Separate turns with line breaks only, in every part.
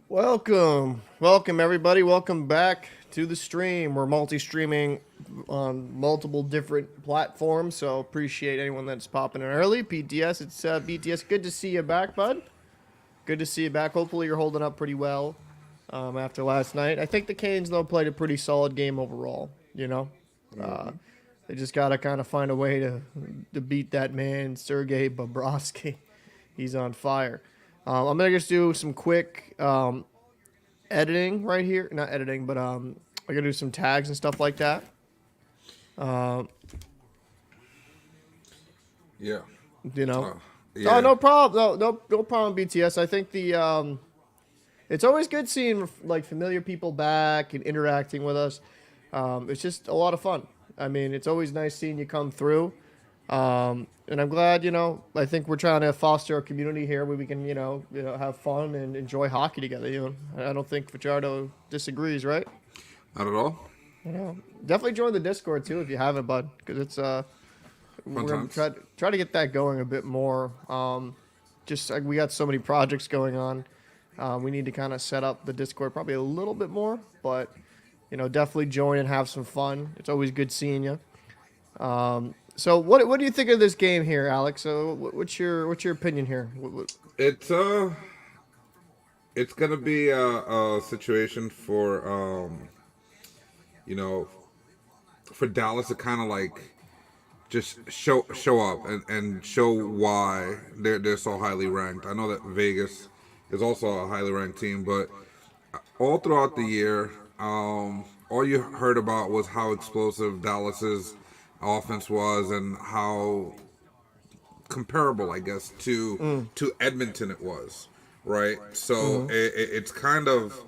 Welcome everybody. Welcome back to the stream. We're multi-streaming on multiple different platforms, so appreciate anyone that's popping in early. BTS, it's BTS. Good to see you back, bud. Good to see you back. Hopefully you're holding up pretty well after last night. I think the Canes though played a pretty solid game overall. Uh, they just gotta kind of find a way to beat that man, Sergei Bobrovsky. He's on fire. I'm gonna just do some quick editing right here. Not editing, but I gotta do some tags and stuff like that. Uh,
Yeah.
you know.
Uh,
Oh,
yeah.
no problem. No problem. BTS. I think it's always good seeing like familiar people back and interacting with us. It's just a lot of fun. I mean, it's always nice seeing you come through. And I'm glad, I think we're trying to foster a community here where we can, have fun and enjoy hockey together. I don't think Fajardo disagrees, right?
Not at all.
Yeah, definitely join the Discord too if you haven't, bud, because
Fun
we're gonna
times.
try to get that going a bit more. Just we got so many projects going on. We need to kind of set up the Discord probably a little bit more, but definitely join and have some fun. It's always good seeing you. So what do you think of this game here, Alex? So what's your opinion here?
It's it's gonna be a situation for you know for Dallas to kind of like just show up and show why they're so highly ranked. I know that Vegas is also a highly ranked team, but all throughout the year, all you heard about was how explosive Dallas's offense was and how comparable, I guess,
Mm,
to Edmonton it was, right? So
mm,
it's kind of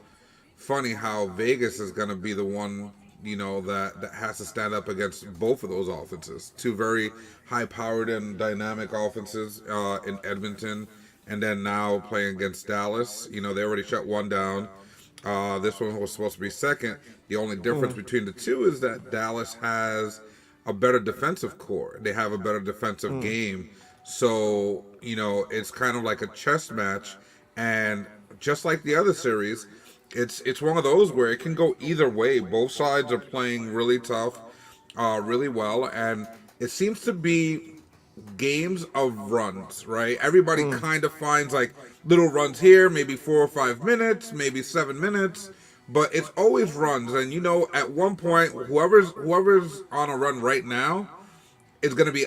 funny how Vegas is going to be the one, that has to stand up against both of those offenses. Two very high-powered and dynamic offenses in Edmonton, and then now playing against Dallas. They already shut one down. This one was supposed to be second. The only difference
mm,
between the two is that Dallas has a better defensive core. They have a better defensive
mm,
game. So, it's kind of like a chess match. And just like the other series, it's one of those where it can go either way. Both sides are playing really tough, really well. And it seems to be games of runs, right? Everybody
mm,
kind of finds like little runs here, maybe 4 or 5 minutes, maybe 7 minutes, but it's always runs. And at one point, whoever's on a run right now is going to be,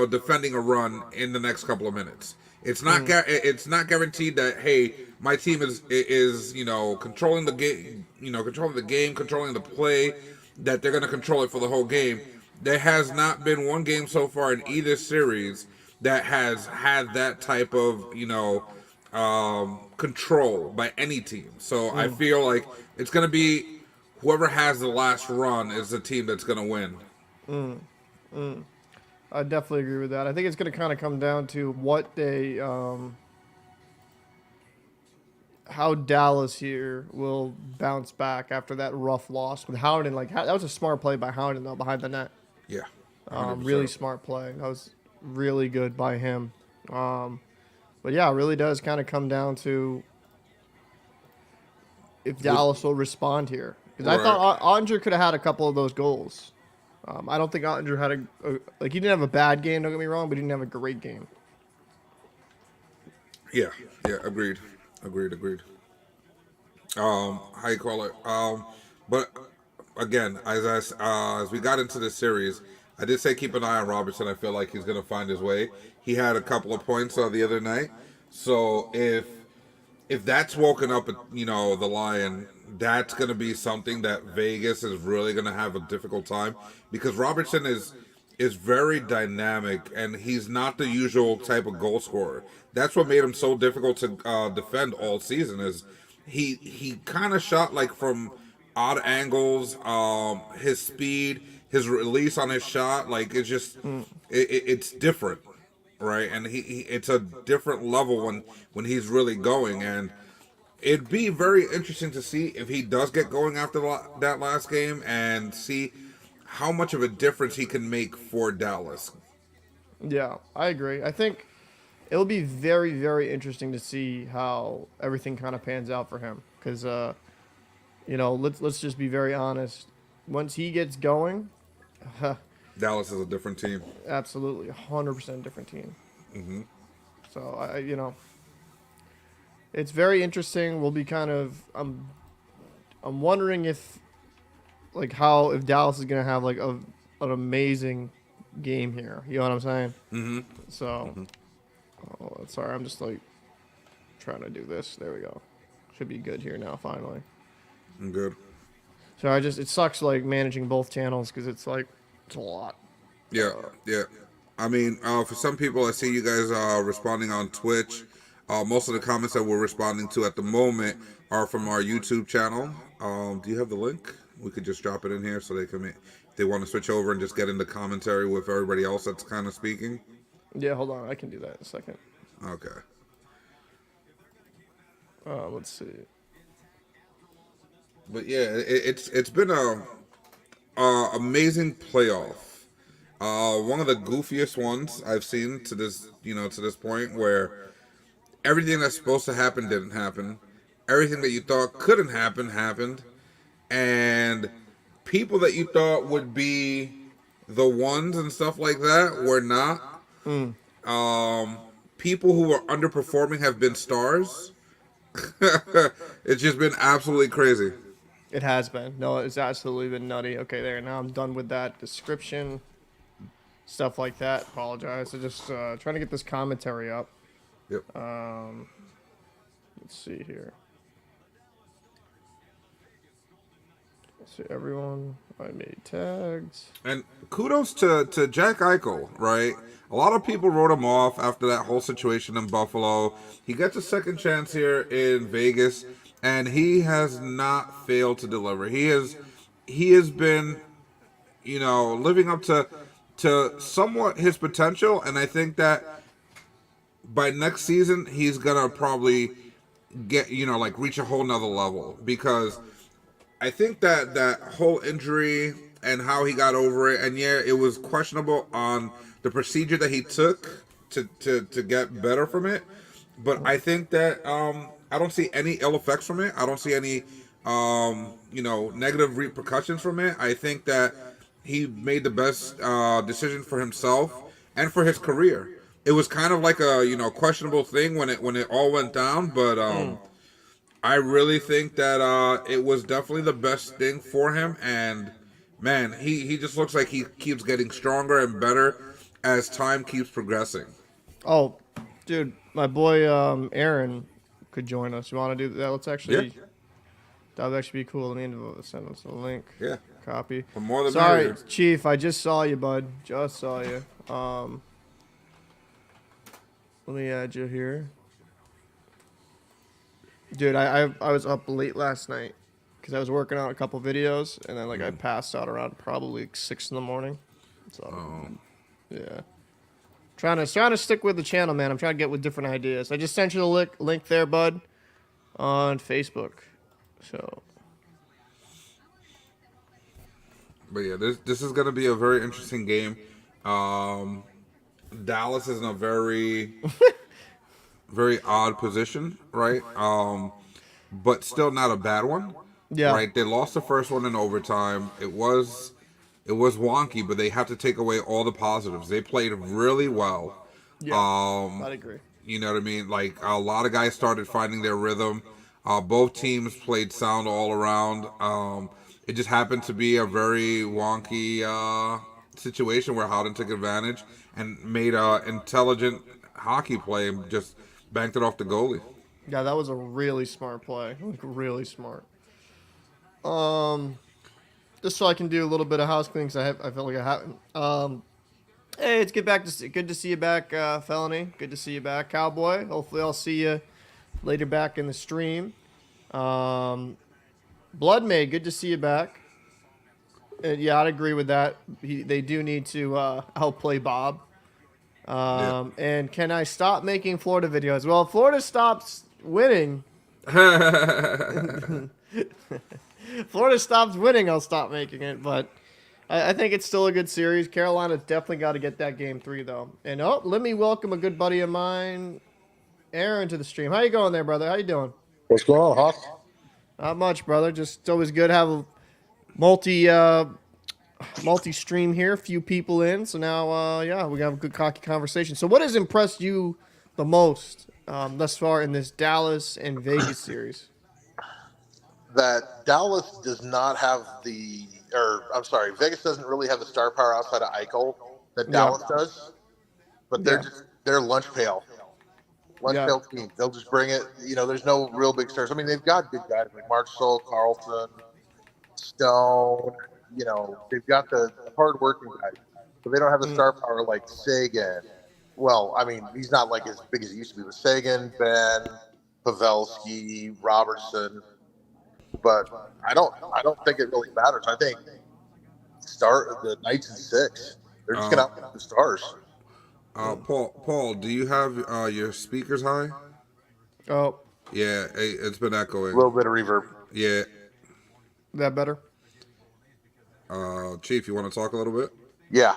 defending a run in the next couple of minutes.
mm,
It's not guaranteed that, hey, my team is controlling the game, controlling the play, that they're going to control it for the whole game. There has not been one game so far in either series that has had that type of control by any team. So I
mm,
feel like it's going to be whoever has the last run is the team that's going to win.
mm, mm. I definitely agree with that. I think it's going to kind of come down to how Dallas here will bounce back after that rough loss with Howden. Like that was a smart play by Howden though behind the net.
Yeah,
Really
100%.
smart play. That was really good by him. Um, but yeah, it really does kind of come down to if
With
Dallas will respond here. Because I
right.
thought Ottinger could have had a couple of those goals. I don't think Ottinger had like he didn't have a bad game. Don't get me wrong, but he didn't have a great game.
Yeah, yeah, agreed. How you call it? But again, as we got into this series, I did say keep an eye on Robertson. I feel like he's going to find his way. He had a couple of points the other night, so if that's woken up, the Lion, that's going to be something that Vegas is really going to have a difficult time because Robertson is very dynamic and he's not the usual type of goal scorer. That's what made him so difficult to defend all season. Is he kind of shot like from odd angles. His speed, his release on his shot, like it's just
Mm,
it's different, right? And he it's a different level when he's really going. And it'd be very interesting to see if he does get going after that last game and see how much of a difference he can make for Dallas.
yeah, I agree. I think it'll be very, very interesting to see how everything kind of pans out for him. Because, let's just be very honest. Once he gets going,
Dallas is a different team.
absolutely 100% different team.
Mm-hmm.
So it's very interesting. We'll be kind of I'm wondering if Dallas is gonna have like an amazing game here. You know what I'm saying?
Mm-hmm.
So, sorry, I'm just like trying to do this. There we go. Should be good here now. Finally.
I'm good.
So it sucks like managing both channels because it's a lot.
Yeah, yeah. I mean, for some people, I see you guys responding on Twitch. Most of the comments that we're responding to at the moment are from our YouTube channel. Do you have the link? We could just drop it in here so they can, if they want to switch over and just get into commentary with everybody else that's kind of speaking.
Yeah, hold on. I can do that in a second.
Okay.
Let's see.
But yeah, it's been a amazing playoff. One of the goofiest ones I've seen to this point, where everything that's supposed to happen didn't happen. Everything that you thought couldn't happen happened, and people that you thought would be the ones and stuff like that were not. People who were underperforming have been stars. It's just been absolutely crazy.
It has been. No, it's absolutely been nutty. Okay, there. Now I'm done with that description. Stuff like that. Apologize. I just trying to get this commentary up.
Yep.
Let's see here. Let's see, everyone. I made tags.
And kudos to Jack Eichel, right? A lot of people wrote him off after that whole situation in Buffalo. He gets a second chance here in Vegas, and he has not failed to deliver. He has been, living up to somewhat his potential, and I think that by next season he's gonna probably get reach a whole nother level, because I think that whole injury and how he got over it, and yeah, it was questionable on the procedure that he took to get better from it, but I think that I don't see any ill effects from it. I don't see any negative repercussions from it. I think that he made the best decision for himself and for his career. It was kind of like a questionable thing when it all went down, but I really think that it was definitely the best thing for him. And man, he just looks like he keeps getting stronger and better as time keeps progressing.
Oh, dude, my boy Aaron could join us. You want to do that? Let's actually.
Yeah.
That would actually be cool. Let me send us a link.
Yeah.
Copy.
The more the
Sorry,
merrier.
Chief. I just saw you, bud. Just saw you. Let me add you here. Dude, I was up late last night because I was working on a couple videos, and then I passed out around probably 6 in the morning. So yeah, trying to stick with the channel, man. I'm trying to get with different ideas. I just sent you the link there, bud, on Facebook. So.
But yeah, this is going to be a very interesting game. Dallas is in a very, very odd position, right? But still not a bad one.
Yeah.
Right. They lost the first one in overtime. It was wonky, but they have to take away all the positives. They played really well.
Yeah. I'd agree.
You know what I mean? Like, a lot of guys started finding their rhythm. Both teams played sound all around. It just happened to be a very wonky situation where Howden took advantage and made an intelligent hockey play and just banked it off the goalie.
Yeah, that was a really smart play. Really smart. Just so I can do a little bit of house cleaning, because I feel like I haven't. Hey, it's good to see you back, Felony. Good to see you back, Cowboy. Hopefully I'll see you later back in the stream. Bloodmaid, good to see you back. Yeah, I'd agree with that. They do need to outplay Bob.
Yeah.
And can I stop making Florida videos? Well, if Florida stops winning, Florida stops winning, I'll stop making it. But I think it's still a good series. Carolina's definitely got to get that game 3 though. And let me welcome a good buddy of mine, Aaron, to the stream. How you going there, brother? How you doing?
What's going on, Hawk?
Not much, brother. Just it's always good to have a multi uh, multi stream here. Few people in, so now yeah, we have a good cocky conversation. So, what has impressed you the most thus far in this Dallas and Vegas series?
That Dallas does not have Vegas doesn't really have the star power outside of Eichel that
Yeah.
Dallas does, but
Yeah.
they're lunch pail team. They'll just bring it. There's no real big stars. I mean, they've got good guys like Marshall, Carlson, Stone. They've got the hard-working guys, but they don't have the star power like Sagan. Well, I mean, he's not like as big as he used to be, but Sagan, Ben, Pavelski, Robertson. But I don't think it really matters. I think the Knights in 6. They're just gonna outplay the Stars.
Paul, do you have your speakers high?
Oh,
Yeah, it's been echoing.
A little bit of reverb.
Yeah.
that better?
Chief, you want to talk a little bit?
Yeah.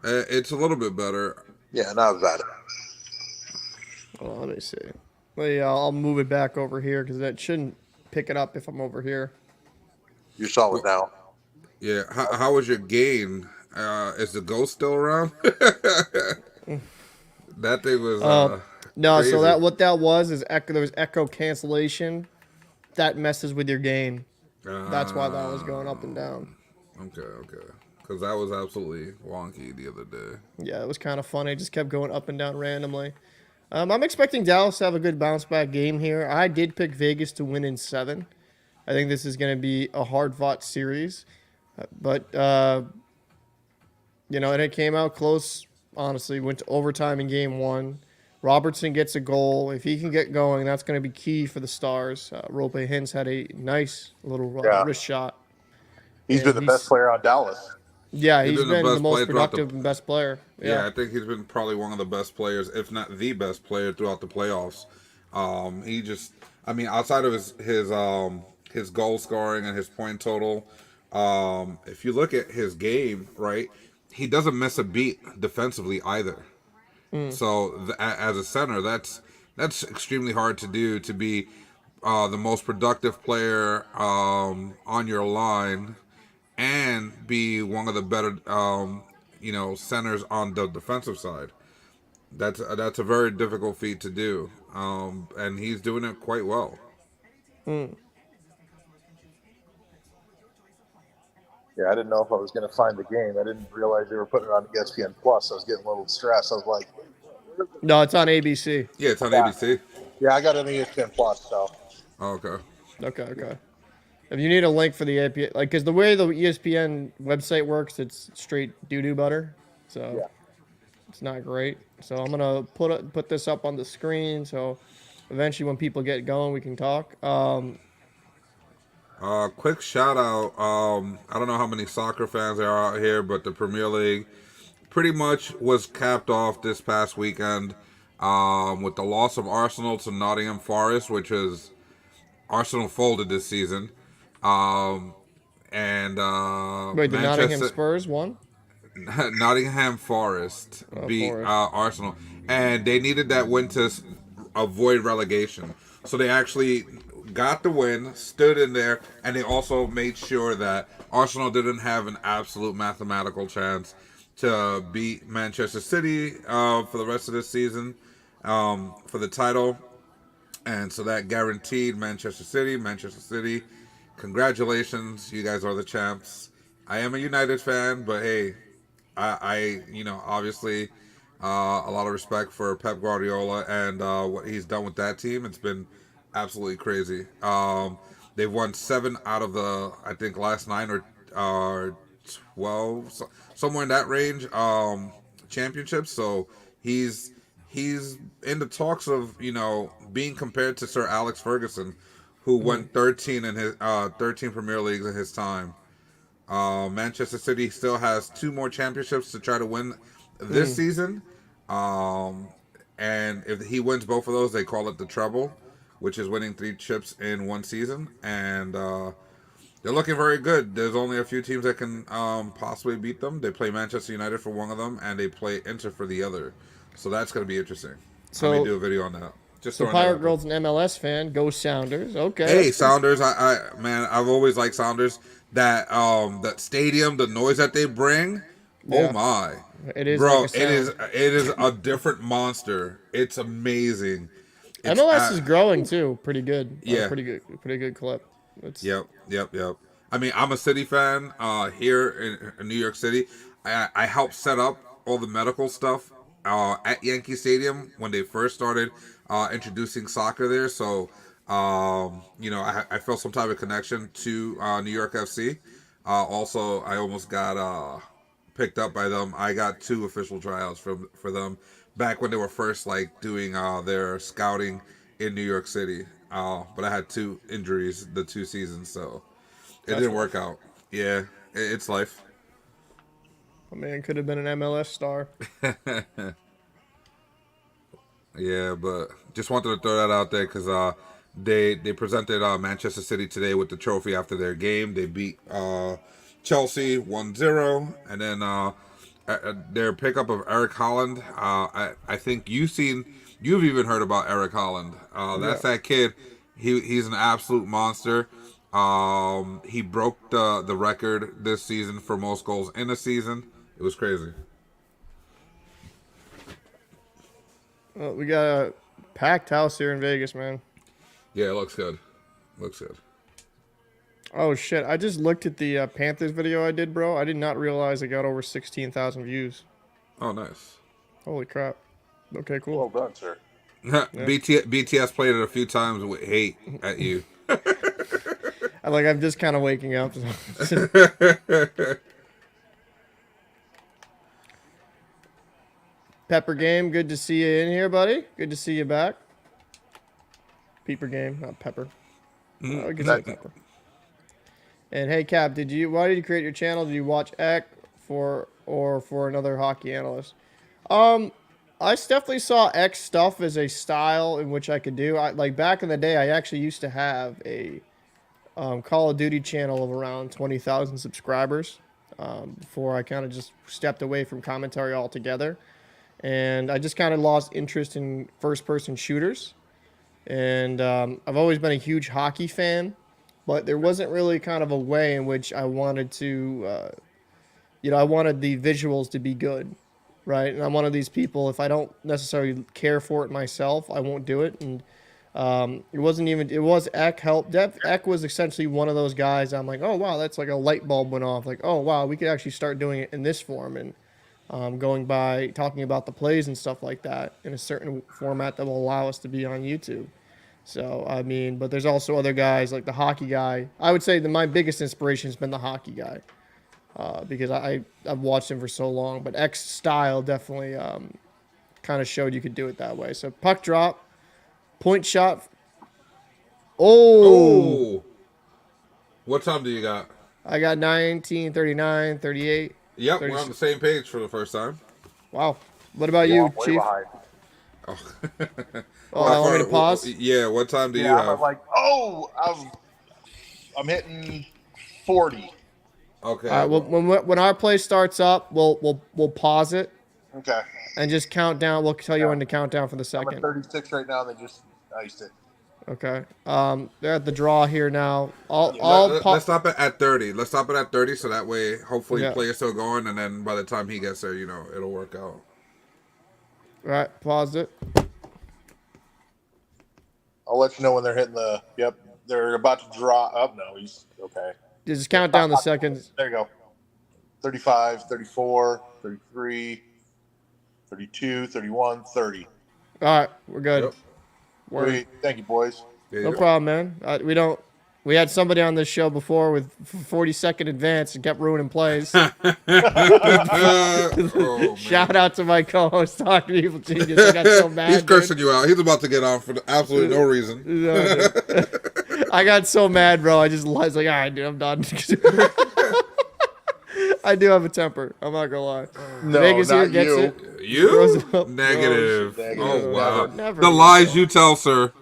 It's a little bit better.
Yeah, not bad.
Well, let me see. Well, yeah, I'll move it back over here because that shouldn't pick it up if I'm over here.
You're solid now.
Yeah. How was your gain? Is the ghost still around? That thing was
No,
crazy.
so what that was is there was echo cancellation. That messes with your gain. That's why that was going up and down.
Okay. Because that was absolutely wonky the other day.
Yeah, it was kind of funny. It just kept going up and down randomly. I'm expecting Dallas to have a good bounce back game here. I did pick Vegas to win in 7. I think this is going to be a hard fought series. But, and it came out close, honestly. Went to overtime in game 1. Robertson gets a goal. If he can get going, that's going to be key for the Stars. Roope Hintz had a nice little wrist shot.
He's been the best player on Dallas.
Yeah, he's been the most productive and best player.
Yeah, I think he's been probably one of the best players, if not the best player throughout the playoffs. Outside of his goal scoring and his point total, if you look at his game, right, he doesn't miss a beat defensively either. So as a center, that's extremely hard to do, to be the most productive player on your line and be one of the better centers on the defensive side. That's a very difficult feat to do, and he's doing it quite well.
Yeah, I didn't know if I was going to find the game. I didn't realize they were putting it on ESPN Plus. I was getting a little stressed. I was like,
No, it's on ABC.
Yeah, it's on ABC.
yeah, I got it on ESPN Plus, so.
Oh, okay.
Okay. If you need a link for the API, because the way the ESPN website works, it's straight doo-doo butter, so
Yeah.
it's not great. So I'm gonna put this up on the screen, so eventually when people get going, we can talk.
Quick shout out. I don't know how many soccer fans there are out here, but the Premier League pretty much was capped off this past weekend with the loss of Arsenal to Nottingham Forest, which is Arsenal folded this season.
Wait, the Nottingham Spurs won?
Nottingham Forest beat
Forest.
Arsenal, and they needed that win to avoid relegation. So they actually got the win, stood in there, and they also made sure that Arsenal didn't have an absolute mathematical chance to beat Manchester City for the rest of this season for the title. And so that guaranteed Manchester City, congratulations, you guys are the champs. I am a United fan, but hey, I obviously a lot of respect for Pep Guardiola and what he's done with that team. It's been absolutely crazy. They've won 7 out of the, I think, last 9 or 12, somewhere in that range, championships. So he's in the talks of being compared to Sir Alex Ferguson, who won 13 in his 13 Premier Leagues in his time. Manchester City still has 2 more championships to try to win this season, and if he wins both of those, they call it the treble, which is winning 3 chips in one season. And They're looking very good. There's only a few teams that can possibly beat them. They play Manchester United for one of them, and they play Inter for the other. So that's going to be interesting.
So,
I may do a video on that. Just
so Pirate Girl's an MLS fan. Go Sounders. Okay.
Hey, Sounders! Man, I've always liked Sounders. That stadium, the noise that they bring.
Yeah.
Oh my!
It is,
bro.
like
It is a different monster. It's amazing. It's
MLS is growing too. Pretty good.
Yeah.
Pretty good clip.
Yep. I mean, I'm a City fan here in New York City. I helped set up all the medical stuff at Yankee Stadium when they first started introducing soccer there. So, I felt some type of connection to New York FC. Also, I almost got picked up by them. I got 2 official tryouts for them back when they were first doing their scouting in New York City. But I had 2 injuries the 2 seasons, so it didn't work out. Yeah, it's life.
A man could have been an MLS star.
Yeah, but just wanted to throw that out there because they presented Manchester City today with the trophy after their game. They beat Chelsea 1-0, and then their pickup of Eric Holland. I think you've even heard about Eric Holland. That's that kid. He's an absolute monster. He broke the record this season for most goals in a season. It was crazy.
Well, we got a packed house here in Vegas, man.
Yeah, it looks good.
Oh shit! I just looked at the Panthers video I did, bro. I did not realize it got over 16,000 views.
Oh, nice.
Holy crap! Okay, cool.
Well done, sir.
BTS played it a few times with hate at you.
I'm just kind of waking up. Pepper Game, good to see you in here, buddy. Good to see you back. Peeper Game, not Pepper. Good to see Pepper. And hey, Cap, why did you create your channel? Did you watch Eck for another hockey analyst? I definitely saw Eck's stuff as a style in which I could do. Back in the day, I actually used to have a Call of Duty channel of around 20,000 subscribers before I kind of just stepped away from commentary altogether. And I just kind of lost interest in first-person shooters. And I've always been a huge hockey fan, but there wasn't really kind of a way in which I wanted to, I wanted the visuals to be good, right? And I'm one of these people, if I don't necessarily care for it myself, I won't do it. And it was Eck helped. Eck was essentially one of those guys I'm like, oh, wow, that's like a light bulb went off. Like, oh, wow, we could actually start doing it in this form. And going by talking about the plays and stuff like that in a certain format that will allow us to be on YouTube. So, I mean, but there's also other guys like the hockey guy. I would say that my biggest inspiration has been the hockey guy because I've watched him for so long. But X style definitely kind of showed you could do it that way. So, puck drop, point shot. Oh!
What time do you got?
I got 19, 39, 38.
Yep, we're on the same page for the first time.
Wow. What about you, Chief?
Oh,
I want me to pause?
Yeah, what time do you have?
I'm hitting 40.
Okay.
All right, when our play starts up, we'll pause it.
Okay.
And just count down. We'll tell you when to count down for the second.
I'm at 36 right now. They just iced it.
Okay. They're at the draw here now.
Let's stop it at 30. Let's stop it at 30 so that way hopefully play is still going, and then by the time he gets there, it'll work out.
All right, pause it.
I'll let you know when they're hitting the. Yep, they're about to draw up. No, he's okay.
Just count down the seconds.
There you go. 35, 34, 33, 32, 31, 30.
All right, we're good.
Yep.
Sweet. Thank you, boys.
No problem, man. We had somebody on this show before with 40-second advance and kept ruining plays. Shout out to my co-host, Dr. Evil Genius. I got so mad.
He's cursing you out. He's about to get on for absolutely no reason.
I got so mad, bro. I was like, all right, dude, I'm done. I do have a temper. I'm not gonna lie.
No,
Vegas
not
here gets
you.
it.
You? Negative.
Negative.
Oh wow.
Never.
The lies you tell, sir.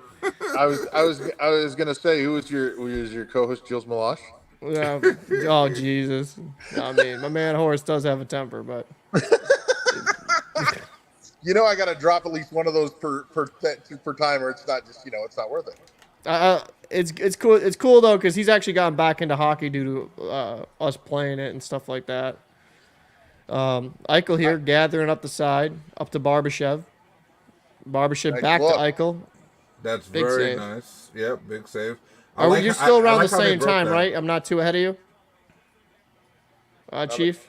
I was gonna say who was your co-host, Jules Malash?
Yeah. Oh Jesus. I mean, my man Horace does have a temper, but
You know, I got to drop at least one of those per time, or it's not just it's not worth it.
it's cool. It's cool though because he's actually gotten back into hockey due to us playing it and stuff like that. Eichel here gathering up the side, up to Barbashev. Barbashev
Nice
back
look.
to Eichel.
That's
Big
very
save.
nice. Yep, big save.
You're still around the
how they
same
broke
time,
that.
right? I'm not too ahead of you, Chief.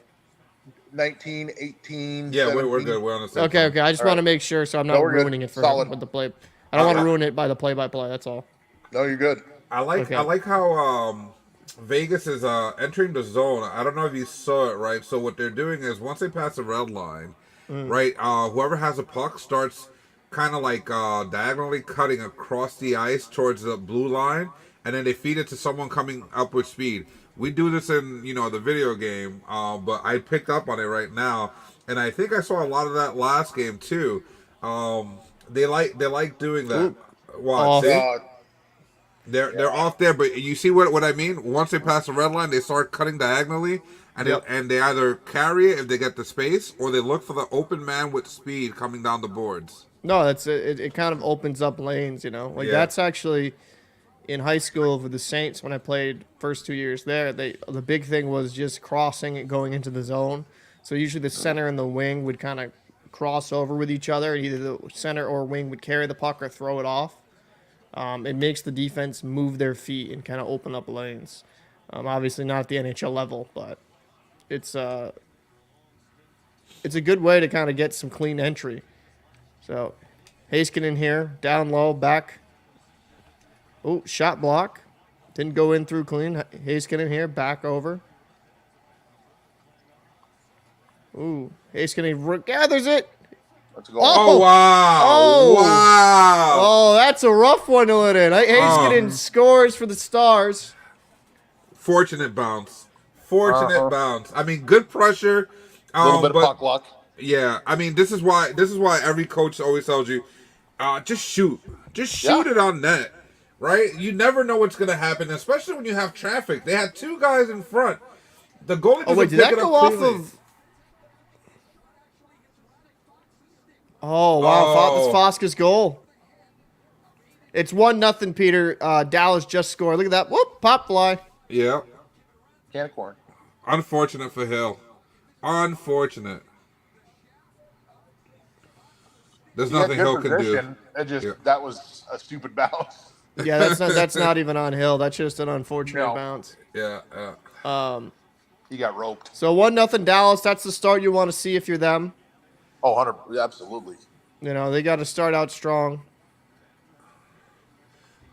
19, 18.
Yeah,
17.
we're good. We're on the same.
Okay,
time.
okay. I just
All
want to
right.
make sure so I'm
No,
not
we're good.
ruining it for
Solid.
him with the play. I don't want to ruin it by the play-by-play. That's all.
No, you're good.
I like
Okay.
I like how Vegas is entering the zone. I don't know if you saw it, right? So what they're doing is once they pass the red line, right? Whoever has a puck starts kind of like diagonally cutting across the ice towards the blue line, and then they feed it to someone coming up with speed. We do this in the video game, but I picked up on it right now, and I think I saw a lot of that last game too. They like doing that.
Oop.
What?
Off.
See? They're off there, but you see what I mean? Once they pass the red line, they start cutting diagonally, and
Yep.
they either carry it if they get the space, or they look for the open man with speed coming down the boards.
No, that's it. It kind of opens up lanes, Like
Yeah.
that's actually in high school for the Saints when I played first 2 years there. The big thing was just crossing and going into the zone. So usually the center and the wing would kind of cross over with each other, and either the center or wing would carry the puck or throw it off. It makes the defense move their feet and kind of open up lanes. Obviously not at the NHL level, but it's a good way to kind of get some clean entry. So Heiskanen here, down low, back. Oh, shot block. Didn't go in through clean. Heiskanen here, back over. Ooh, Heiskanen gathers it.
Let's go.
Oh, wow!
Oh.
Wow!
Oh, that's a rough one to let in. Heiskanen scores for the Stars.
Fortunate bounce. Fortunate bounce. I mean, good pressure.
A little bit of
but,
puck luck.
Yeah, I mean, this is why every coach always tells you, just shoot it on net, right? You never know what's gonna happen, especially when you have traffic. They had two guys in front. The goalie doesn't
Did that
pick it
go
up
off
cleanly.
of? Oh wow, that's Foska's goal. It's 1-0, Peter. Dallas just scored. Look at that. Whoop, pop fly.
Yeah,
Can of corn.
unfortunate for Hill. Unfortunate. There's
He had
nothing
good
Hill can do.
position. That was a stupid bounce.
Yeah, that's not even on Hill. That's just an unfortunate
No.
bounce.
Yeah.
He got roped.
So 1-0 Dallas. That's the start you want to see if you're them.
Oh, 100. Absolutely.
They got to start out strong.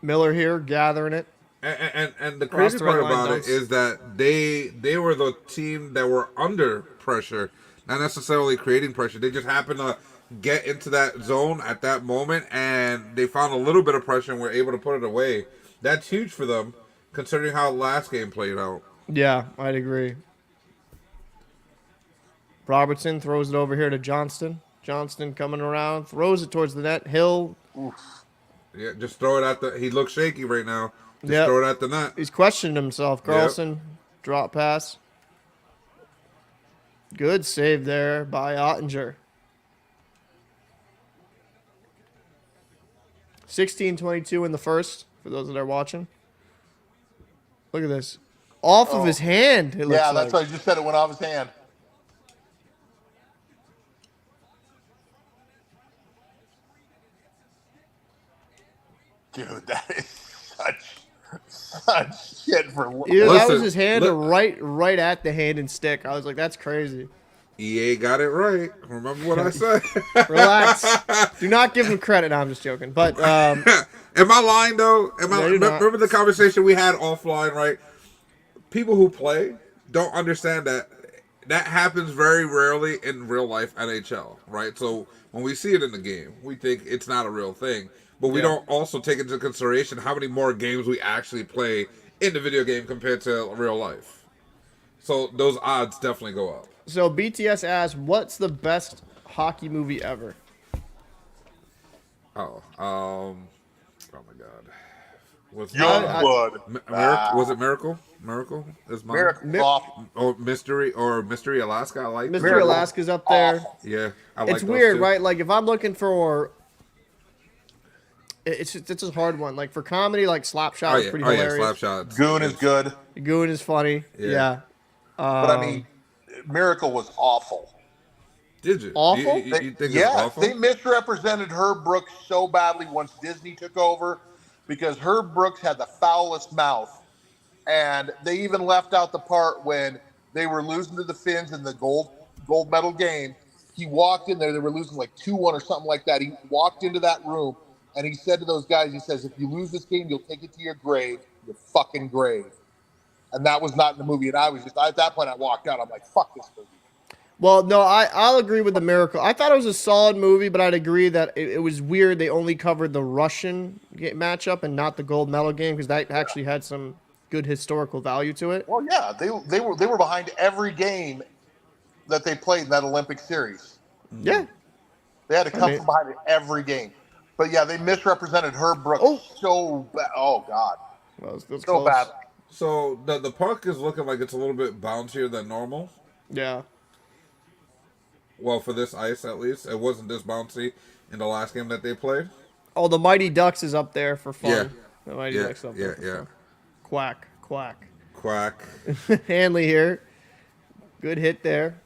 Miller here gathering it.
And the
Cross
crazy
the red
part
line
about
dumps.
it is that they were the team that were under pressure, not necessarily creating pressure. They just happened to get into that zone at that moment, and they found a little bit of pressure and were able to put it away. That's huge for them, considering how last game played out.
Yeah, I'd agree. Robertson throws it over here to Johnston. Johnston coming around, throws it towards the net. Hill,
Yeah, just throw it at the. He looks shaky right now. Just
Yep.
throw it at the net.
he's questioning himself. Carlson, drop pass. Good save there by Oettinger. 16-22 in the first, for those that are watching. Look at this. Off of his hand, it looks
Yeah,
like.
that's what I just said. It went off his hand. Dude, that is such shit for.
Either that was
Listen,
his hand or
look-
right at the hand and stick. I was like, that's crazy.
EA got it right. Remember what I said?
Relax. Do not give him credit. No, I'm just joking. But
Am I lying though?
No, you're not.
Remember the conversation we had offline, right? People who play don't understand that happens very rarely in real life NHL, right? So when we see it in the game, we think it's not a real thing, but we don't also take into consideration how many more games we actually play in the video game compared to real life. So those odds definitely go up.
so BTS asks, what's the best hockey movie ever?
Oh my God. Was
Youngblood.
Was it Miracle? Miracle is mine.
Miracle's awful.
Oh, Mystery Alaska. I like
Mystery
Miracle.
Alaska's up there.
Awful.
Yeah, I like
It's
those
weird,
two.
right? Like if I'm looking for, it's a hard one. Like for comedy, like Slapshot is pretty hilarious.
Slapshots.
Goon is good.
Goon is funny. Yeah.
But I mean, Miracle was awful.
Did you?
Awful?
You think it's
Yeah,
awful?
they misrepresented Herb Brooks so badly once Disney took over because Herb Brooks had the foulest mouth. And they even left out the part when they were losing to the Finns in the gold medal game. He walked in there, they were losing like 2-1 or something like that. He walked into that room and he said to those guys, he says, if you lose this game, you'll take it to your grave, your fucking grave. And that was not in the movie. And I was just, at that point, I walked out. I'm like, fuck this movie.
Well, no, I'll agree with the Miracle. I thought it was a solid movie, but I'd agree that it was weird they only covered the Russian matchup and not the gold medal game because that actually had some good historical value to it.
Well, yeah, they were behind every game that they played in that Olympic series.
Yeah.
They had to come from behind every game. But yeah, they misrepresented Herb Brooks so bad. Oh God,
Well, that's
so
close.
bad.
So the puck is looking like it's a little bit bouncier than normal.
Yeah.
Well, for this ice at least, it wasn't this bouncy in the last game that they played.
Oh, the Mighty Ducks is up there for fun.
Yeah.
The Mighty Ducks up there for fun. Quack, quack.
Quack.
Hanley here. Good hit there.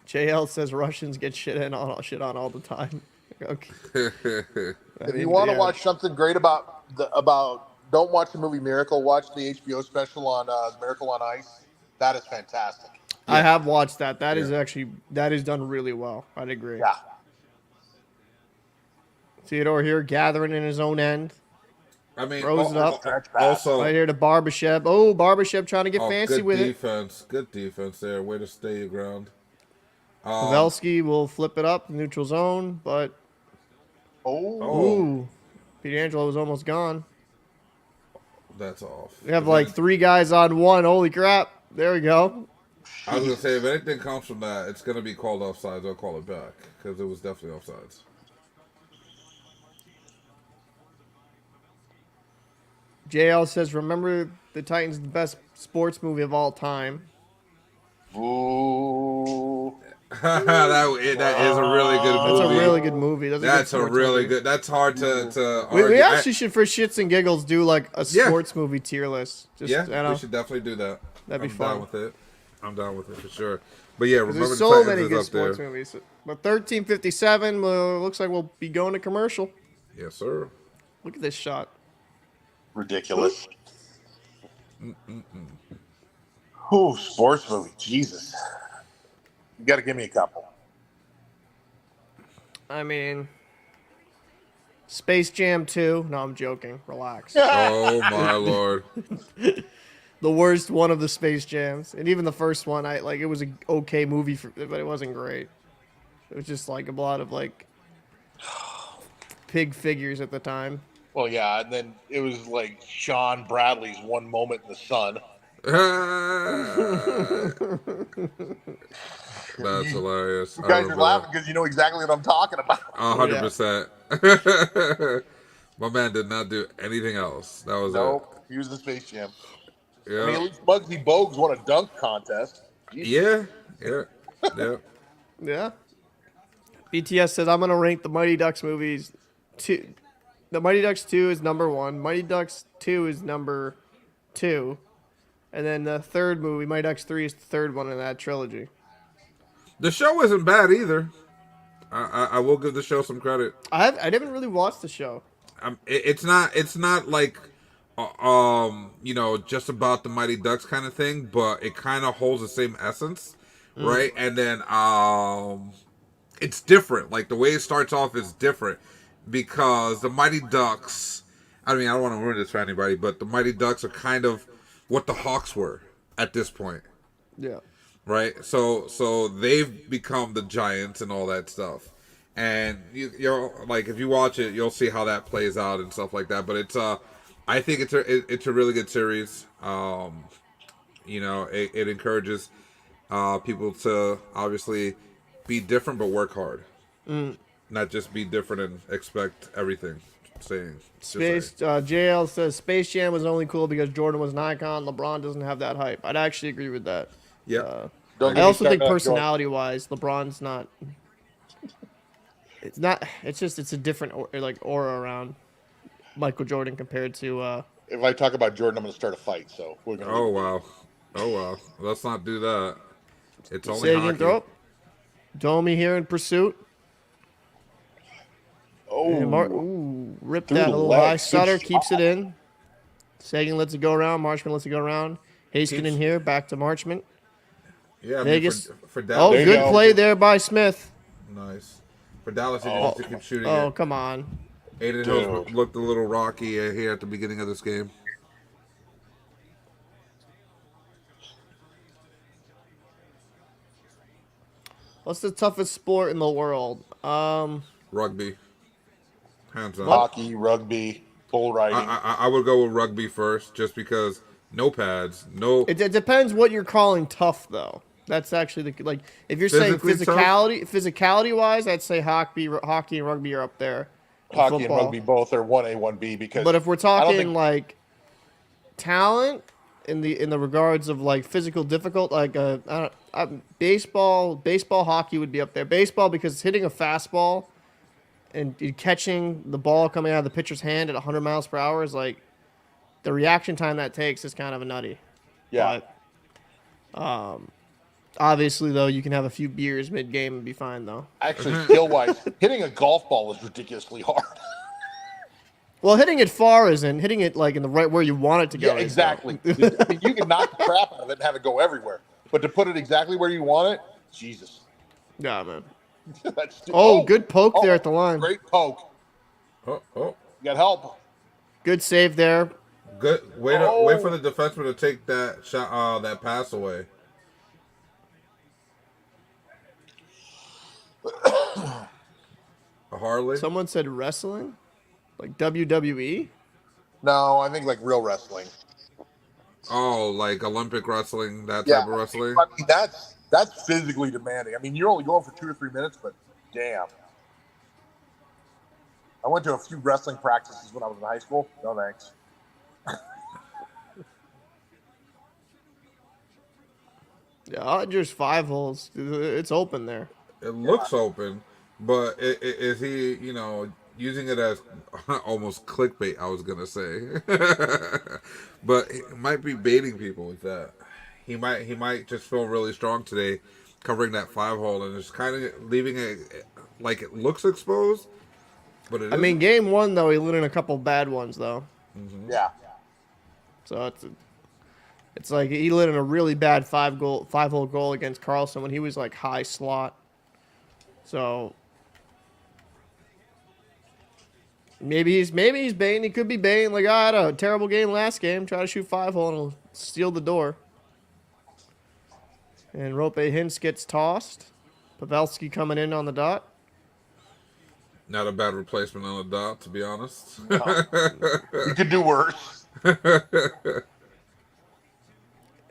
JL says Russians get shit on all the time. Okay.
If you want to watch something great about don't watch the movie Miracle, watch the HBO special on Miracle on Ice. That is fantastic.
I have watched that. That is done really well. I'd agree.
Yeah.
Theodore here gathering in his own end.
I mean,
Throws it up.
Also,
Right here to Barbashev. Oh, Barbashev trying to get fancy with it.
Good defense there. Way to stay your ground.
Pavelski will flip it up, neutral zone, but ooh, Pietrangelo was almost gone.
That's off.
We have like 3 guys on 1. Holy crap. There we go.
I was going to say, if anything comes from that, it's going to be called offsides. I'll call it back because it was definitely offsides.
JL says, remember the Titans, the best sports movie of all time.
Ooh.
that is a really good movie.
That's a really good movie.
That's a really good. That's hard to argue.
We actually should, for shits and giggles, do like a sports movie tier list. Just,
we should definitely do that.
That'd be fun.
I'm down with it. I'm down with it for sure. But yeah, remember
there's
the
so
Titans
many
is
good
up
sports
there.
movies. But 13:57 looks like we'll be going to commercial.
Yes, sir.
Look at this shot.
Ridiculous. Ooh, sports movie. Jesus. You got to give me a couple.
I mean, Space Jam 2. No, I'm joking. Relax.
Oh my lord.
The worst one of the Space Jams, and even the first one, it was an okay movie, but it wasn't great. It was just like a lot of like pig figures at the time.
Well, yeah, and then it was like Sean Bradley's One Moment in the Sun.
That's hilarious.
You guys are laughing because you know exactly what I'm talking about.
100%. My man did not do anything else. That was it.
He was the Space Jam.
Yeah.
I mean, at least Muggsy Bogues won a dunk contest. Jesus.
Yeah.
Yeah. BTS says, I'm going to rank the Mighty Ducks movies. The Mighty Ducks 2 is number 1. Mighty Ducks 2 is number 2. And then the third movie, Mighty Ducks 3, is the third one in that trilogy.
The show isn't bad either. I will give the show some credit.
I didn't really watch the show.
It's not like just about the Mighty Ducks kind of thing, but it kind of holds the same essence, right? And then it's different. Like the way it starts off is different because the Mighty Ducks. I mean, I don't want to ruin this for anybody, but the Mighty Ducks are kind of what the Hawks were at this point.
Yeah.
Right, so they've become the Giants and all that stuff, and you're like, if you watch it, you'll see how that plays out and stuff like that. But it's I think it's a really good series. It encourages people to obviously be different but work hard. not just be different and expect everything. Saying.
JL says Space Jam was only cool because Jordan was an icon. LeBron doesn't have that hype. I'd actually agree with that.
Yeah.
I also think personality-wise, LeBron's not. It's not. It's just it's a different aura around Michael Jordan compared to.
If I talk about Jordan, I'm going to start a fight. So we're going to.
Oh wow. Let's not do that. It's only hockey.
Throw. Domi here in pursuit. Ripped that a little high. Sutter keeps it in. Sagan lets it go around. Marchman lets it go around. Heiskanen here, back to Marchman.
Yeah,
Vegas.
For Dallas.
Oh, good play there by Smith.
Nice. For Dallas, he needs to keep shooting.
Oh, come on.
Adin Hills looked a little rocky here at the beginning of this game.
What's the toughest sport in the world?
Rugby. Hands up.
Hockey, rugby, bull riding.
I would go with rugby first, just because no pads, no.
It depends what you're calling tough, though. That's actually if you're saying physicality wise, I'd say hockey and rugby are up there.
Hockey and rugby both are 1A, 1B because.
But if we're talking talent in the regards of physical difficult, baseball, hockey would be up there. Baseball because it's hitting a fastball and catching the ball coming out of the pitcher's hand at 100 miles per hour is the reaction time that takes is kind of a nutty.
Yeah.
But, obviously, though, you can have a few beers mid-game and be fine, though.
Actually, skill-wise, hitting a golf ball is ridiculously hard.
Well, hitting it far isn't. Hitting it in the right where you want it to go.
Yeah, exactly. I mean, you can knock the crap out of it and have it go everywhere. But to put it exactly where you want it, Jesus.
Yeah, man.
That's
good poke there at the line.
Great poke.
You
got help.
Good save there.
Good. Wait for the defenseman to take that shot, that pass away. A Harley.
Someone said wrestling, like WWE.
No, I think real wrestling.
Oh, like Olympic wrestling, that type of wrestling.
I mean, that's physically demanding. I mean, you're only going for 2 or 3 minutes, but damn. I went to a few wrestling practices when I was in high school. No thanks.
Yeah, Odger's 5 holes. It's open there.
It looks open, but is he, using it as almost clickbait, I was going to say. But he might be baiting people with that. He might just feel really strong today covering that 5 hole and just kind of leaving it like it looks exposed, but it isn't.
I mean, game 1, though, he lit in a couple bad ones, though.
Mm-hmm. Yeah.
So it's like he lit in a really bad 5-hole goal against Carlson when he was high slot. So maybe he's baiting. He could be baiting. I had a terrible game last game. Try to shoot 5-hole and he'll steal the door. And Roope Hintz gets tossed. Pavelski coming in on the dot.
Not a bad replacement on the dot, to be honest.
No. You could do worse.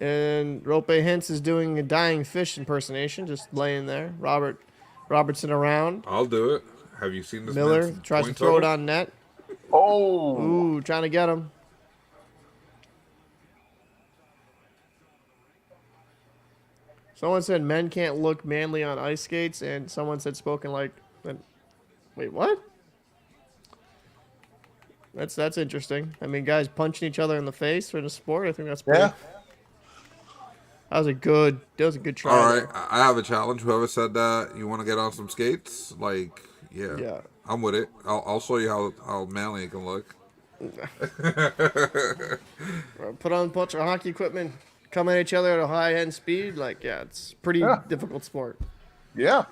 And Roope Hintz is doing a dying fish impersonation, just laying there. Robertson around.
I'll do it. Have you seen this?
Miller tries to throw it on net.
Oh.
Ooh, trying to get him. Someone said men can't look manly on ice skates, and someone said spoken like. Wait, what? That's interesting. I mean, guys punching each other in the face for the sport. I think that's pretty.
Yeah.
That was a good try.
All right, I have a challenge. Whoever said that you want to get on some skates, yeah, I'm with it. I'll show you how manly it can look.
Put on a bunch of hockey equipment, come at each other at a high end speed. It's a pretty difficult sport.
Yeah.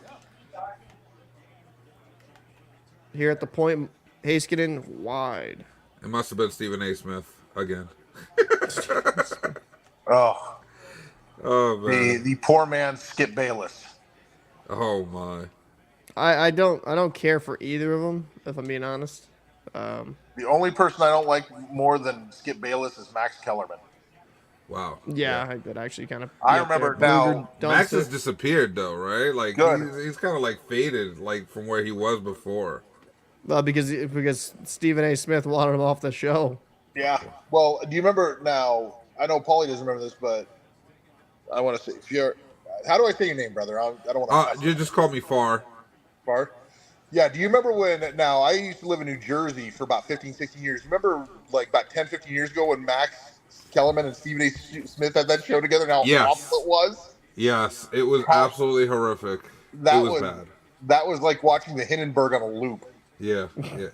Here at the point, Heiskanen wide.
It must have been Stephen A. Smith again.
Oh
man.
The poor man Skip Bayless.
Oh my.
I don't care for either of them, if I'm being honest.
The only person I don't like more than Skip Bayless is Max Kellerman.
Wow.
Yeah, I could actually kind of.
I remember now.
Max has disappeared though, right? Like
Good.
he's kind of like faded, like from where he was before.
Well, because Stephen A. Smith wanted him off the show.
Yeah. Well, do you remember now? I know Paulie doesn't remember this, but I want to say, if you're, how do I say your name, brother? I don't want to.
You just call me Far.
Far. Yeah. Do you remember when? Now, I used to live in New Jersey for about 15, 16 years. Remember, like about 10, 15 years ago, when Max Kellerman and Stephen A. Smith had that show together, and how awful it was?
Yes, it was absolutely horrific.
That
it was bad.
That was like watching the Hindenburg on a loop.
Yeah,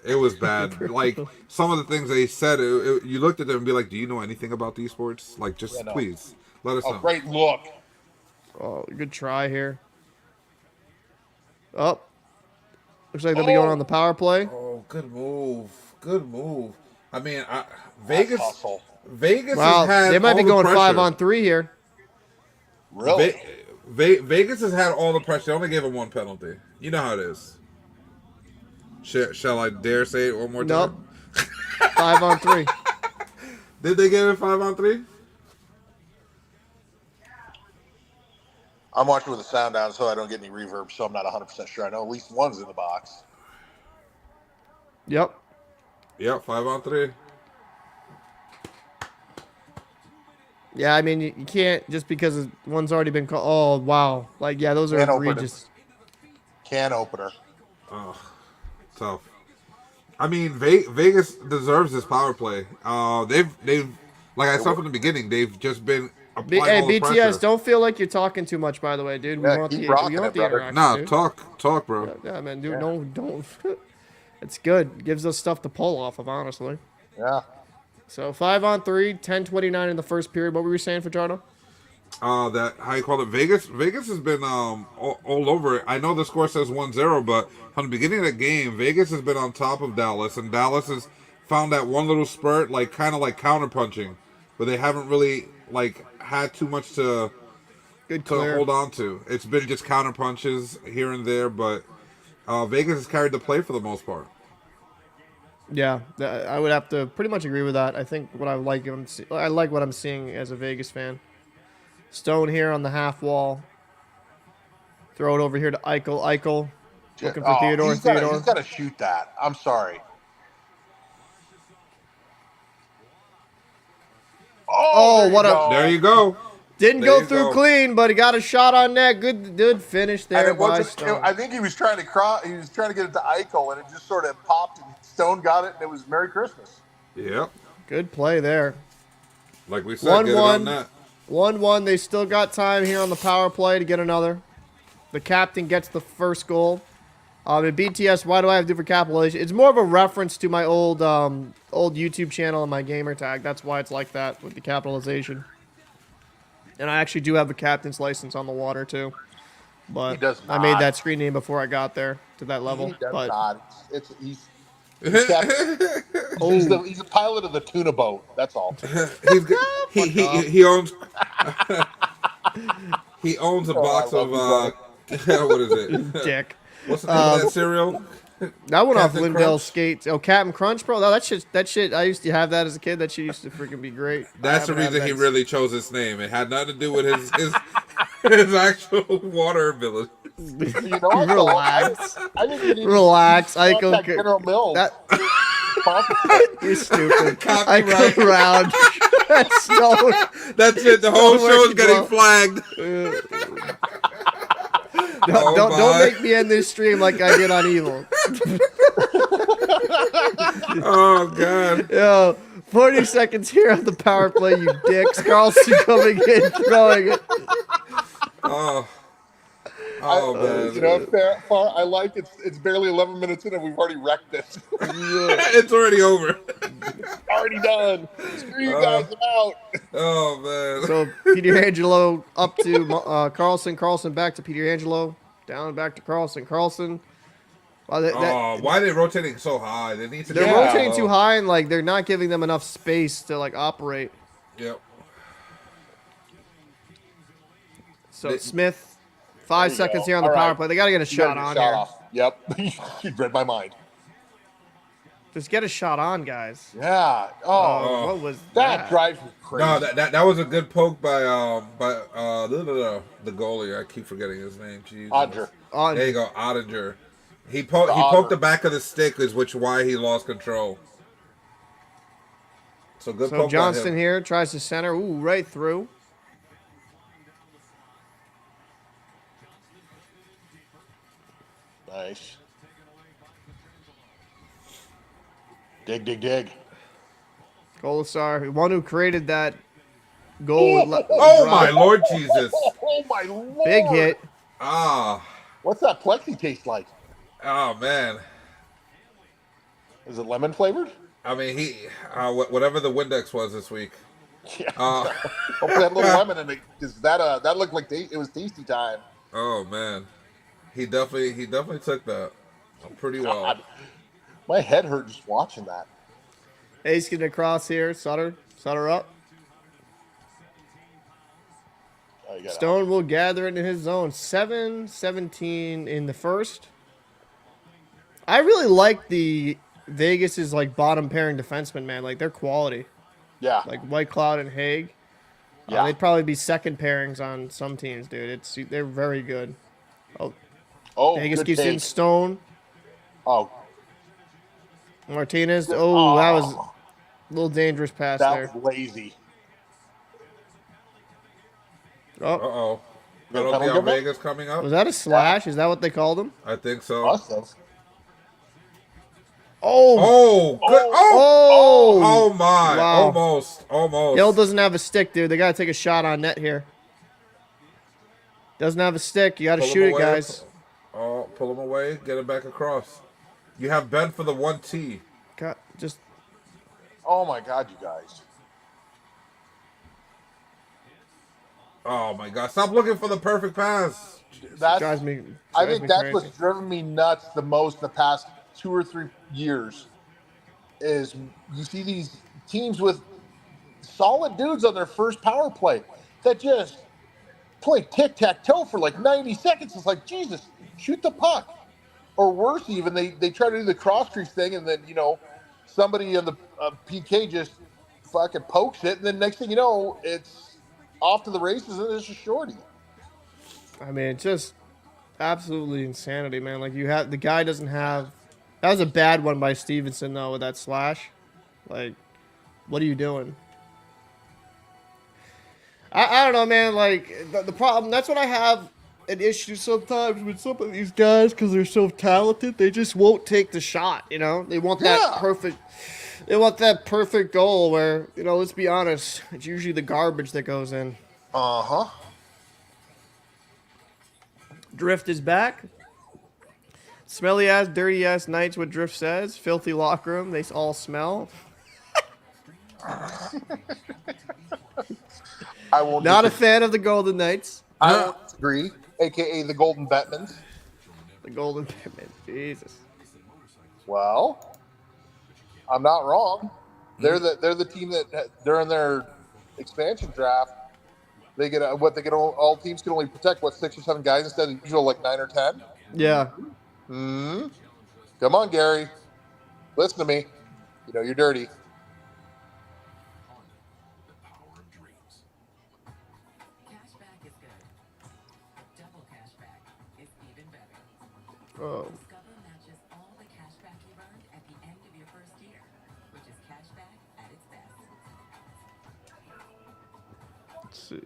it was bad. Like some of the things they said, you looked at them and be like, "Do you know anything about these sports? Like, just please let us know."
Great look.
Oh, good try here. Oh, looks like they'll be going on the power play.
Oh, good move. Good move. I mean, Vegas.
Wow,
has had
they might be going
pressure.
5-on-3 here.
Really?
Vegas has had all the pressure. They only gave him one penalty. You know how it is. Shall I dare say it one more time?
Nope. 5-on-3.
Did they give it 5-on-3?
I'm watching with the sound down so I don't get any reverb, so I'm not 100% sure. I know at least one's in the box.
Yep.
5-on-3.
Yeah, I mean, you can't just because one's already been called. Oh, wow. Like, yeah, those are egregious.
Can opener.
Oh, tough. I mean, Vegas deserves this power play. They've like I said from the beginning, they've just been applying all the
BTS,
pressure.
don't feel like you're talking too much, by the way, dude. We want the interaction.
Nah,
dude.
talk, bro.
Yeah, man, dude, don't. It's good. Gives us stuff to pull off of, honestly.
Yeah.
So 5-on-3, 10:29 in the first period. What were you saying for Jarno?
That how you call it? Vegas has been all over it. I know the score says 1-0, but from the beginning of the game, Vegas has been on top of Dallas, and Dallas has found that one little spurt, like kind of like counterpunching, but they haven't really like had too much to hold on to. It's been just counter punches here and there, but Vegas has carried the play for the most part.
Yeah, I would have to pretty much agree with that. I think what I like what I'm seeing as a Vegas fan. Stone here on the half wall. Throw it over here to Eichel. Eichel looking for Theodore.
He's got to shoot that. I'm sorry.
Oh, what a!
There you go.
Didn't go through clean, but he got a shot on net. Good finish there by Stone.
I think he was trying to He was trying to get it to Eichel, and it just sort of popped, and Stone got it, and it was Merry Christmas.
Yep.
Good play there.
Like we said,
1-1. 1-1. They still got time here on the power play to get another. The captain gets the first goal. In BTS, why do I have different capitalization? It's more of a reference to my old YouTube channel and my gamer tag. That's why it's like that with the capitalization. And I actually do have a captain's license on the water too. But I made that screen name before I got there to that level.
He does
but
not. He's a pilot of the tuna boat. That's all.
He owns he owns a box of what is it?
Dick.
What's the name of that cereal?
That went off
Captain
Lindell
Crunch?
skates. Oh, Captain Crunch, bro. No, that shit. I used to have that as a kid. That shit used to freaking be great.
That's the reason he really chose his name. It had nothing to do with his actual water ability.
You know,
Relax.
I think you need
Relax.
to
I
contact
go.
General Mills.
You're stupid. I
Copyright.
go around. Stone.
That's it. The whole show's getting flagged.
Don't make me end this stream like I did on Evil.
Oh god.
Yo, 40 seconds here on the power play, you dicks. Carlson coming in, throwing it.
Man.
You know, far, I like it. It's barely 11 minutes in and we've already wrecked it.
It's already over.
Already done. Screw you guys, I'm out.
Oh man.
So Pietrangelo up to Carlson. Carlson back to Pietrangelo. Down back to Carlson. Carlson.
Why are they rotating so high? They need to.
They're rotating too high and like they're not giving them enough space to like operate.
Yep.
So Smith. 5 seconds here on the power play. They got to get a shot on here.
Yep. You read my mind.
Just get a shot on, guys.
Yeah. Oh,
What was
that
that?
drives me crazy.
No, that was a good poke by the goalie. I keep forgetting his name. Jesus.
Odger.
There you go, Ottinger. He poked the back of the stick, is why he lost control. So good poke
Johnston
by him.
here tries to center. Ooh, right through.
Nice. Dig.
Golisar, the one who created that goal.
Oh my Lord Jesus!
Oh my Lord!
Big hit.
Ah,
What's that plexi taste like?
oh man.
Is it lemon flavored?
I mean, whatever the Windex was this week.
Yeah. Hopefully that little lemon in it, because that looked like it was tasty time.
Oh man, he definitely took that pretty well.
God. My head hurt just watching that.
Heiskanen across here. Sutter up. Stone will gather it in his zone. 7-17 in the first. I really like the Vegas's like bottom pairing defensemen, man. Like they're quality.
Yeah.
Like White Cloud and Haig.
Yeah.
They'd probably be second pairings on some teams, dude. They're very good. Vegas keeps in Stone.
Oh.
Martinez. Oh, that was a little dangerous pass there.
That was lazy.
Oh.
Penalty on Vegas coming up.
Was that a slash? Is that what they called him?
I think so.
Awesome.
Oh, good. Oh my.
Wow.
Almost.
Hill doesn't have a stick, dude. They got to take a shot on net here. Doesn't have a stick. You got to shoot it, guys.
Oh, pull him away. Get it back across. You have Ben for the 1T.
Oh my God, you guys.
Oh my God! Stop looking for the perfect pass.
That
drives me.
I think that's
crazy.
what's driven me nuts the most the past 2 or 3 years. Is you see these teams with solid dudes on their first power play that just play tic-tac-toe for like 90 seconds. It's like, Jesus, shoot the puck. Or worse even, they try to do the cross-crease thing, and then, somebody on the PK just fucking pokes it, and then next thing you know, it's off to the races, and it's a shorty.
I mean, it's just absolutely insanity, man. Like, the guy doesn't have... That was a bad one by Stevenson, though, with that slash. Like, what are you doing? I don't know, man. Like, the problem... That's what I have an issue sometimes with some of these guys, because they're so talented. They just won't take the shot, They want that perfect... They want that perfect goal where, let's be honest, it's usually the garbage that goes in.
Uh-huh.
Drift is back. Smelly ass, dirty ass nights, what Drift says. Filthy locker room, they all smell.
I won't.
Not a fan of the Golden Knights.
I won't disagree. AKA the Golden Bettmans.
The Golden Batman, Jesus.
Well, I'm not wrong. They're the team that during their expansion draft, they get all teams can only protect 6 or 7 guys instead of usual like 9 or 10.
Yeah.
Come on, Gary. Listen to me. You're dirty.
Oh. Let's see.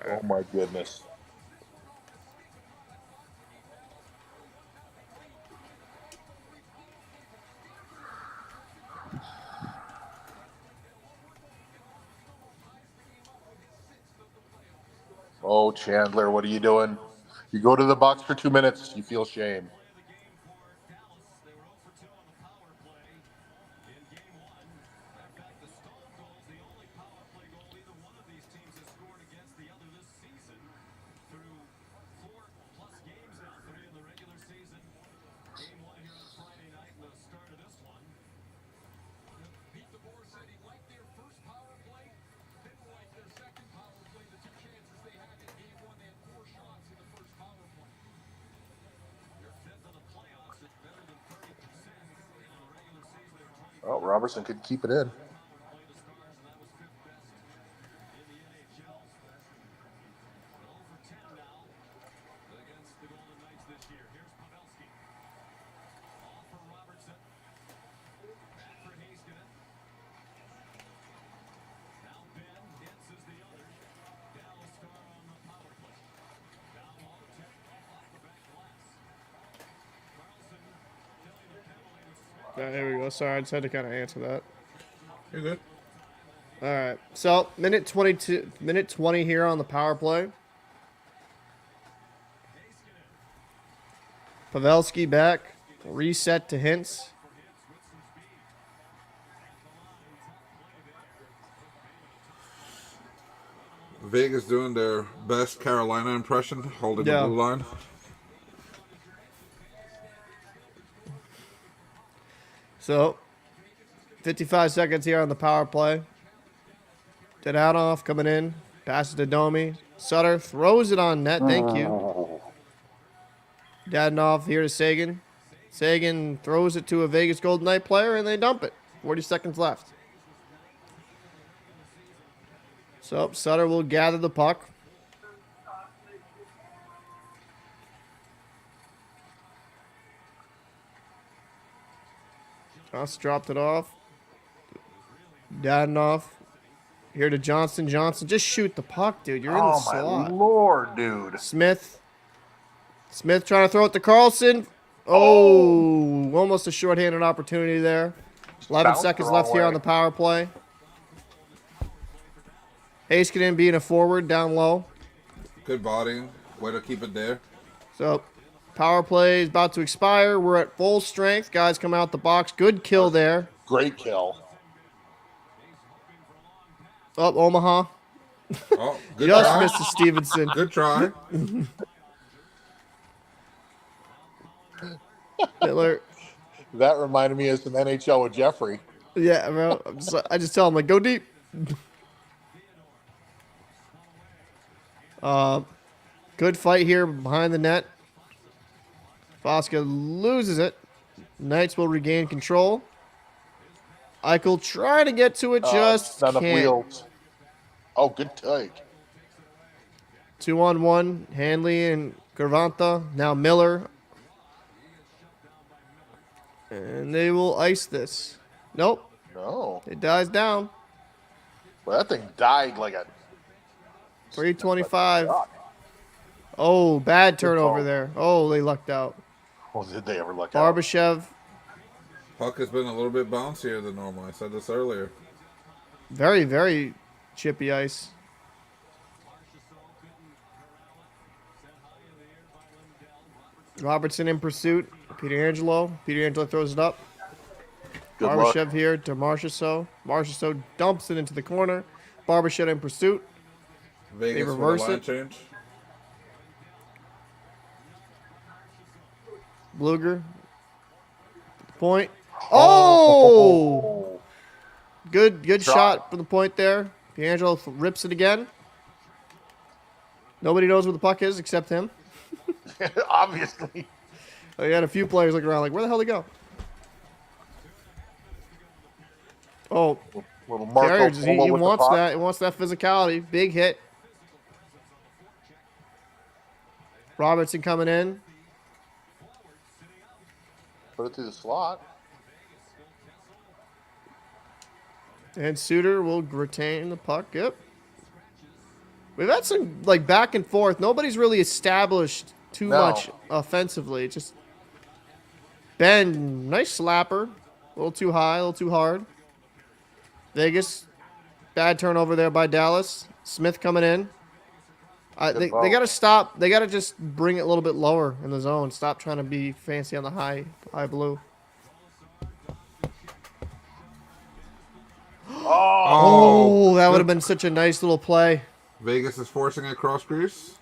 Oh my goodness. Oh, Chandler, what are you doing? You go to the box for 2 minutes, you feel shame. Oh, Robertson could keep it in.
There we go. Sorry, I just had to kind of answer that.
You're good.
All right. So, minute 22, minute 20 here on the power play. Pavelski back. Reset to Hintz.
Vegas doing their best Carolina impression, holding the blue line.
So, 55 seconds here on the power play. Dadonov coming in. Passes to Domi. Sutter throws it on net. Thank you. Dadonov here to Sagan. Sagan throws it to a Vegas Golden Knight player, and they dump it. 40 seconds left. So, Sutter will gather the puck. Just dropped it off. Dadonov here to Johnston. Johnston, just shoot the puck, dude. You're in the slot.
Oh, my Lord, dude.
Smith trying to throw it to Carlson. Oh, almost a shorthanded opportunity there. 11 seconds left here on the power play. Heiskanen being a forward down low.
Good body. Way to keep it there.
So, power play is about to expire. We're at full strength. Guys come out the box. Good kill there.
Great kill.
Oh, Omaha.
Oh, good
Just
try.
missed Stevenson.
Good try.
Hitler.
That reminded me of some NHL with Jeffrey.
Yeah, bro. I just tell him, like, go deep. Good fight here behind the net. Voska loses it. Knights will regain control. Eichel trying to get to it, just
not enough
can't.
wheels. Oh, good take.
2-on-1. Hanley and Gervonta. Now Miller. And they will ice this. Nope.
No.
It dies down.
Well, that thing died like a...
3:25. Oh, bad turnover
call.
there. Oh, they lucked out.
Oh, did they ever look out?
Barbashev.
Puck has been a little bit bouncier than normal. I said this earlier.
Very, very chippy ice. Robertson in pursuit. Pietrangelo. Pietrangelo throws it up.
Good
Barbashev
luck.
here to Marchessault. Marchessault dumps it into the corner. Barbashev in pursuit.
Vegas for the
reverse
line
it.
change.
Bluger. Point. Oh! Good shot from the point there. Pietrangelo rips it again. Nobody knows where the puck is except him.
Obviously.
He had a few players looking around like, where the hell did he go? Oh,
Little Marco
Carriers, he
Polo with the
wants
puck.
that. He wants that physicality. Big hit. Robertson coming in.
Put it through the slot.
And Suter will retain the puck. Yep. We've had some like back and forth. Nobody's really established too much offensively. Just Ben, nice slapper. A little too high, a little too hard. Vegas, bad turnover there by Dallas. Smith coming in. They got to stop. They got to just bring it a little bit lower in the zone. Stop trying to be fancy on the high blue. Oh, that would have been such a nice little play.
Vegas is forcing a cross crease.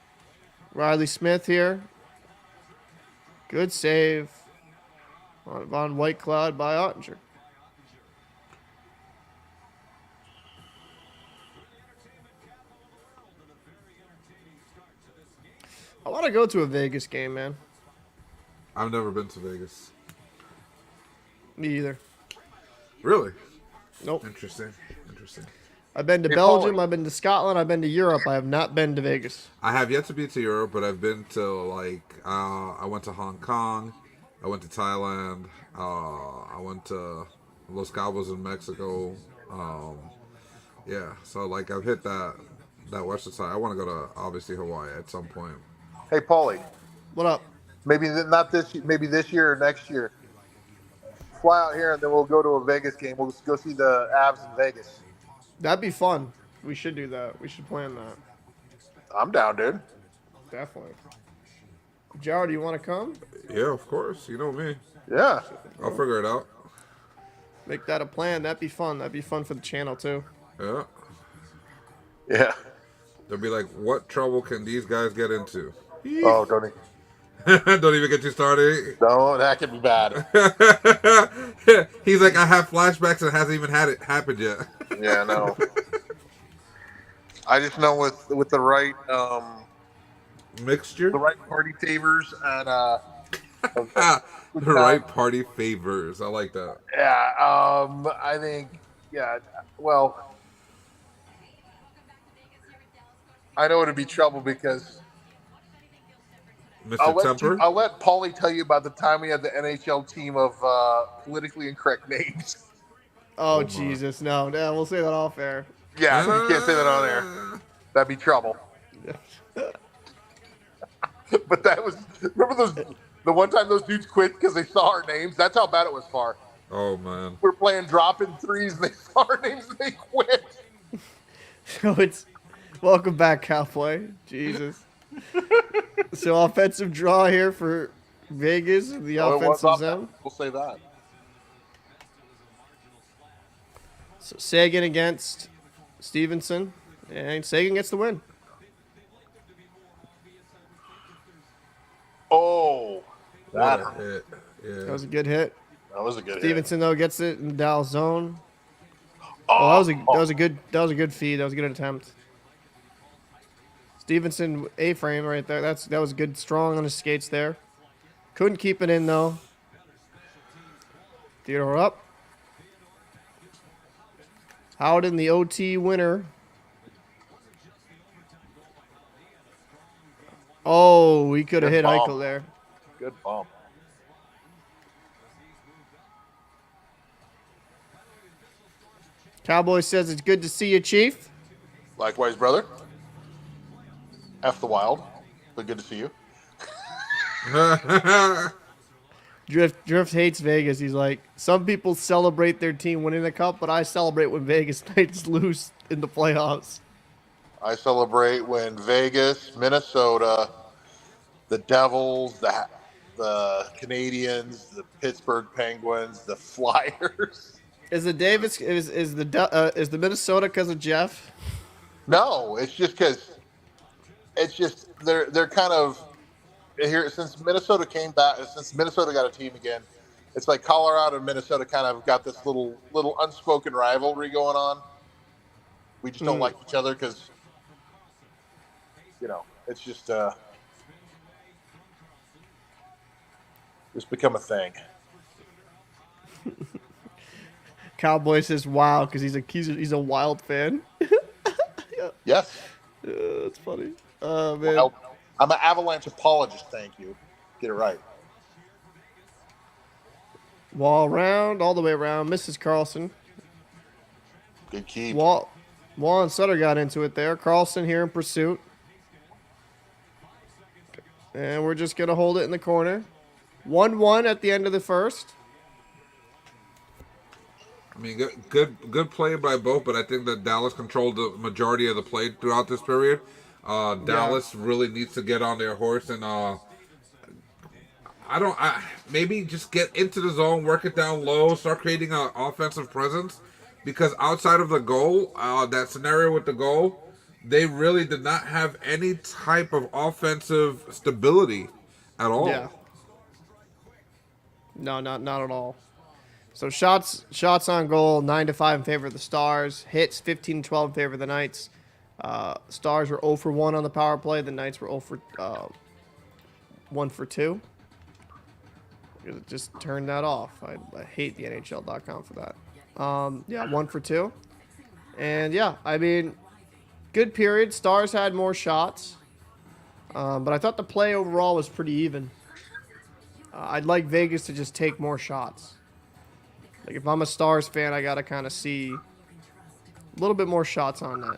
Riley Smith here. Good save on Von Whitecloud by Oettinger. I want to go to a Vegas game, man.
I've never been to Vegas.
Me either.
Really?
Nope.
Interesting. Interesting.
I've been to
Hey,
Belgium.
Paulie.
I've been to Scotland. I've been to Europe. I have not been to Vegas.
I have yet to be to Europe, but I've been to I went to Hong Kong, I went to Thailand, I went to Los Cabos in Mexico. Um, yeah, so like I've hit that western side. I want to go to obviously Hawaii at some point.
Hey, Paulie.
What up?
Maybe not this. Maybe this year or next year. Fly out here and then we'll go to a Vegas game. We'll just go see the Avs in Vegas.
That'd be fun. We should do that. We should plan that.
I'm down, dude.
Definitely. Jared, do you want to come?
Yeah, of course. You know me.
Yeah.
I'll figure it out.
Make that a plan. That'd be fun. That'd be fun for the channel too.
Yeah.
Yeah.
They'll be like, what trouble can these guys get into?
Oh, don't
Don't even get you started.
no, that could be bad.
He's like, I have flashbacks and it hasn't even had it happened yet.
Yeah, no. I just know with the right
Mixture?
party favors and
The right party favors. I like that.
yeah, I think well, I know it'd be trouble because
Mr. Temper?
I'll let Paulie tell you about the time we had the NHL team of politically incorrect names.
Oh,
my.
Jesus, no, we'll say that off air.
Yeah, you can't say that on air. That'd be trouble. But that was remember the one time those dudes quit because they saw our names. That's how bad it was. Far.
Oh, man.
We're playing drop-in threes and they saw our names and they quit.
So it's welcome back, Cowboy. Jesus. So offensive draw here for Vegas, the offensive zone.
We'll say that.
So Sagan against Stevenson, and Sagan gets the win.
Oh,
What
that
a hit. Yeah.
That was a good hit.
was a good
Stevenson though gets it in the Dallas zone. Oh, that was a good feed. That was a good attempt. Stevenson A-frame right there. That was good, strong on his skates there. Couldn't keep it in though. Theodore up. Howden, the OT winner. Oh, he could have hit
Good bump.
Eichel there.
Good bump.
Cowboy says it's good to see you, Chief.
Likewise, brother. F the Wild. But good to see you.
Drift hates Vegas. He's like, some people celebrate their team winning the cup, but I celebrate when Vegas Knights lose in the playoffs.
I celebrate when Vegas, Minnesota, the Devils, the Canadians, the Pittsburgh Penguins, the Flyers.
Is the Davis is the Minnesota because of Jeff?
No, it's just because they're kind of here since Minnesota came back. Since Minnesota got a team again, it's like Colorado and Minnesota kind of got this little unspoken rivalry going on. We just don't like each other because it's just become a thing.
Cowboy says, "Wow," because he's a Wild fan.
Yes,
That's funny. Oh man.
well, I'm an Avalanche apologist. Thank you. Get it right.
Wall around, all the way around. Mrs. Carlson.
Good keep.
Wall and Sutter got into it there. Carlson here in pursuit. And we're just going to hold it in the corner. 1-1 at the end of the first.
I mean, good play by both, but I think that Dallas controlled the majority of the play throughout this period. Dallas really needs to get on their horse and maybe just get into the zone, work it down low, start creating an offensive presence. Because outside of the goal, that scenario with the goal, they really did not have any type of offensive stability at all.
Yeah. No, not at all. So shots on goal, 9-5 in favor of the Stars. Hits, 15-12 in favor of the Knights. Stars were 0 for 1 on the power play. The Knights were 0 for 1 for 2. It just turned that off. I hate the NHL.com for that. Yeah, 1 for 2. And yeah, I mean, good period. Stars had more shots. But I thought the play overall was pretty even. I'd like Vegas to just take more shots. Like, if I'm a Stars fan, I got to kind of see a little bit more shots on that.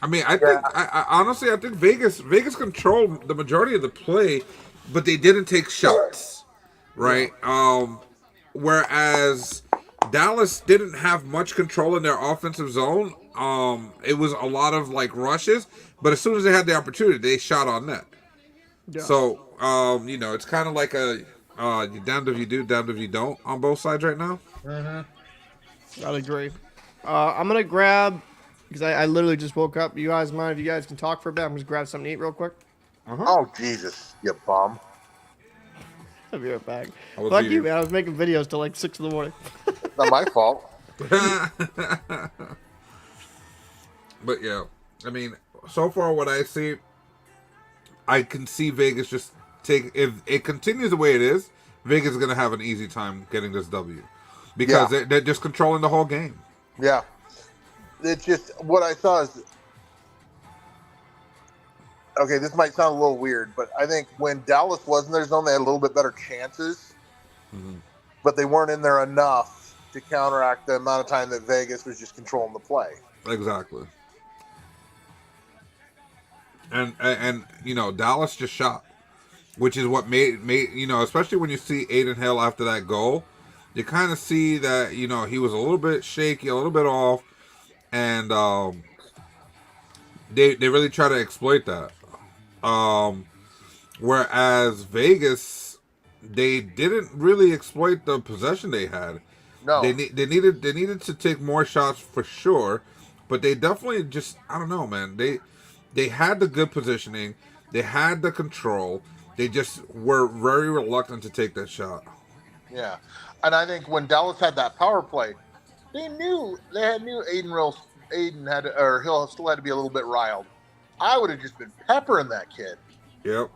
I mean, I honestly, I think Vegas controlled the majority of the play, but they didn't take shots, right? Whereas Dallas didn't have much control in their offensive zone. It was a lot of like rushes, but as soon as they had the opportunity, they shot on net.
Yeah.
So, it's kind of like a you damned if you do, damned if you don't on both sides right now.
I'd agree. I'm going to grab, because I literally just woke up. You guys mind if you guys can talk for a bit? I'm going to grab something to eat real quick.
Oh, Jesus, you bum.
I'll be right back.
I was
Fuck
eating.
you, man. I was making videos till like 6 in the morning.
Not my fault.
But yeah, I mean, so far what I see, I can see Vegas just take. If it continues the way it is, Vegas is going to have an easy time getting this W, because they're just controlling the whole game.
Yeah. It's just, what I saw is, okay, this might sound a little weird, but I think when Dallas was in their zone, they had a little bit better chances, but they weren't in there enough to counteract the amount of time that Vegas was just controlling the play.
Exactly. And Dallas just shot, which is what made especially when you see Adin Hill after that goal, you kind of see that he was a little bit shaky, a little bit off, and they really try to exploit that. Whereas Vegas, they didn't really exploit the possession they had.
No.
They needed to take more shots for sure, but they definitely just, I don't know, man. They had the good positioning, they had the control. They just were very reluctant to take that shot.
Yeah, and I think when Dallas had that power play, they knew Adin had, or Hill still had to be a little bit riled. I would have just been peppering that kid.
Yep.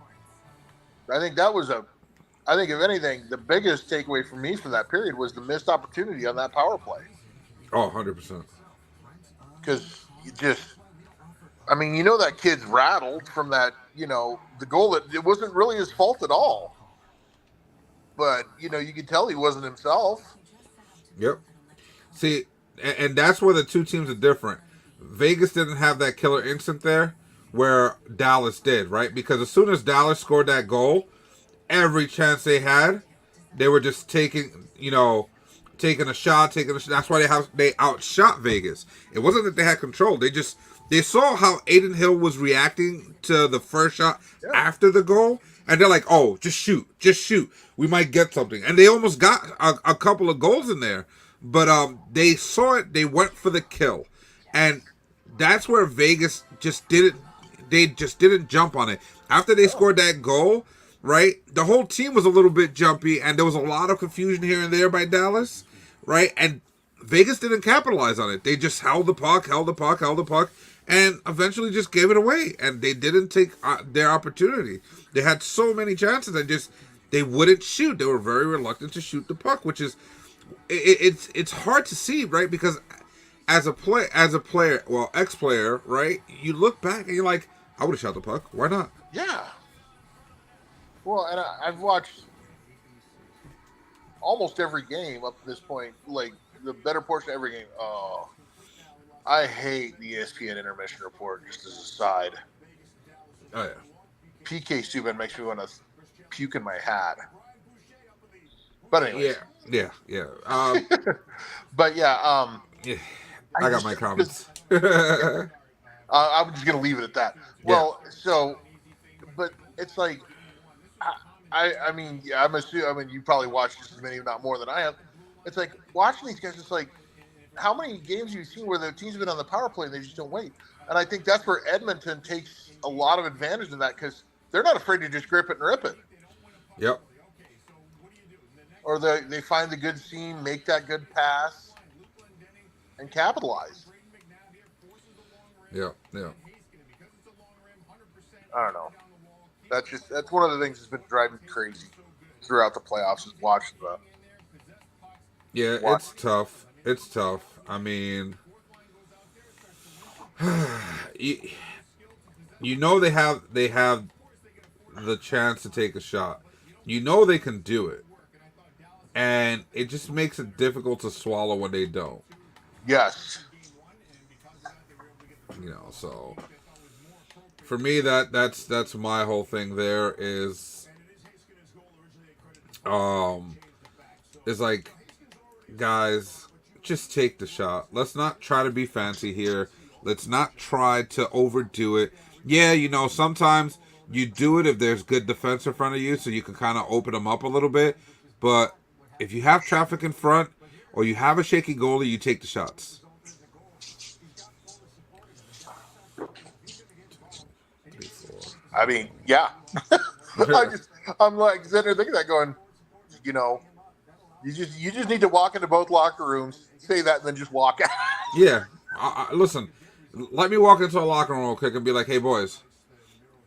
I think if anything, the biggest takeaway for me from that period was the missed opportunity on that power play.
Oh, 100%.
Because that kid's rattled from that, the goal that it wasn't really his fault at all. But, you could tell he wasn't himself.
Yep. See, and that's where the two teams are different. Vegas didn't have that killer instinct there, where Dallas did, right? Because as soon as Dallas scored that goal, every chance they had, they were just taking a shot. That's why they outshot Vegas. It wasn't that they had control. They saw how Adin Hill was reacting to the first shot after the goal, and they're like, "Oh, just shoot. We might get something." And they almost got a couple of goals in there, but they saw it. They went for the kill, and that's where Vegas just didn't. They just didn't jump on it after they scored that goal. Right, the whole team was a little bit jumpy, and there was a lot of confusion here and there by Dallas. Right, and Vegas didn't capitalize on it. They just held the puck, and eventually just gave it away. And they didn't take their opportunity. They had so many chances, and they wouldn't shoot. They were very reluctant to shoot the puck, which is it's hard to see, right? Because as a player, well, ex-player, right? You look back and you're like, I would have shot the puck. Why not?
Yeah. Well, and I've watched almost every game up to this point, like the better portion of every game. Oh, I hate the ESPN intermission report, just as a side.
Oh, yeah.
PK Subban makes me want to puke in my hat. But anyway.
Yeah.
But yeah,
Yeah. I got my comments.
I'm just going to leave it at that. Well, but it's like, I'm assuming you probably watched just as many, if not more than I have. It's like watching these guys. It's like, how many games have you seen where the teams have been on the power play and they just don't wait? And I think that's where Edmonton takes a lot of advantage in that, because they're not afraid to just grip it and rip it.
Yep.
Or they find the good seam, make that good pass, and capitalize.
Yeah.
I don't know. That's one of the things that's been driving me crazy throughout the playoffs, is watching the.
Yeah, it's tough. It's tough. I mean, you know they have the chance to take a shot. You know they can do it, and it just makes it difficult to swallow when they don't.
Yes.
You know, so for me, that's my whole thing. There is like, guys, just take the shot. Let's not try to be fancy here. Let's not try to overdo it. Yeah, you know, sometimes you do it if there's good defense in front of you, so you can kind of open them up a little bit. But if you have traffic in front or you have a shaky goalie, you take the shots.
I mean, yeah. I'm like sitting there thinking that, going, you know, you just need to walk into both locker rooms, say that, and then just walk out.
Yeah. Listen, let me walk into a locker room real quick and be like, hey, boys,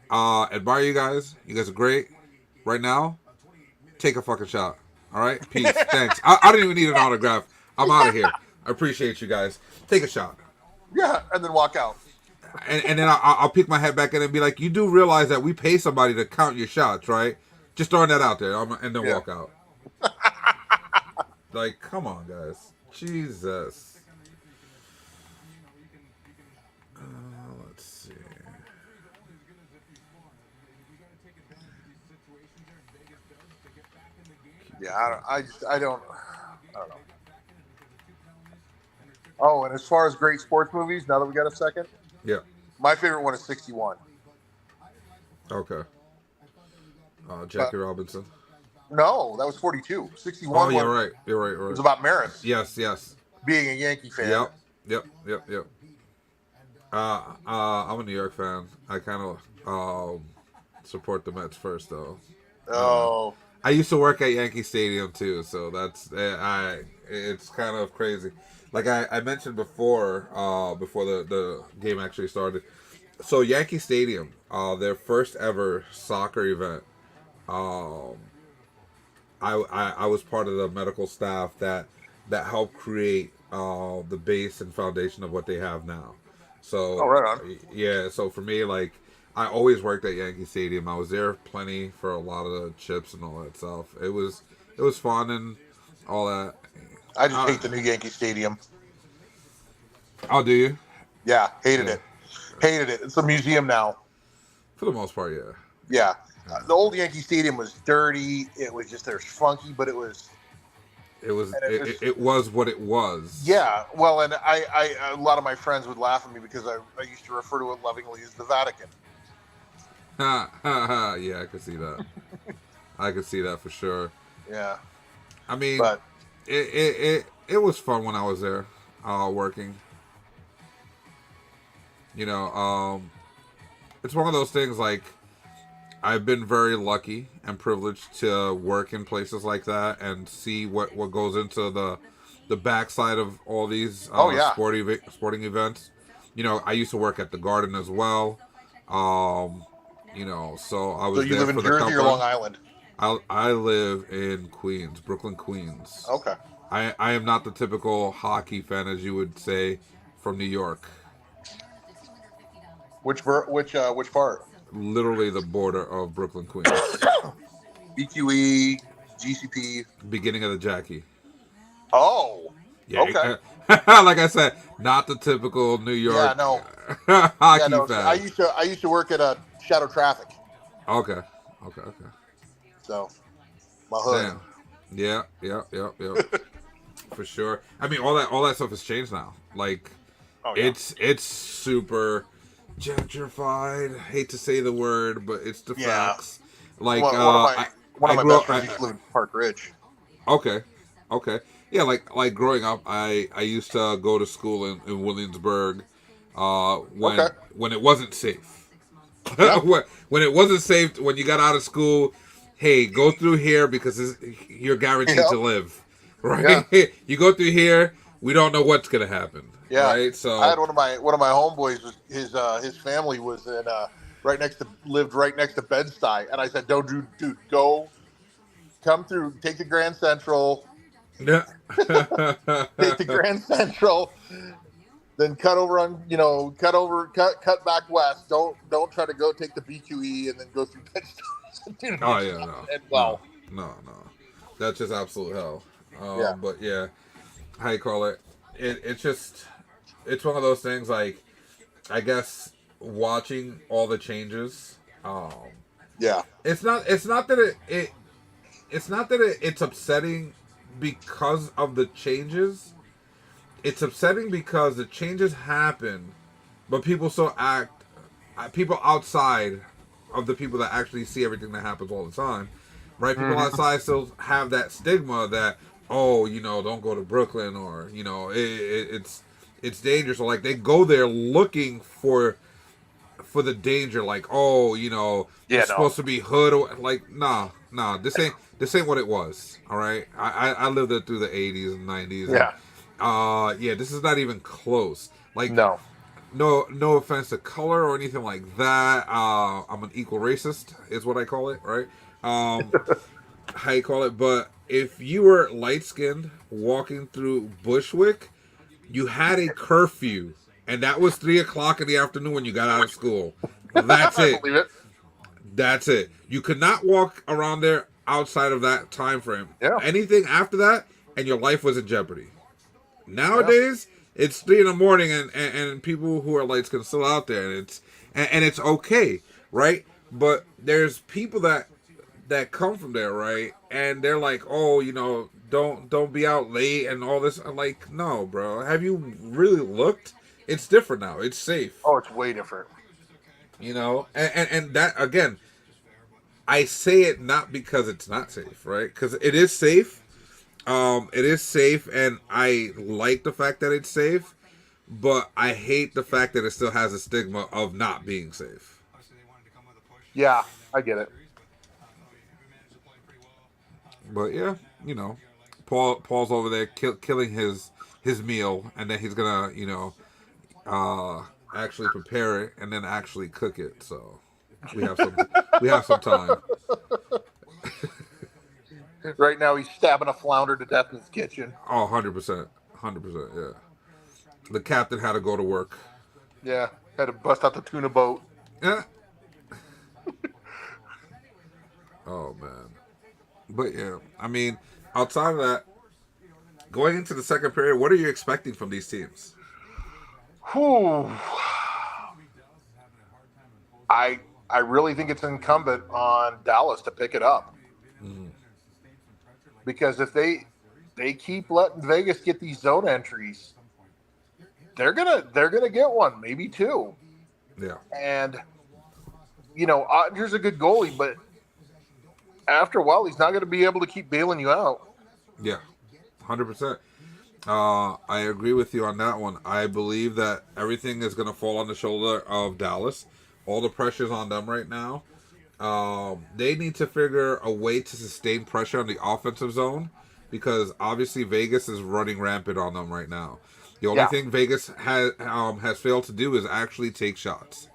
admire you guys. You guys are great. Right now, take a fucking shot. All right? Peace. Thanks. I don't even need an autograph. I'm out of here. I appreciate you guys. Take a shot.
Yeah, and then walk out.
And then I'll peek my head back in and be like, you do realize that we pay somebody to count your shots, right? Just throwing that out there. And then walk out. Like, come on, guys. Jesus. Let's see.
Yeah, I don't know. Oh, and as far as great sports movies, now that we got a second,
Yeah.
my favorite one is 61.
Okay. Jackie Robinson.
No, that was 42. 61.
Oh, you're right. You're right.
It was about Maris.
Yes.
Being a Yankee fan.
Yep. I'm a New York fan. I kind of support the Mets first, though.
Oh.
I used to work at Yankee Stadium too, so it's kind of crazy. Like I mentioned before the game actually started. So Yankee Stadium, their first ever soccer event. I was part of the medical staff that helped create the base and foundation of what they have now. So
right on.
Yeah, so for me, like, I always worked at Yankee Stadium. I was there plenty for a lot of the chips and all that stuff. It was fun and all that.
I just hate the new Yankee Stadium.
Oh, do you?
Yeah, hated it. It's a museum now.
For the most part, yeah.
Yeah. The old Yankee Stadium was dirty. It was just, there's funky, but it was
what it was.
Yeah. Well, and I a lot of my friends would laugh at me because I used to refer to it lovingly as the Vatican.
Yeah, I could see that. I could see that for sure.
Yeah.
I mean,
but
it was fun when I was there, working. You know, it's one of those things, like, I've been very lucky and privileged to work in places like that and see what goes into the backside of all these sporting events. You know, I used to work at the Garden as well. You know, so I was.
So you
there
live in
for
Jersey or Long Island?
I live in Queens, Brooklyn, Queens.
Okay.
I am not the typical hockey fan, as you would say, from New York.
Which part?
Literally the border of Brooklyn, Queens.
BQE, GCP.
Beginning of the Jackie.
Oh.
Yeah.
Okay.
Like I said, not the typical New York hockey fan.
I used to work at Shadow Traffic.
Okay.
So, my hood.
Damn. Yeah. For sure. I mean, all that stuff has changed now. Like, it's super gentrified. Hate to say the word, but it's the facts. Like,
one of my best friends used to live in Park Ridge.
Okay. Yeah, like growing up, I used to go to school in Williamsburg when it wasn't safe.
Yep.
when it wasn't safe, when you got out of school, hey, go through here because you're guaranteed to live, right? Yeah. You go through here, we don't know what's gonna happen.
Yeah.
Right. So
I had one of my homeboys. His family was lived right next to Bed-Stuy, and I said, "Don't, dude, go, come through, take the Grand Central,
Yeah.
Take the Grand Central, then cut over on, cut back west. Don't try to go take the BQE and then go through Pittston.
Oh yeah, no,
And
no, no, no. That's just absolute hell.
yeah,
But yeah, how you call it? It's one of those things. Like, I guess watching all the changes.
yeah,
It's not that it's upsetting because of the changes. It's upsetting because the changes happen, but people outside of the people that actually see everything that happens all the time, right? People outside still have that stigma that, don't go to Brooklyn, or it's dangerous. Or like they go there looking for the danger, like, it's supposed to be hood, or like, nah, this ain't what it was. All right, I lived it through the 80s and 90s.
yeah.
And, this is not even close. Like,
No,
no offense to color or anything like that. I'm an equal racist, is what I call it, right? How you call it? But if you were light skinned walking through Bushwick, you had a curfew, and that was 3:00 in the afternoon when you got out of school. That's
I
it.
believe it.
That's it. You could not walk around there outside of that time frame.
Yeah.
Anything after that, and your life was in jeopardy. Nowadays, it's 3 in the morning, and people who are light skinned still out there, and it's okay, right? But there's people that come from there, right? And they're like, don't be out late and all this. I'm like, no, bro. Have you really looked? It's different now. It's safe.
Oh, it's way different.
And that, again, I say it not because it's not safe, right? Because it is safe. It is safe, and I like the fact that it's safe, but I hate the fact that it still has a stigma of not being safe.
Yeah, I get it.
But yeah, Paul's over there killing his meal, and then he's gonna actually prepare it and then actually cook it. So we have some time.
Right now, he's stabbing a flounder to death in his kitchen.
Oh, 100%. 100%, yeah. The captain had to go to work.
Yeah, had to bust out the tuna boat.
Yeah. Oh, man. But, yeah, I mean, outside of that, going into the second period, what are you expecting from these teams?
Whew. I really think it's incumbent on Dallas to pick it up.
Mm.
Because if they keep letting Vegas get these zone entries, they're gonna get one, maybe two.
Yeah.
And Ottinger's a good goalie, but after a while, he's not going to be able to keep bailing you out.
Yeah, 100%. I agree with you on that one. I believe that everything is going to fall on the shoulder of Dallas. All the pressure's on them right now. They need to figure a way to sustain pressure on the offensive zone, because obviously Vegas is running rampant on them right now. The only thing Vegas has failed to do is actually take shots.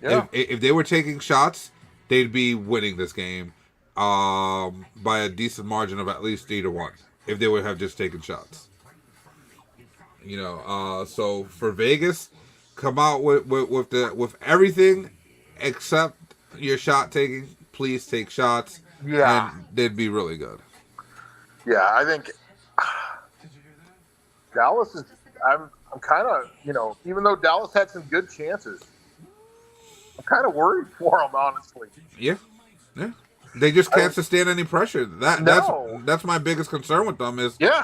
Yeah.
If they were taking shots, they'd be winning this game by a decent margin of at least 3-1. If they would have just taken shots. So for Vegas, come out with everything except your shot taking. Please take shots.
Yeah.
And they'd be really good.
Yeah, I think Dallas is. I'm kind of, even though Dallas had some good chances, I'm kind of worried for them, honestly.
Yeah. They just can't sustain any pressure. That's my biggest concern with them is no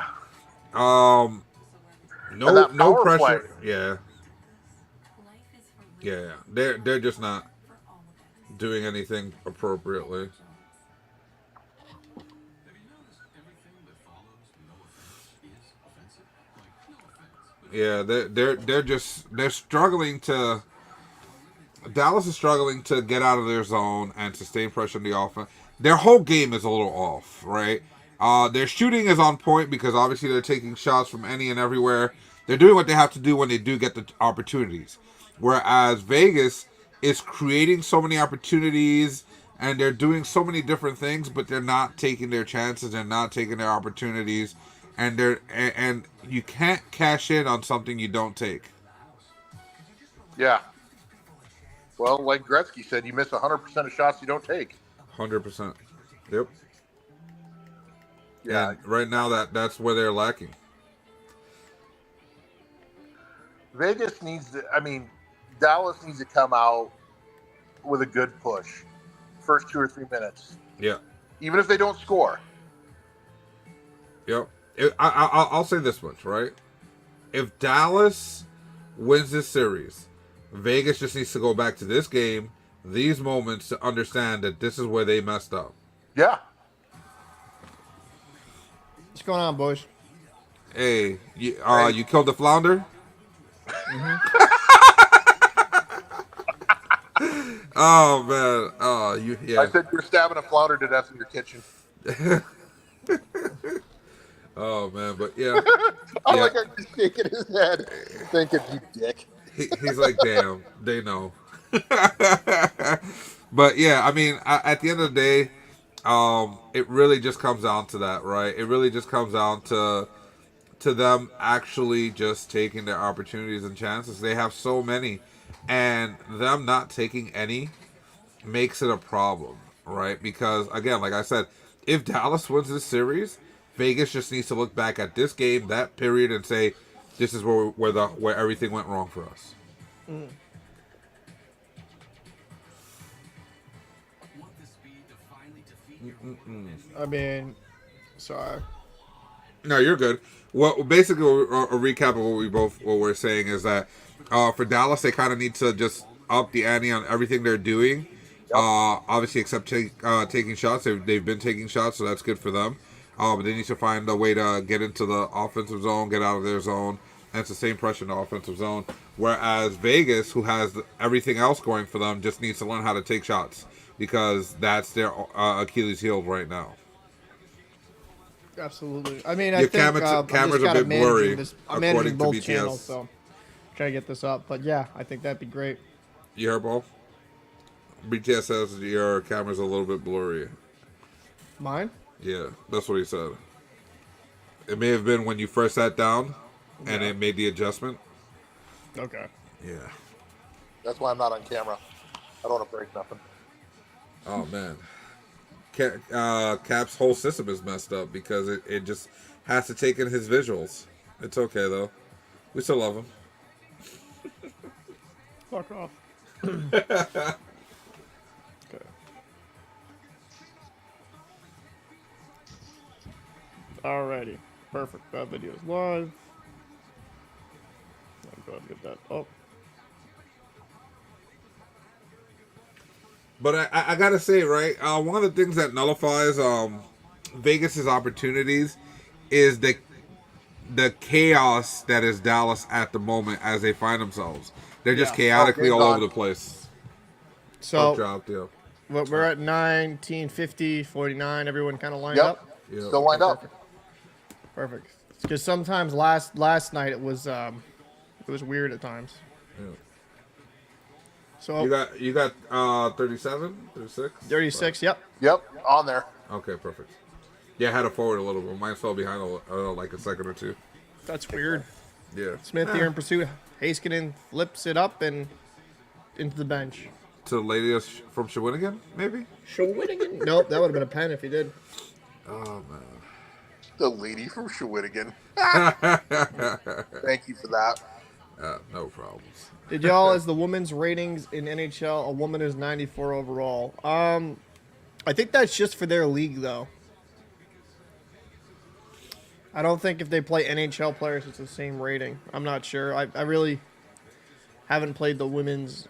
pressure. Play. Yeah. They're just not doing anything appropriately. Yeah, they're struggling to. Dallas is struggling to get out of their zone and sustain pressure on the offense. Their whole game is a little off, right? Their shooting is on point because obviously they're taking shots from any and everywhere. They're doing what they have to do when they do get the opportunities. Whereas Vegas is creating so many opportunities and they're doing so many different things, but they're not taking their chances. They're not taking their opportunities. and you can't cash in on something you don't take.
Yeah. Well, like Gretzky said, you miss 100% of shots you don't take.
100%. Yep.
Yeah.
And right now that's where they're lacking.
Vegas needs to, Dallas needs to come out with a good push. First 2 or 3 minutes.
Yeah.
Even if they don't score.
Yep. I'll say this much, right? If Dallas wins this series, Vegas just needs to go back to this game, these moments, to understand that this is where they messed up.
Yeah.
What's going on, boys?
Hey, you killed the flounder?
Mm-hmm.
Oh, man. Oh, yeah.
I said you're stabbing a flounder to death in your kitchen.
Oh, man, but yeah.
I like how he's shaking his head, thinking, you dick.
He's like, damn, they know. But yeah, I mean, at the end of the day, it really just comes down to that, right? It really just comes down to them actually just taking their opportunities and chances. They have so many, and them not taking any makes it a problem, right? Because again, like I said, if Dallas wins this series, Vegas just needs to look back at this game, that period, and say, this is where everything went wrong for us.
Mm. I mean, sorry.
No, you're good. Well, basically, a recap of what we're saying is that for Dallas, they kind of need to just up the ante on everything they're doing. Yep. Obviously, except taking shots. They've been taking shots, so that's good for them. But they need to find a way to get into the offensive zone, get out of their zone, and it's the same pressure in the offensive zone. Whereas Vegas, who has everything else going for them, just needs to learn how to take shots, because that's their Achilles heel right now.
Absolutely. I mean, I think
camera's a bit blurry.
I'm managing both channels, so try to get this up. But yeah, I think that'd be great.
You heard, Paul? BTS says your camera's a little bit blurry.
Mine?
Yeah, that's what he said. It may have been when you first sat down and it made the adjustment.
Okay.
Yeah.
That's why I'm not on camera. I don't want to break nothing.
Oh, man. Cap's whole system is messed up because it just has to take in his visuals. It's okay, though. We still love him.
Fuck off. Okay. Alrighty. Perfect. That video is live. I'll go ahead and get that up.
But I gotta say, right, one of the things that nullifies Vegas's opportunities is the chaos that is Dallas at the moment as they find themselves. They're just chaotically all over the place.
So
dropped, yeah.
We're at 1950, 49. Everyone kind of lined up.
Yep.
Still lined up.
Perfect. Because sometimes last night it was weird at times.
Yeah.
So
you got 37, 36?
36, yep.
Yep, on there.
Okay, perfect. Yeah, I had to forward a little bit. Mine fell behind like a second or two.
That's weird.
Yeah.
Smith here in pursuit. Heiskanen flips it up and into the bench.
To the lady from Shawinigan, maybe?
Shawinigan? Nope, that would have been a pen if he did.
Oh, man.
The lady from Shawinigan. Thank you for that.
No problems.
Did y'all, as the women's ratings in NHL, a woman is 94 overall. I think that's just for their league, though. I don't think if they play NHL players, it's the same rating. I'm not sure. I really haven't played the women's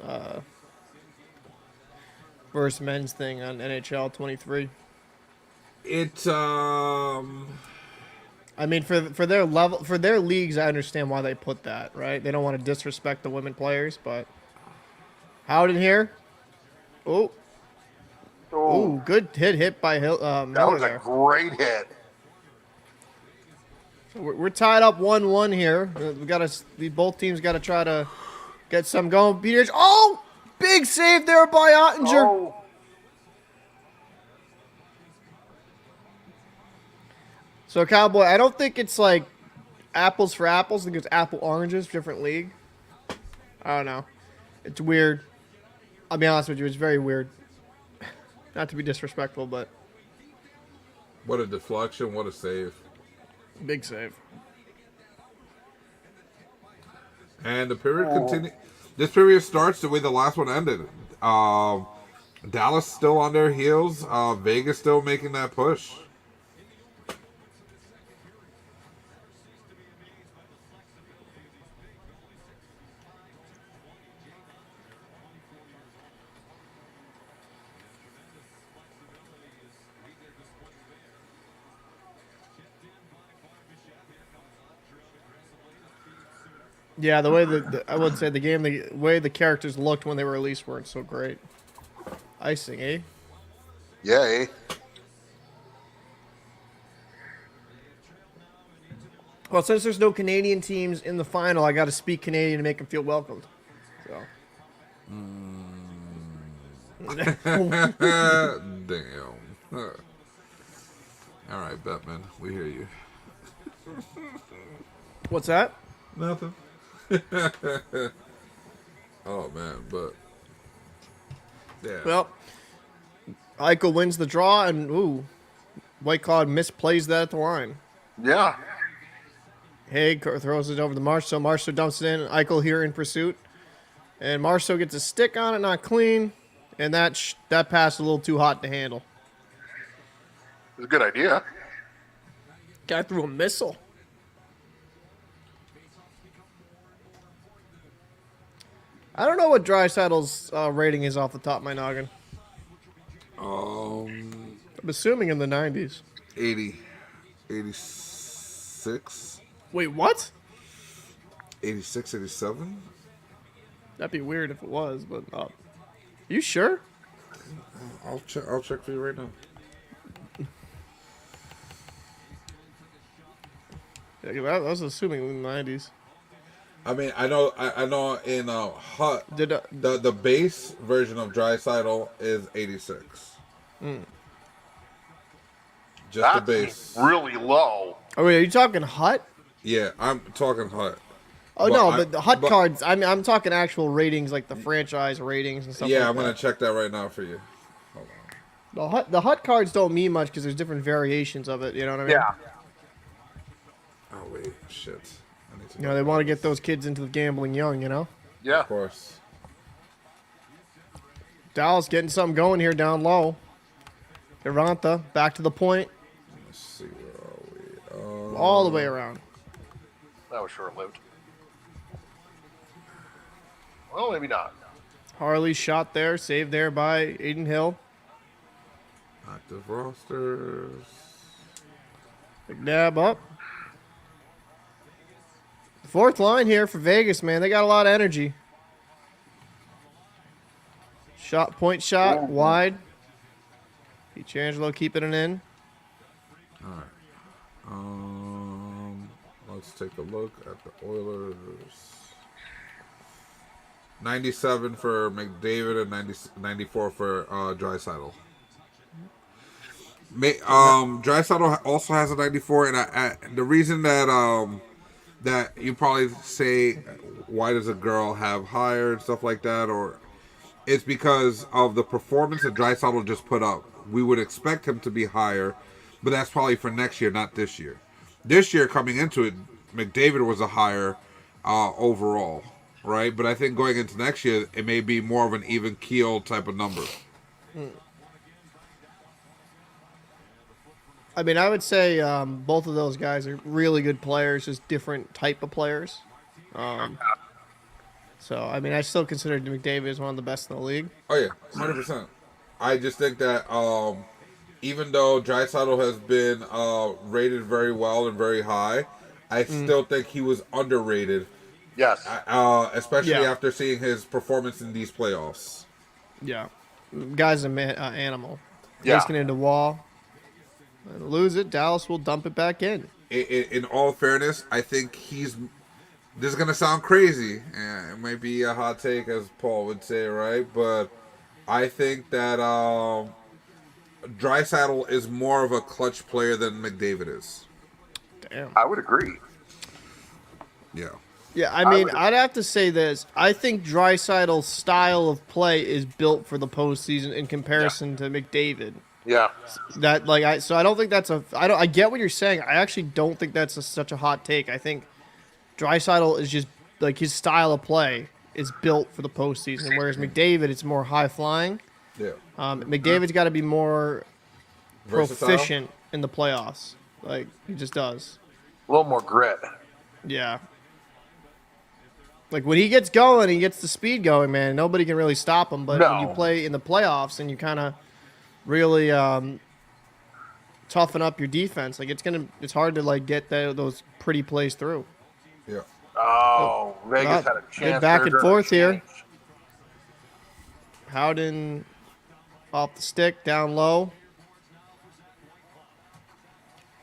versus men's thing on NHL 23.
It's
I mean, for their level, for their leagues, I understand why they put that, right? They don't want to disrespect the women players, but Howden here. Oh, good hit by Hill.
That was a great hit.
So we're tied up 1-1 here. Both teams got to try to get some going. Peters, big save there by Oettinger.
Oh.
So, Cowboy, I don't think it's like apples for apples. I think it's apple oranges, different league. I don't know. It's weird. I'll be honest with you, it's very weird. Not to be disrespectful, but
What a deflection! What a save!
big save.
And the period continue. This period starts the way the last one ended. Dallas still on their heels. Vegas still making that push.
Yeah, the way I would say the way the characters looked when they were released weren't so great. Icing, eh?
Yeah.
Well, since there's no Canadian teams in the final, I got to speak Canadian to make them feel welcomed. So.
Damn. All right, Batman, we hear you.
What's that?
Nothing. Oh man, but yeah.
Well, Eichel wins the draw, and White Cloud misplays that at the line.
Yeah.
Haig throws it over to Marceau. Marceau dumps it in. Eichel here in pursuit, and Marceau gets a stick on it, not clean, and that pass a little too hot to handle.
It's a good idea.
Guy threw a missile. I don't know what Draisaitl's rating is off the top of my noggin. I'm assuming in the 90s.
80, 86,
Wait, what?
86, 87.
That'd be weird if it was, but you sure?
I'll check for you right now.
Yeah, I was assuming in the 90s.
I mean, I know in Hut
Did
the base version of Draisaitl is 86. Just
That's
the base.
really low.
Oh, wait, are you talking Hut?
Yeah, I'm talking Hut.
Oh no, but the Hut cards. I'm talking actual ratings, like the franchise ratings and stuff.
Yeah,
like
I'm
that.
gonna check that right now for you. Hold on.
The Hut cards don't mean much because there's different variations of it. You know what I mean?
Yeah.
Oh wait, shit. I need to
You know, they want to get those kids into the gambling young. You know.
Yeah.
Of course.
Dallas getting something going here down low. Iranta back to the point,
Let's see, where are we?
all the way around.
That was short-lived. Well, maybe not.
Harley shot there, saved there by Aiden Hill.
Active rosters.
McNabb up. Fourth line here for Vegas, man. They got a lot of energy. Point shot, wide. Pietrangelo keeping it in.
All right. Let's take a look at the Oilers. 97 for McDavid and 94 for Draisaitl. Draisaitl also has a 94, and the reason that that you probably say, why does a girl have higher and stuff like that, or it's because of the performance that Draisaitl just put up. We would expect him to be higher, but that's probably for next year, not this year. This year, coming into it, McDavid was a higher overall, right? But I think going into next year, it may be more of an even keel type of number.
I mean, I would say both of those guys are really good players, just different type of players. So, I mean, I still consider McDavid as one of the best in the league.
Oh, yeah, 100%. I just think that even though Draisaitl has been rated very well and very high, I still think he was underrated.
Yes.
Especially after seeing his performance in these playoffs.
Yeah. Guy's an animal.
Yeah.
Heiskanen into wall. And lose it. Dallas will dump it back in.
In all fairness, I think he's... This is going to sound crazy. It might be a hot take, as Paul would say, right? But I think that Draisaitl is more of a clutch player than McDavid is.
Damn.
I would agree.
Yeah.
Yeah, I mean, I'd have to say this. I think Draisaitl's style of play is built for the postseason in comparison to McDavid.
Yeah.
So I don't think that's I get what you're saying. I actually don't think that's such a hot take. I think Draisaitl is just like his style of play is built for the postseason, whereas McDavid it's more high flying.
Yeah.
McDavid's got to be more
Versatile?
proficient in the playoffs. Like he just does.
A little more grit.
Yeah. Like when he gets going, he gets the speed going, man. Nobody can really stop him. But when you play in the playoffs and you kind of really toughen up your defense, like it's hard to like get those pretty plays through.
Yeah.
Oh, Vegas had a chance.
Good back and forth here. Howden off the stick, down low.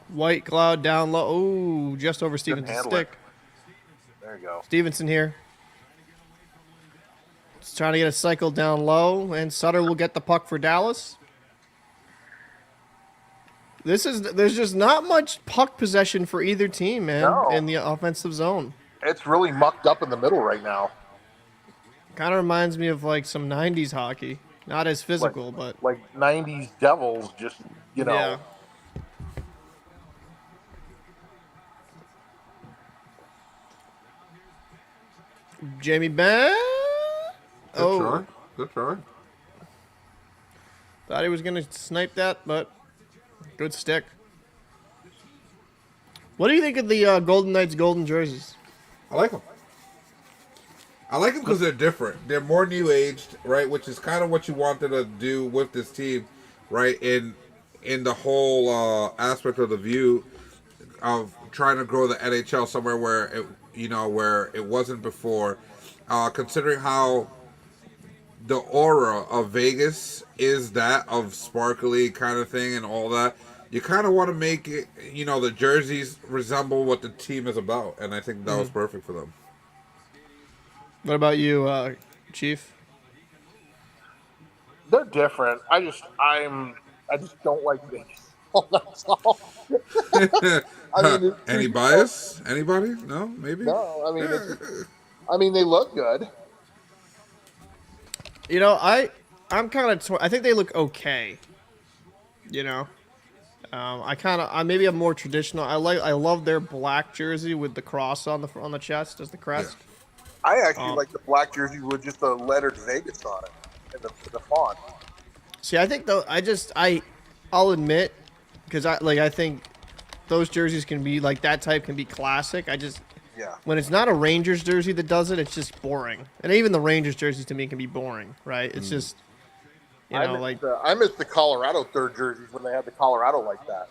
White Cloud down low. Ooh, just over Stevenson's stick.
There you go.
Stevenson here. Just trying to get a cycle down low, and Sutter will get the puck for Dallas. There's just not much puck possession for either team, man, in the offensive zone.
It's really mucked up in the middle right now.
Kind of reminds me of like some 90s hockey. Not as physical, but
like 90s Devils, just,
Yeah. Jamie Benn.
Good try.
Thought he was going to snipe that, but good stick. What do you think of the Golden Knights golden jerseys?
I like them. I like them because they're different. They're more new aged, right? Which is kind of what you wanted to do with this team, right? In the whole aspect of the view of trying to grow the NHL somewhere where it wasn't before. Considering how the aura of Vegas is that of sparkly kind of thing and all that, you kind of want to make it, the jerseys resemble what the team is about, and I think that was perfect for them.
What about you, Chief?
They're different. I just don't like Vegas. That's all.
Any bias? Anybody? No, maybe.
No, I mean they look good.
I'm kind of I think they look okay. Maybe I'm more traditional. I love their black jersey with the cross on the chest as the crest.
Yeah.
I actually like the black jersey with just the lettered Vegas on it and the font.
See, I think I'll admit, because I think those jerseys can be like that type can be classic. When it's not a Rangers jersey that does it, it's just boring. And even the Rangers jerseys to me can be boring, right? It's just
I miss the Colorado third jerseys when they had the Colorado like that.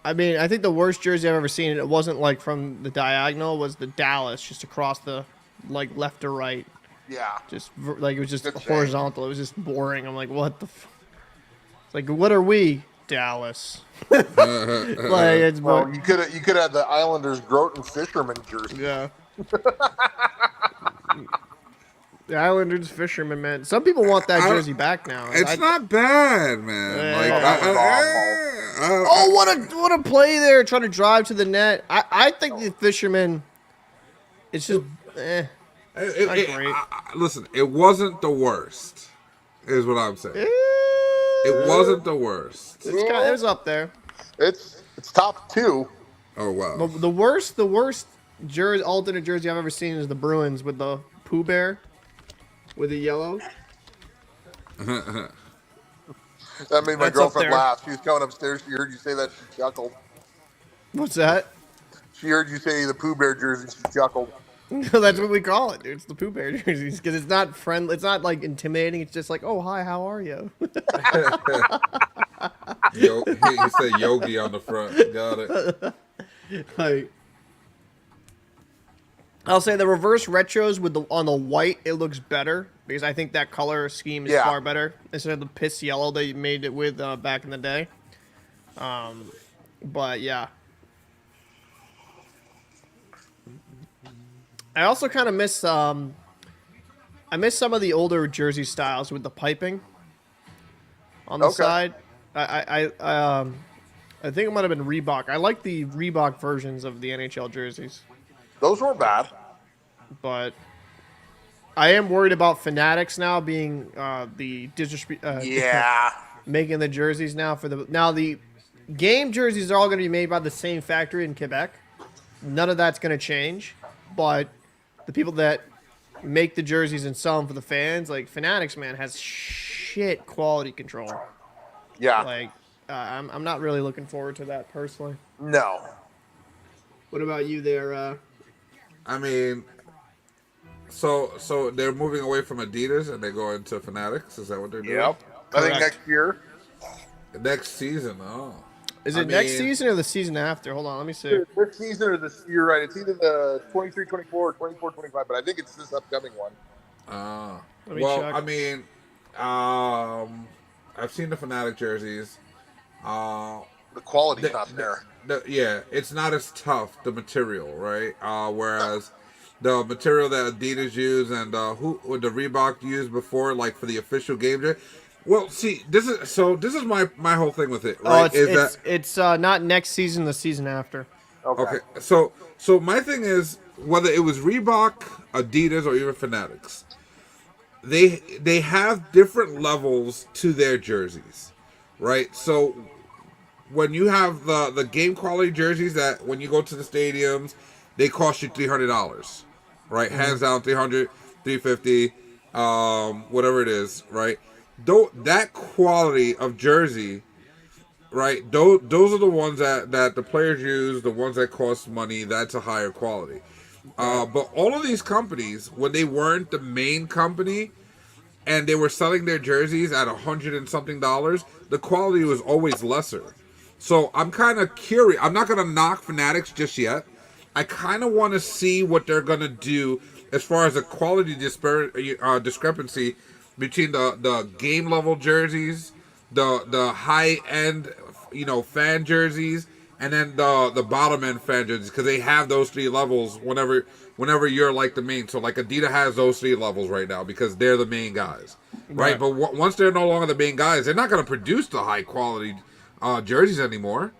I mean, I think the worst jersey I've ever seen, and it wasn't like from the diagonal, was the Dallas, just across the like left to right.
Yeah.
Just like it was just horizontal. It was just boring. I'm like, what the? It's like, what are we, Dallas? You
could have had the Islanders Groton Fisherman jersey.
Yeah. The Islanders fisherman, man. Some people want that jersey back now.
It's not bad, man.
What a play there! Trying to drive to the net. I think the fisherman. It's just. Not great.
Listen, it wasn't the worst. Is what I'm saying. It wasn't the worst.
It was up there.
It's top two.
Oh wow.
The worst alternate jersey I've ever seen is the Bruins with the Pooh Bear. With the yellow.
That made my girlfriend laugh. She was coming upstairs. She heard you say that. She chuckled.
What's that?
She heard you say the Pooh Bear jersey. She chuckled.
That's what we call it, dude. It's the Pooh Bear jerseys because it's not friendly. It's not like intimidating. It's just like, oh hi, how are you?
He said Yogi on the front. Got it.
I'll say the reverse retros on the white, it looks better because I think that color scheme is far better instead of the piss yellow they made it with back in the day. But yeah, I also kind of miss some of the older jersey styles with the piping on the side. I I think it might have been Reebok. I like the Reebok versions of the NHL jerseys,
Those weren't bad.
but I am worried about Fanatics now being the
Yeah.
making the jerseys now for the game jerseys are all going to be made by the same factory in Quebec. None of that's going to change, but the people that make the jerseys and sell them for the fans, like Fanatics, man, has shit quality control.
Yeah.
Like, I'm not really looking forward to that personally.
No.
What about you there?
I mean, so they're moving away from Adidas and they're going to Fanatics. Is that what they're doing?
Yep. I think
Correct.
next year.
Next season. Oh.
Is
I
it next
mean-
season or the season after? Hold on, let me see.
This season or this year, right? It's either the 23-24 or 24-25, but I think it's this upcoming one.
Let me
Well,
check.
I mean, I've seen the Fanatic jerseys.
The quality's not there.
Yeah, it's not as tough, the material, right? Whereas the material that Adidas used and who the Reebok used before, like for the official game day. Well, see, this is my whole thing with it, right?
It's not next season, the season after.
Okay, so my thing is whether it was Reebok, Adidas, or even Fanatics, they have different levels to their jerseys, right? So when you have the game quality jerseys that when you go to the stadiums, they cost you $300, right? Hands down, $300, $350, whatever it is, right? Though that quality of jersey, right? Those are the ones that the players use, the ones that cost money. That's a higher quality. But all of these companies, when they weren't the main company, and they were selling their jerseys at $100 and something, the quality was always lesser. So I'm kind of curious. I'm not going to knock Fanatics just yet. I kind of want to see what they're going to do as far as the quality discrepancy between the game level jerseys, the high end, fan jerseys, and then the bottom end fan jerseys, because they have those three levels whenever you're like the main. So like Adidas has those three levels right now because they're the main guys, right? But once they're no longer the main guys, they're not going to produce the high quality jerseys anymore.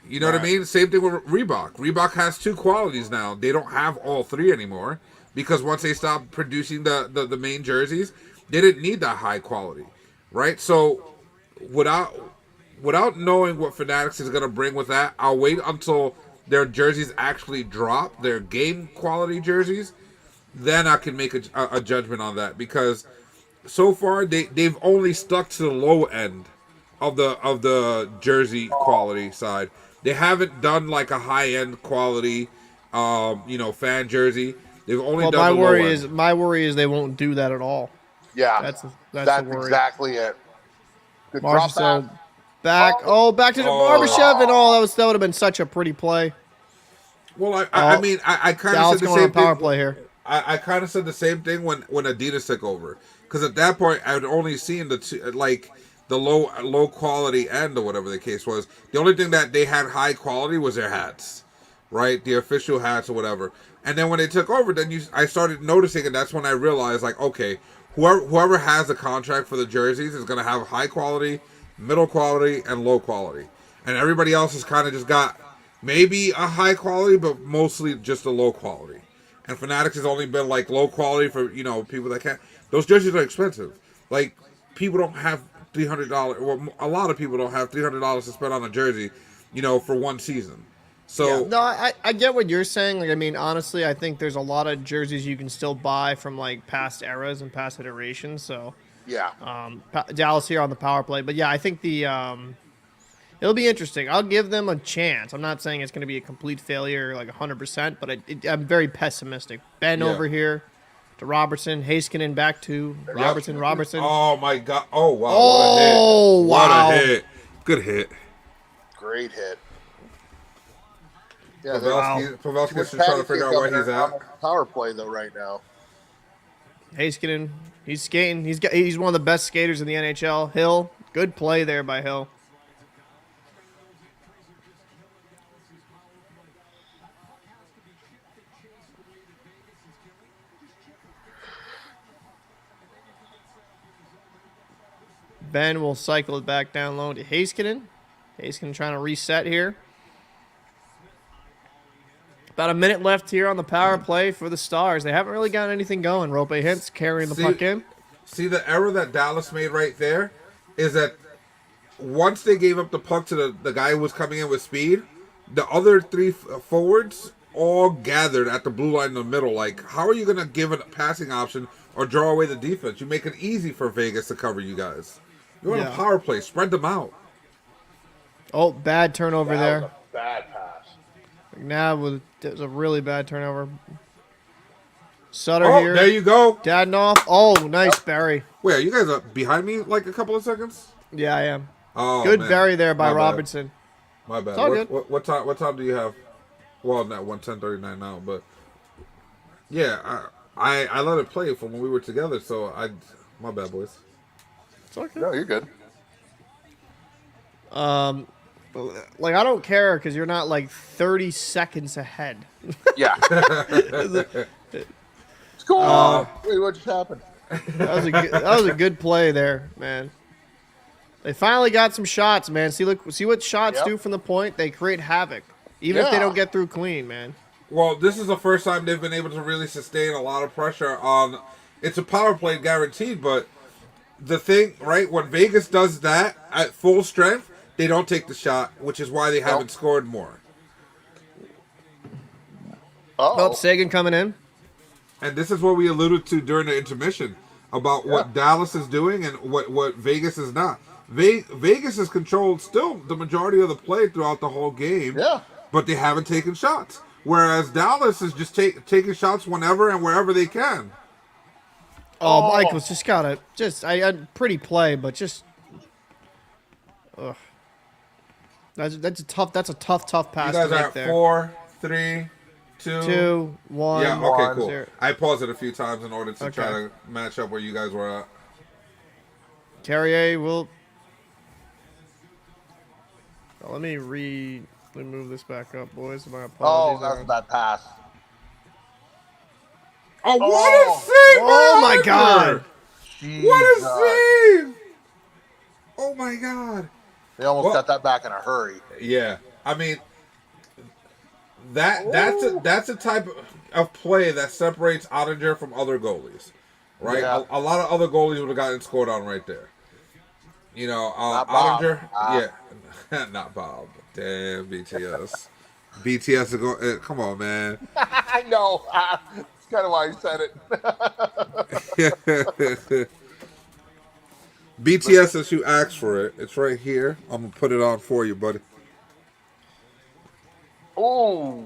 You know what I mean? Same thing with Reebok. Reebok has two qualities now. They don't have all three anymore because once they stopped producing the main jerseys, they didn't need that high quality, right? So without knowing what Fanatics is going to bring with that, I'll wait until their jerseys actually drop, their game quality jerseys. Then I can make a judgment on that, because so far they've only stuck to the low end of the jersey quality side. They haven't done like a high end quality, fan jersey. They've only done
my
the
worry
low
is
end.
my worry is they won't do that at all.
Yeah,
That's the worry.
exactly it. Good drop
Marchessault
pass.
back. Back to the Barbashev, and that would have been such a pretty play.
Well, I mean, I kind of
Dallas
said the
going
same
on power
thing.
play here.
I kind of said the same thing when Adidas took over, because at that point I had only seen the low quality end or whatever the case was. The only thing that they had high quality was their hats, right? The official hats or whatever. And then when they took over, I started noticing, and that's when I realized, like, okay, whoever has a contract for the jerseys is going to have high quality, middle quality, and low quality, and everybody else has kind of just got maybe a high quality, but mostly just a low quality. And Fanatics has only been like low quality for people that can't. Those jerseys are expensive. Like, people don't have $300. Well, a lot of people don't have $300 to spend on a jersey, for one season. So
No, I get what you're saying. Like, I mean, honestly, I think there's a lot of jerseys you can still buy from like past eras and past iterations. So
Yeah.
Dallas here on the power play, but yeah, I think it'll be interesting. I'll give them a chance. I'm not saying it's going to be a complete failure, like 100%, but I'm very pessimistic. Ben over here to Robertson, Heiskanen back to Robertson.
Oh my God! Oh wow!
Oh, wow.
What a hit! Good hit.
Great hit. Yeah,
Pavelski's still trying to figure out where he's at.
Power play though right now.
Heiskanen, he's skating. He's one of the best skaters in the NHL. Hill, good play there by Hill. Ben will cycle it back down low to Heiskanen. Heiskanen trying to reset here. About a minute left here on the power play for the Stars. They haven't really gotten anything going. Roope Hintz carrying the puck in.
See, the error that Dallas made right there is that once they gave up the puck to the guy who was coming in with speed, the other three forwards all gathered at the blue line in the middle. Like, how are you going to give a passing option or draw away the defense? You make it easy for Vegas to cover you guys. You're on a power play. Spread them out.
Oh, bad turnover there.
Was a bad pass.
McNabb was a really bad turnover. Sutter here.
There you go.
Dadnoff. Oh, nice Barry.
Wait, are you guys behind me like a couple of seconds?
Yeah, I am.
Oh,
good
man.
Barry there by
My bad.
Robertson.
My bad.
It's all good.
What time do you have? Well, not 1:10:39 now, but yeah, I let it play from when we were together, so my bad, boys.
It's okay.
No, you're good.
Like, I don't care because you're not like 30 seconds ahead.
Yeah. What's going on? Wait, what just happened?
That was a good play there, man. They finally got some shots, man. See what shots do from the point. They create havoc, even if they don't get through clean, man.
Well, this is the first time they've been able to really sustain a lot of pressure on. It's a power play guaranteed, but the thing, right? When Vegas does that at full strength, they don't take the shot, which is why they haven't scored more.
Oh, Sagan coming in.
And this is what we alluded to during the intermission about what Dallas is doing and what Vegas is not. Vegas has controlled still the majority of the play throughout the whole game, but they haven't taken shots. Whereas Dallas is just taking shots whenever and wherever they can.
Oh, Michael's just got a pretty play, but just that's a tough pass
You
to
guys
make
are
there.
4, 3, 2,
1.
Yeah, okay,
1,
cool.
0.
I paused it a few times in order to try to match up where you guys were at.
Carrier will. Oh, let me move this back up, boys. My apologies.
Oh, that was a bad pass.
Oh, what a save!
Oh my God!
What a save! Oh my God!
They almost got that back in a hurry.
Yeah, I mean, that's a type of play that separates Oettinger from other goalies, right?
Yeah.
A lot of other goalies would have gotten scored on right there. You know,
Not Bob.
Oettinger, not Bob. Damn, BTS. BTS is going. Come on, man.
I know. That's kind of why you said it.
BTS, as you asked for it, it's right here. I'm gonna put it on for you, buddy.
Oh.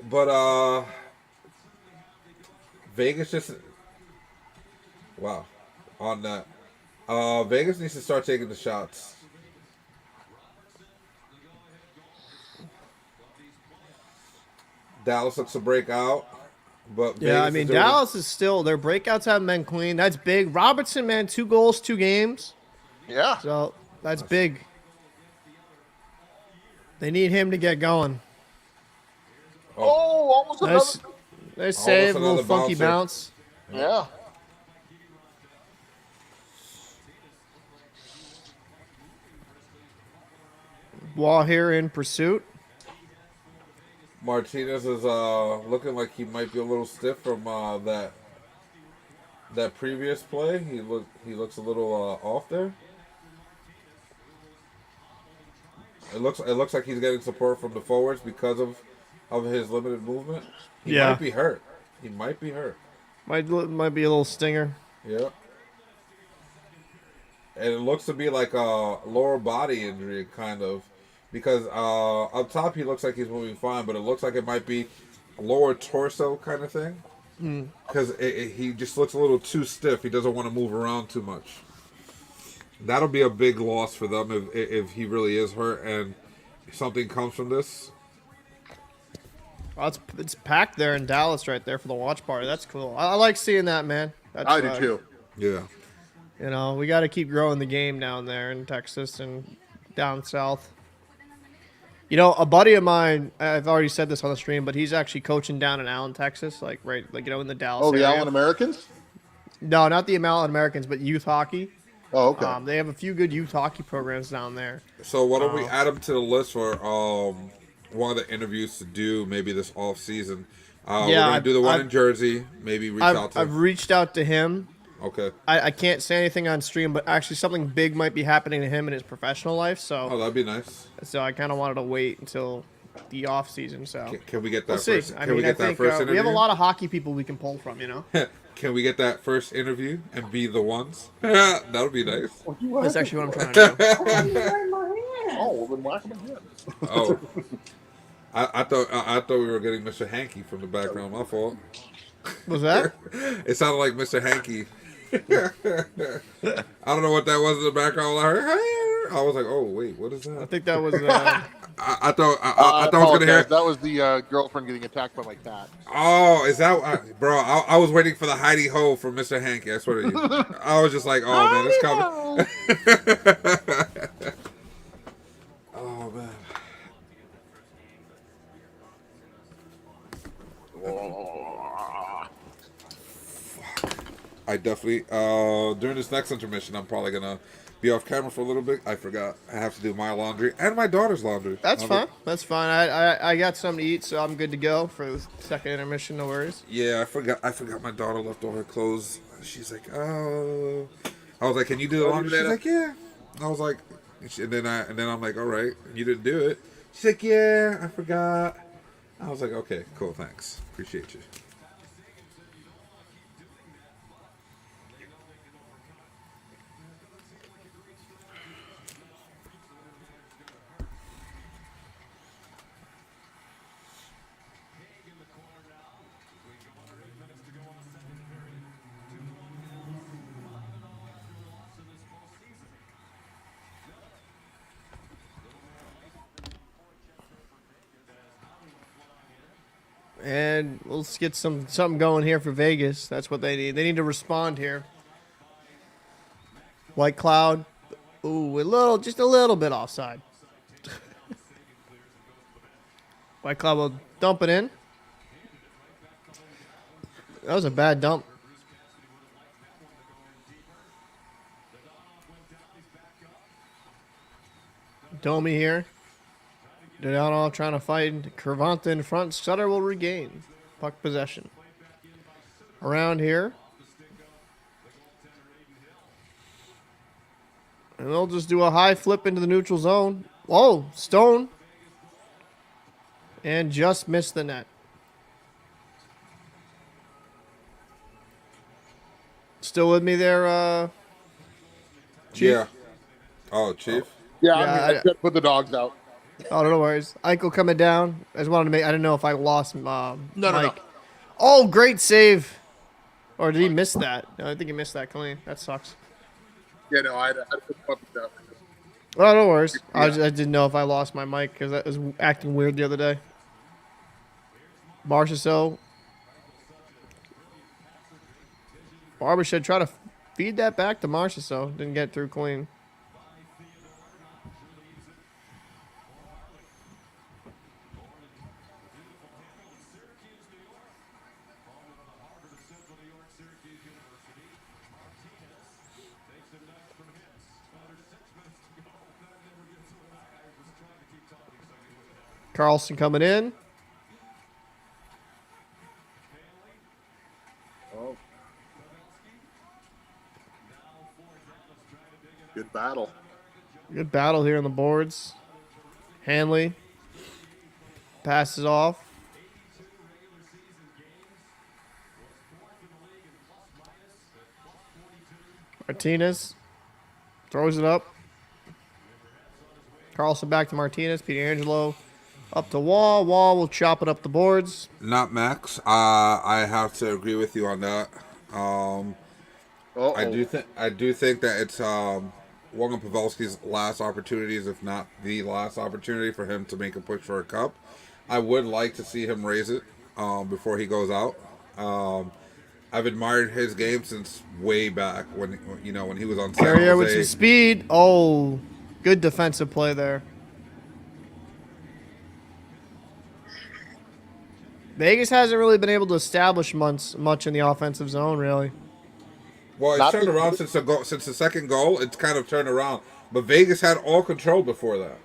But Vegas just on that. Vegas needs to start taking the shots. Dallas looks to break out, but
Yeah,
Vegas
I mean,
is doing
Dallas is still, their breakouts haven't been clean. That's big. Robertson, man, 2 goals, 2 games.
Yeah.
So that's big. They need him to get going.
Oh, almost
Nice,
another.
nice save, a little
another
funky
bouncer.
bounce.
Yeah.
Wall here in pursuit.
Martinez is looking like he might be a little stiff from that previous play. He looks a little off there. It looks like he's getting support from the forwards because of his limited movement. He might be hurt. He might be hurt.
Might be a little stinger.
Yeah. And it looks to be like a lower body injury, kind of, because up top he looks like he's moving fine, but it looks like it might be a lower torso kind of thing. Because he just looks a little too stiff. He doesn't want to move around too much. That'll be a big loss for them if he really is hurt and something comes from this.
Oh, it's packed there in Dallas right there for the watch party. That's cool. I like seeing that, man. That's,
I do too.
Yeah.
You know, we got to keep growing the game down there in Texas and down south. You know, a buddy of mine, I've already said this on the stream, but he's actually coaching down in Allen, Texas, like in the Dallas area.
Oh, the Allen Americans?
No, not the Allen Americans, but youth hockey.
Oh, okay.
They have a few good youth hockey programs down there.
So why don't we add him to the list for one of the interviews to do maybe this off season? We're
Yeah,
gonna do the one in Jersey. Maybe reach out to.
I've reached out to him.
Okay.
I can't say anything on stream, but actually something big might be happening to him in his professional life.
Oh,
So
that'd be nice.
I kind of wanted to wait until the off season. So
Can we get that
we'll see.
first?
I
Can we
mean, I
get that
think
first interview?
we have a lot of hockey people we can pull from.
Can we get that first interview and be the ones? That would be nice.
That's actually what I'm trying to do.
Oh, well, then whack him again.
Oh, I thought we were getting Mr. Hanky from the background. My fault.
Was that?
It sounded like Mr. Hanky. I don't know what that was in the background. I was like, oh wait, what is
I
that?
think that was.
I thought I was gonna hear.
That was the girlfriend getting attacked by my cat.
Oh, is that bro? I was waiting for the hidey ho from Mr. Hanky. I swear to you. I was just like, oh man, it's coming. Oh man. I definitely during this next intermission I'm probably gonna be off camera for a little bit. I forgot I have to do my laundry and my daughter's laundry.
That's fine. That's fine. I got something to eat, so I'm good to go for the second intermission. No worries.
Yeah, I forgot my daughter left all her clothes. She's like, oh. I was like, can you do the laundry? She's like, yeah. I was like, and then I'm like, all right, you didn't do it. She's like, yeah, I forgot. I was like, okay, cool, thanks, appreciate you.
And let's get something going here for Vegas. That's what they need. They need to respond here. White Cloud. Ooh, just a little bit offside. White Cloud will dump it in. That was a bad dump. Domi here. Donato trying to fight Curvanta in front. Sutter will regain puck possession. Around here. And they'll just do a high flip into the neutral zone. Whoa, Stone. And just missed the net. Still with me there, Chief?
Yeah. Oh, Chief.
Yeah,
Yeah,
I just put the dogs out.
Oh, no worries. Eichel coming down. I just wanted to make. I didn't know if I lost Mike.
No.
Oh, great save. Or did he miss that? No, I think he missed that clean. That sucks.
Yeah, no, I had to put the puppies down.
Oh, no worries.
Yeah.
I didn't know if I lost my mic because that was acting weird the other day. Marchessault. Barber should try to feed that back to Marchessault. Didn't get through clean. Carlson coming in.
Oh. Good battle.
Good battle here on the boards. Hanley passes off. Martinez throws it up. Carlson back to Martinez. Pietrangelo up to Wall. Wall will chop it up the boards.
Not Max. I have to agree with you on that. I do think that it's one of Pavelski's last opportunities, if not the last opportunity, for him to make a push for a cup. I would like to see him raise it before he goes out. I've admired his game since way back when he was on San
Carrier with
Jose.
some speed. Oh, good defensive play there. Vegas hasn't really been able to establish much in the offensive zone, really.
Well, it's
Not
turned
the,
around since the second goal. It's kind of turned around, but Vegas had all control before that.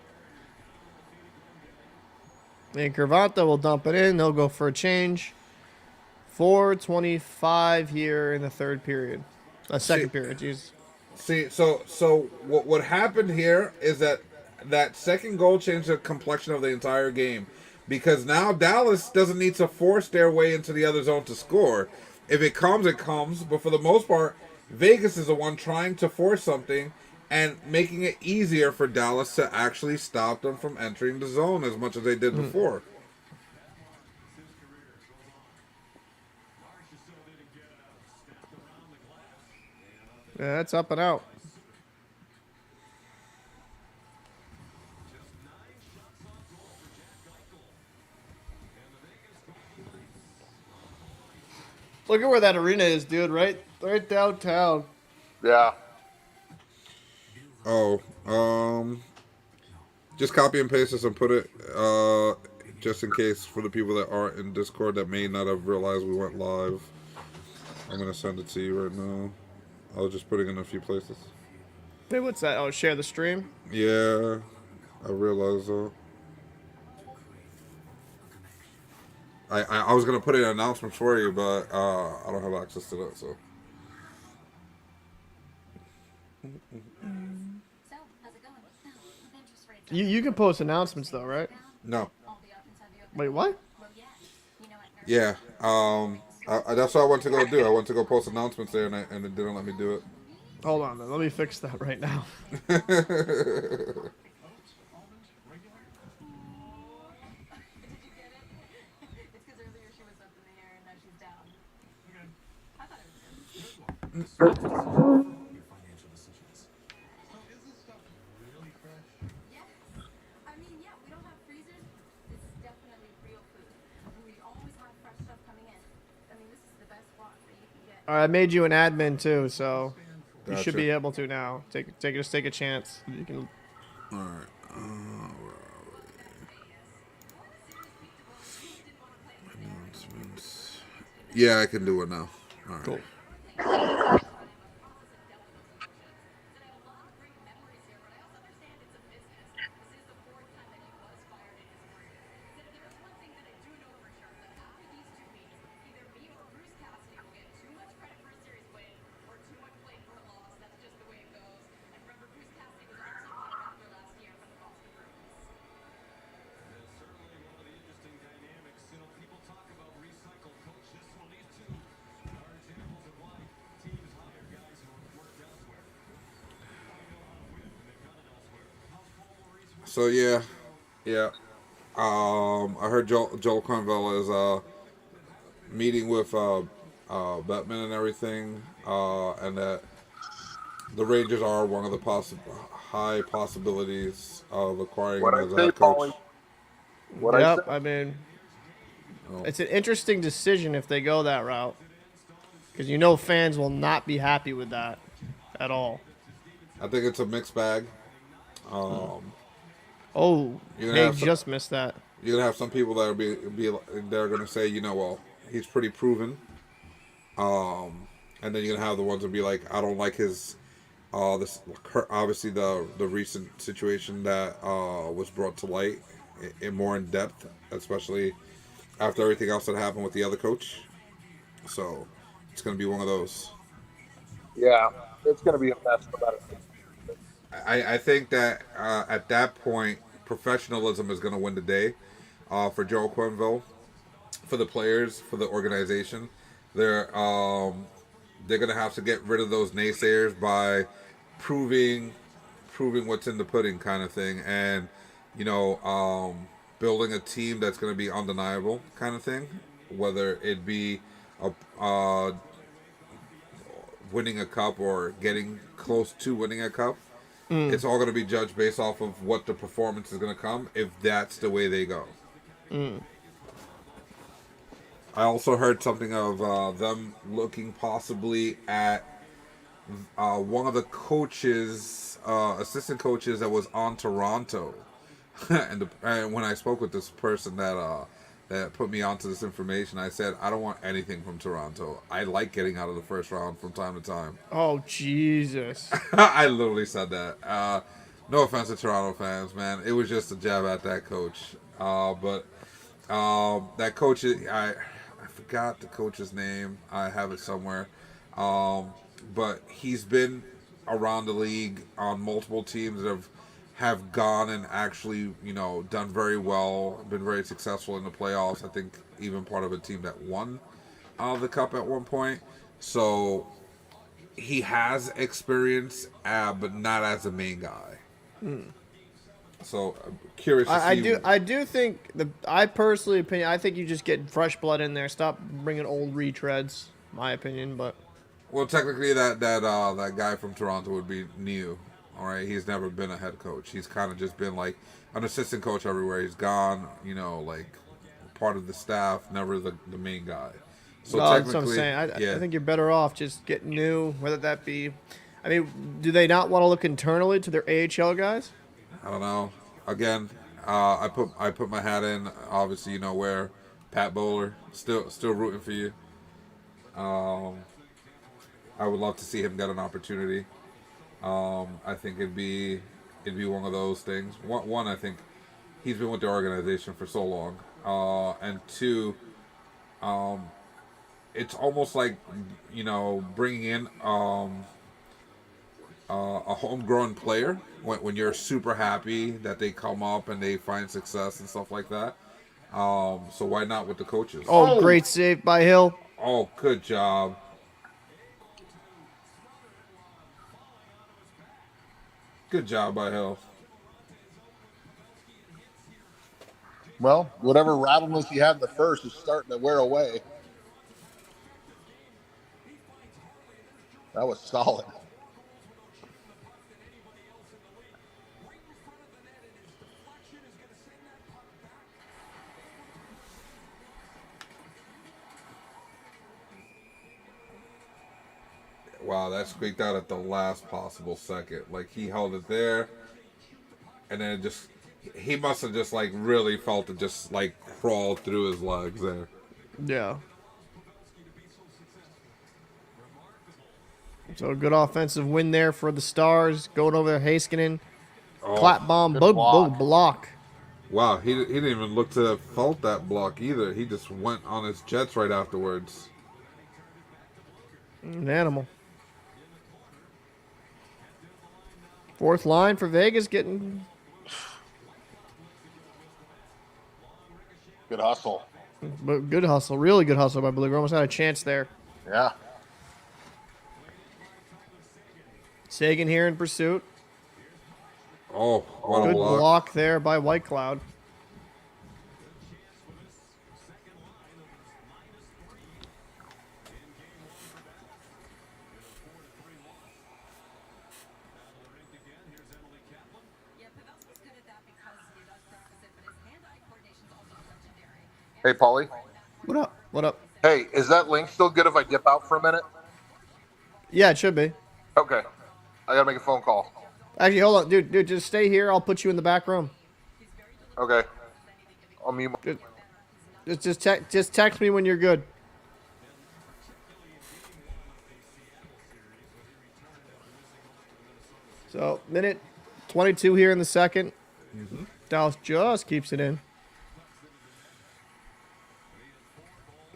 And Curvata will dump it in. They'll go for a change. 4:25 here in the third period.
See,
Second period, jeez.
so what happened here is that second goal changed the complexion of the entire game, because now Dallas doesn't need to force their way into the other zone to score. If it comes, it comes. But for the most part, Vegas is the one trying to force something and making it easier for Dallas to actually stop them from entering the zone as much as they did before.
Yeah, that's up and out. Look at where that arena is, dude. Right downtown.
yeah.
Oh, just copy and paste this and put it, just in case for the people that aren't in Discord that may not have realized we went live. I'm gonna send it to you right now. I was just putting it in a few places.
Hey, what's that? Oh, share the stream.
Yeah, I realized that. I was gonna put in announcements for you, but I don't have access to that, so.
You can post announcements though, right?
No.
Wait, what?
Yeah. That's what I went to go do. I went to go post announcements there, and it didn't let me do it.
Hold on, then. Let me fix that right now. All right, I made you an admin too, so you should be able to now. Take a chance. You can.
All right. Announcements. Yeah, I can do it now. All right.
Cool.
So yeah. I heard Joel Cornwell is meeting with Batman and everything, and that the Rangers are one of the high possibilities of acquiring
What
him
I
as a
say,
head coach.
Paulie? What I
Yep,
say?
I mean,
Oh.
it's an interesting decision if they go that route, because you know fans will not be happy with that at all.
I think it's a mixed bag.
Oh,
You're gonna
they
have some,
just missed that.
you're gonna have some people that they're gonna say, well, he's pretty proven. And then you're gonna have the ones that be like, I don't like his this obviously the recent situation that was brought to light in more in depth, especially after everything else that happened with the other coach. So it's gonna be one of those.
Yeah, it's going to be a mess no matter what.
I think that at that point, professionalism is going to win the day for Joe Quenneville, for the players, for the organization. They're going to have to get rid of those naysayers by proving what's in the pudding, kind of thing, and building a team that's going to be undeniable, kind of thing. Whether it be winning a cup or getting close to winning a cup. It's all going to be judged based off of what the performance is going to come, if that's the way they go. I also heard something of them looking possibly at one of the coaches, assistant coaches that was on Toronto. And when I spoke with this person that that put me onto this information. I said I don't want anything from Toronto. I like getting out of the first round from time to time.
Oh, Jesus.
I literally said that. No offense to Toronto fans, man. It was just a jab at that coach. But that coach, I forgot the coach's name. I have it somewhere. But he's been around the league on multiple teams that have gone and actually, done very well, been very successful in the playoffs. I think even part of a team that won the cup at one point. So he has experience, but not as a main guy. So I'm curious to see.
I do think I personally opinion. I think you just get fresh blood in there. Stop bringing old retreads. My opinion, but
Well, technically, that guy from Toronto would be new. All right, he's never been a head coach. He's kind of just been like an assistant coach everywhere he's gone. Like part of the staff, never the main guy. So
that's what I'm
technically,
saying.
yeah.
I think you're better off just getting new, whether that be. I mean, do they not want to look internally to their AHL guys?
I don't know. Again, I put my hat in. Obviously, where Pat Bowler still rooting for you. I would love to see him get an opportunity. I think it'd be one of those things. One, I think he's been with the organization for so long, and two, it's almost like bringing in a homegrown player when you're super happy that they come up and they find success and stuff like that. So why not with the coaches?
Oh, great save by Hill.
Oh, good job. Good job by Hill.
Well, whatever rattleness he had in the first is starting to wear away. That was solid.
Wow, that squeaked out at the last possible second. Like, he held it there, and then he must have just, like, really felt it just, like, crawl through his legs there.
Yeah. So a good offensive win there for the Stars. Going over there, Heiskanen. Clap bomb, block.
Wow, he didn't even look to have felt that block either. He just went on his jets right afterwards.
An animal. Fourth line for Vegas getting
Good hustle.
good hustle. Really good hustle by Blue. Almost had a chance there.
Yeah.
Sagan here in pursuit.
Oh, what
Good
a block.
block there by White Cloud.
Hey, Paulie.
What up? What up?
Hey, is that link still good if I dip out for a minute?
Yeah, it should be.
Okay. I gotta make a phone call.
Actually, hold on, dude, just stay here. I'll put you in the back room.
Okay. I'll mute my...
Just text me when you're good. So, minute 22 here in the second. Dallas just keeps it in.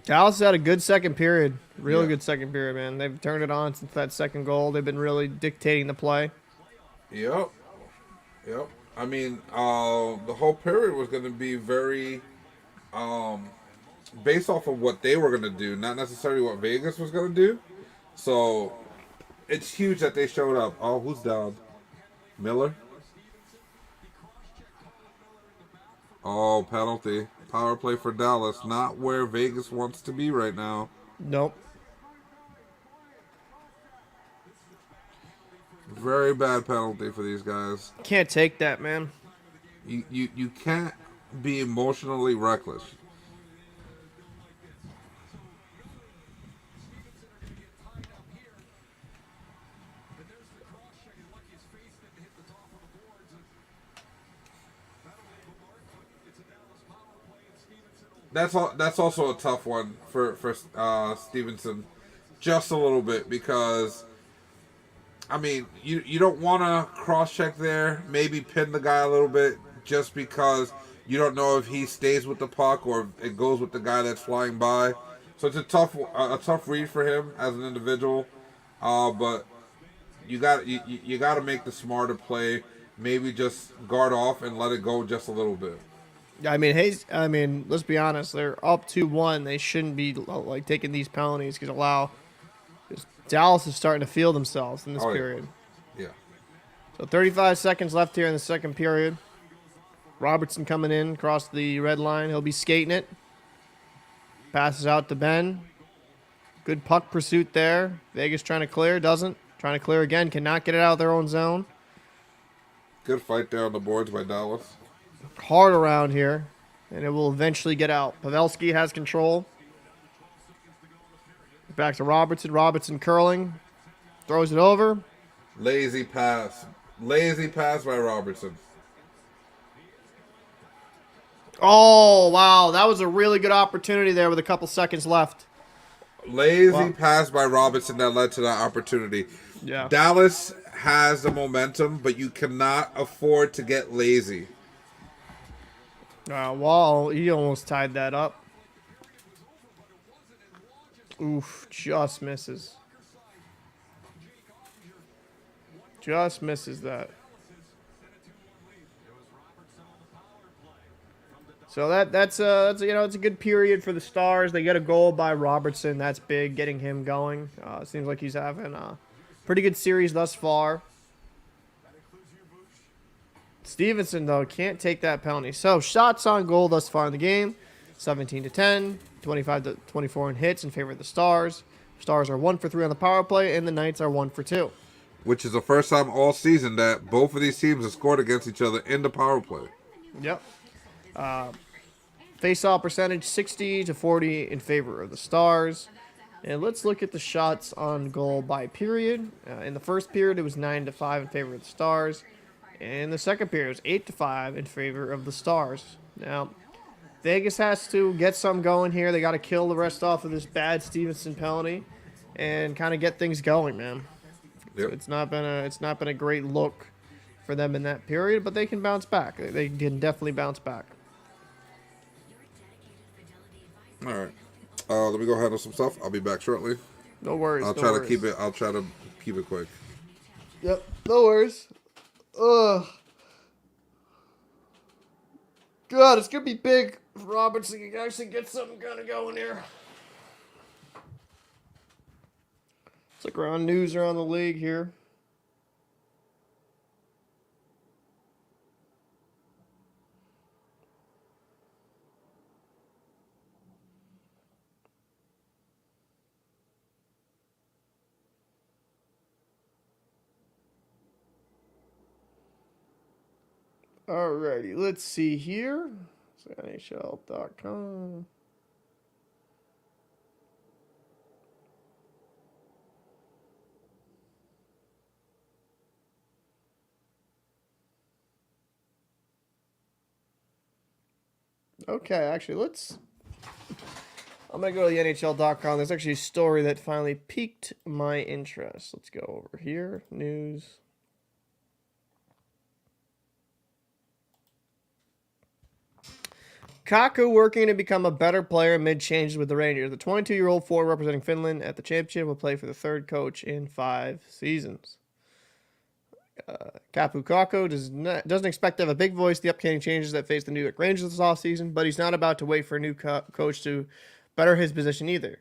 Dallas had a good second period. Really good second period, man. They've turned it on since that second goal. They've been really dictating the play.
Yep. I mean, the whole period was going to be very based off of what they were going to do, not necessarily what Vegas was going to do. So it's huge that they showed up. Oh, who's down? Miller? Oh, penalty. Power play for Dallas. Not where Vegas wants to be right now.
Nope.
Very bad penalty for these guys.
Can't take that, man.
You can't be emotionally reckless. That's also a tough one for Stevenson, just a little bit because I mean you don't want to cross check there. Maybe pin the guy a little bit just because you don't know if he stays with the puck or if it goes with the guy that's flying by. So it's a tough read for him as an individual. But you got to make the smarter play. Maybe just guard off and let it go just a little bit.
I mean, let's be honest. They're up 2-1. They shouldn't be like taking these penalties because Dallas is starting to feel themselves in this period.
Yeah.
So 35 seconds left here in the second period. Robertson coming in across the red line. He'll be skating it. Passes out to Ben. Good puck pursuit there. Vegas trying to clear. Doesn't. Trying to clear again. Cannot get it out of their own zone.
Good fight there on the boards by Dallas.
Hard around here. And it will eventually get out. Pavelski has control. Back to Robertson. Robertson curling. Throws it over.
Lazy pass. Lazy pass by Robertson.
Oh, wow. That was a really good opportunity there with a couple seconds left.
Lazy pass by Robertson that led to that opportunity.
Yeah.
Dallas has the momentum, but you cannot afford to get lazy.
Wall, he almost tied that up. Oof, just misses. Just misses that. So that's it's a good period for the Stars. They get a goal by Robertson. That's big, getting him going. Seems like he's having a pretty good series thus far. Stevenson, though, can't take that penalty. So shots on goal thus far in the game: 17-10, 25-24 in hits in favor of the Stars. Stars are 1 for 3 on the power play, and the Knights are 1 for 2.
Which is the first time all season that both of these teams have scored against each other in the power play.
Yep. Face-off percentage 60-40 in favor of the Stars. And let's look at the shots on goal by period. In the first period, it was 9-5 in favor of the Stars. In the second period, it was 8-5 in favor of the Stars. Now, Vegas has to get some going here. They got to kill the rest off of this bad Stevenson penalty and kind of get things going, man.
Yep.
So it's not been a great look for them in that period, but they can bounce back. They can definitely bounce back.
All right. Let me go handle some stuff. I'll be back shortly.
No worries.
I'll try to keep it quick.
Yep. No worries. Ugh. God, it's gonna be big if Robertson can actually get something kind of going here. Let's look around news around the league here. Alrighty, let's see here. It's NHL.com. Okay, actually, I'm going to go to the NHL.com. There's actually a story that finally piqued my interest. Let's go over here. News. Kaku working to become a better player amid changes with the Rangers. The 22-year-old forward representing Finland at the championship will play for the third coach in 5 seasons. Kaapo Kakko doesn't expect to have a big voice in the upcoming changes that face the New York Rangers this offseason, but he's not about to wait for a new coach to better his position either.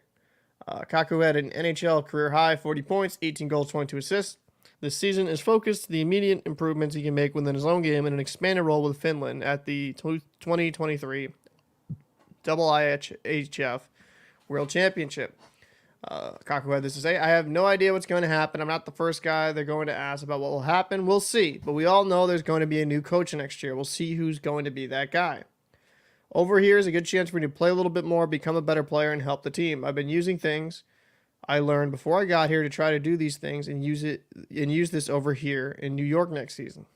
Kakko had an NHL career high, 40 points, 18 goals, 22 assists. This season is focused on the immediate improvements he can make within his own game in an expanded role with Finland at the 2023 IIHF World Championship. Kakko had this to say: I have no idea what's going to happen. I'm not the first guy they're going to ask about what will happen. We'll see. But we all know there's going to be a new coach next year. We'll see who's going to be that guy. Over here is a good chance for me to play a little bit more, become a better player, and help the team. I've been using things I learned before I got here to try to do these things and use this over here in New York next season.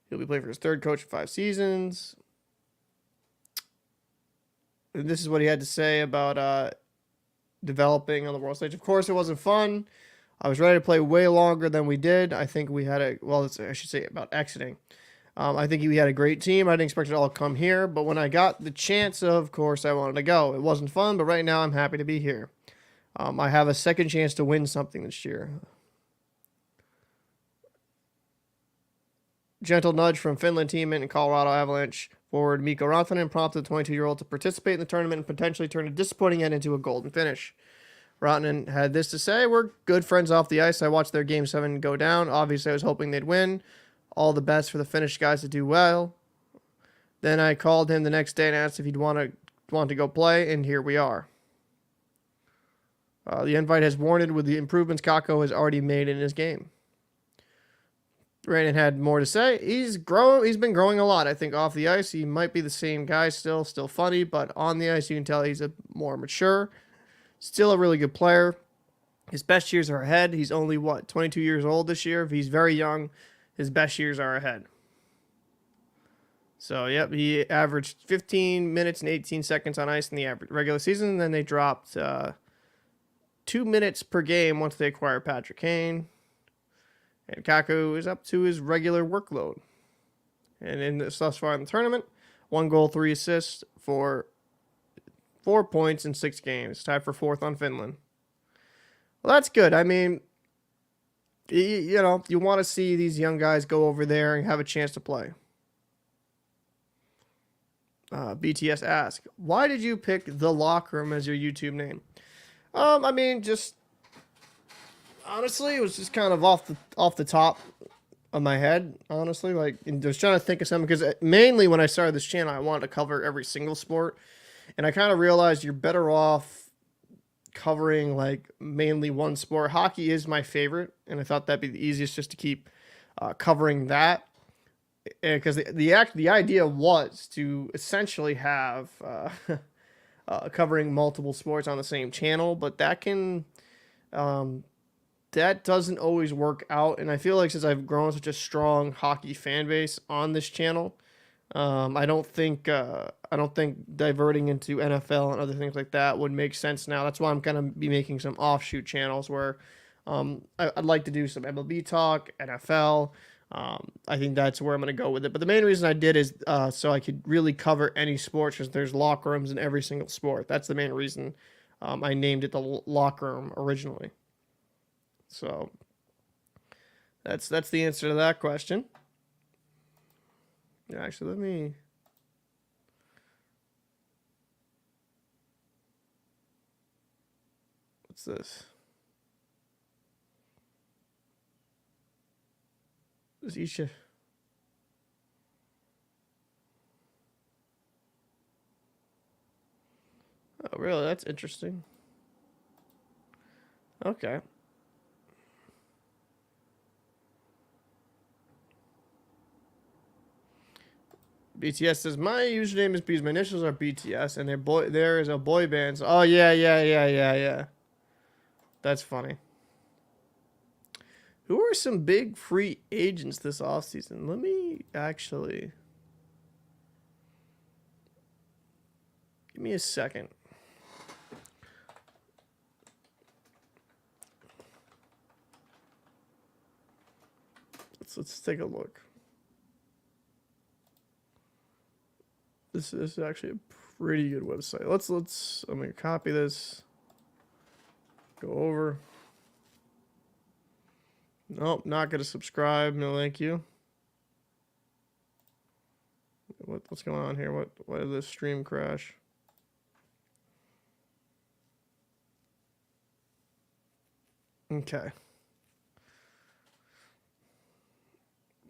He'll be playing for his third coach for 5 seasons. And this is what he had to say about developing on the world stage. Of course, it wasn't fun. I was ready to play way longer than we did. I think we had I should say about exiting. I think we had a great team. I didn't expect it all to come here, but when I got the chance, of course, I wanted to go. It wasn't fun, but right now I'm happy to be here. I have a second chance to win something this year. Gentle nudge from Finland teammate and Colorado Avalanche forward Mikko Rantanen prompted the 22-year-old to participate in the tournament and potentially turn a disappointing end into a golden finish. Rantanen had this to say: "We're good friends off the ice. I watched their Game 7 go down. Obviously, I was hoping they'd win. All the best for the Finnish guys to do well. Then I called him the next day and asked if he'd want to go play, and here we are." The invite has warranted with the improvements Kakko has already made in his game. Rantanen had more to say. He's been growing a lot. I think off the ice, he might be the same guy still funny, but on the ice, you can tell he's a more mature. Still a really good player. His best years are ahead. He's only, 22 years old this year. If he's very young, his best years are ahead. So, yep, he averaged 15 minutes and 18 seconds on ice in the regular season, and then they dropped 2 minutes per game once they acquired Patrick Kane. And Kakko is up to his regular workload. And thus far in the tournament, 1 goal, 3 assists for 4 points in 6 games. Tied for 4th on Finland. Well, that's good. I mean, you want to see these young guys go over there and have a chance to play. BTS asked, "Why did you pick The Locker Room as your YouTube name?" I mean, just honestly, it was just kind of off the top of my head. Honestly, like, I was trying to think of something because mainly when I started this channel, I wanted to cover every single sport, and I kind of realized you're better off covering like mainly one sport. Hockey is my favorite, and I thought that'd be the easiest just to keep covering that. Because the idea was to essentially have covering multiple sports on the same channel, but that doesn't always work out. And I feel like since I've grown such a strong hockey fan base on this channel, I don't think diverting into NFL and other things like that would make sense now. That's why I'm going to be making some offshoot channels where I'd like to do some MLB talk, NFL. I think that's where I'm going to go with it. But the main reason I did is so I could really cover any sports, because there's locker rooms in every single sport. That's the main reason I named it the Locker Room originally. So that's the answer to that question. Actually, what's this? Isha. Oh, really? That's interesting. Okay. BTS says, "My username is because my initials are BTS, and there is a boy band." So, oh, yeah. That's funny. Who are some big free agents this offseason? Let me actually... Give me a second. Let's take a look. This is actually a pretty good website. I'm gonna copy this. Go over. Nope, not gonna subscribe. No, thank you. What's going on here? Why did this stream crash? Okay.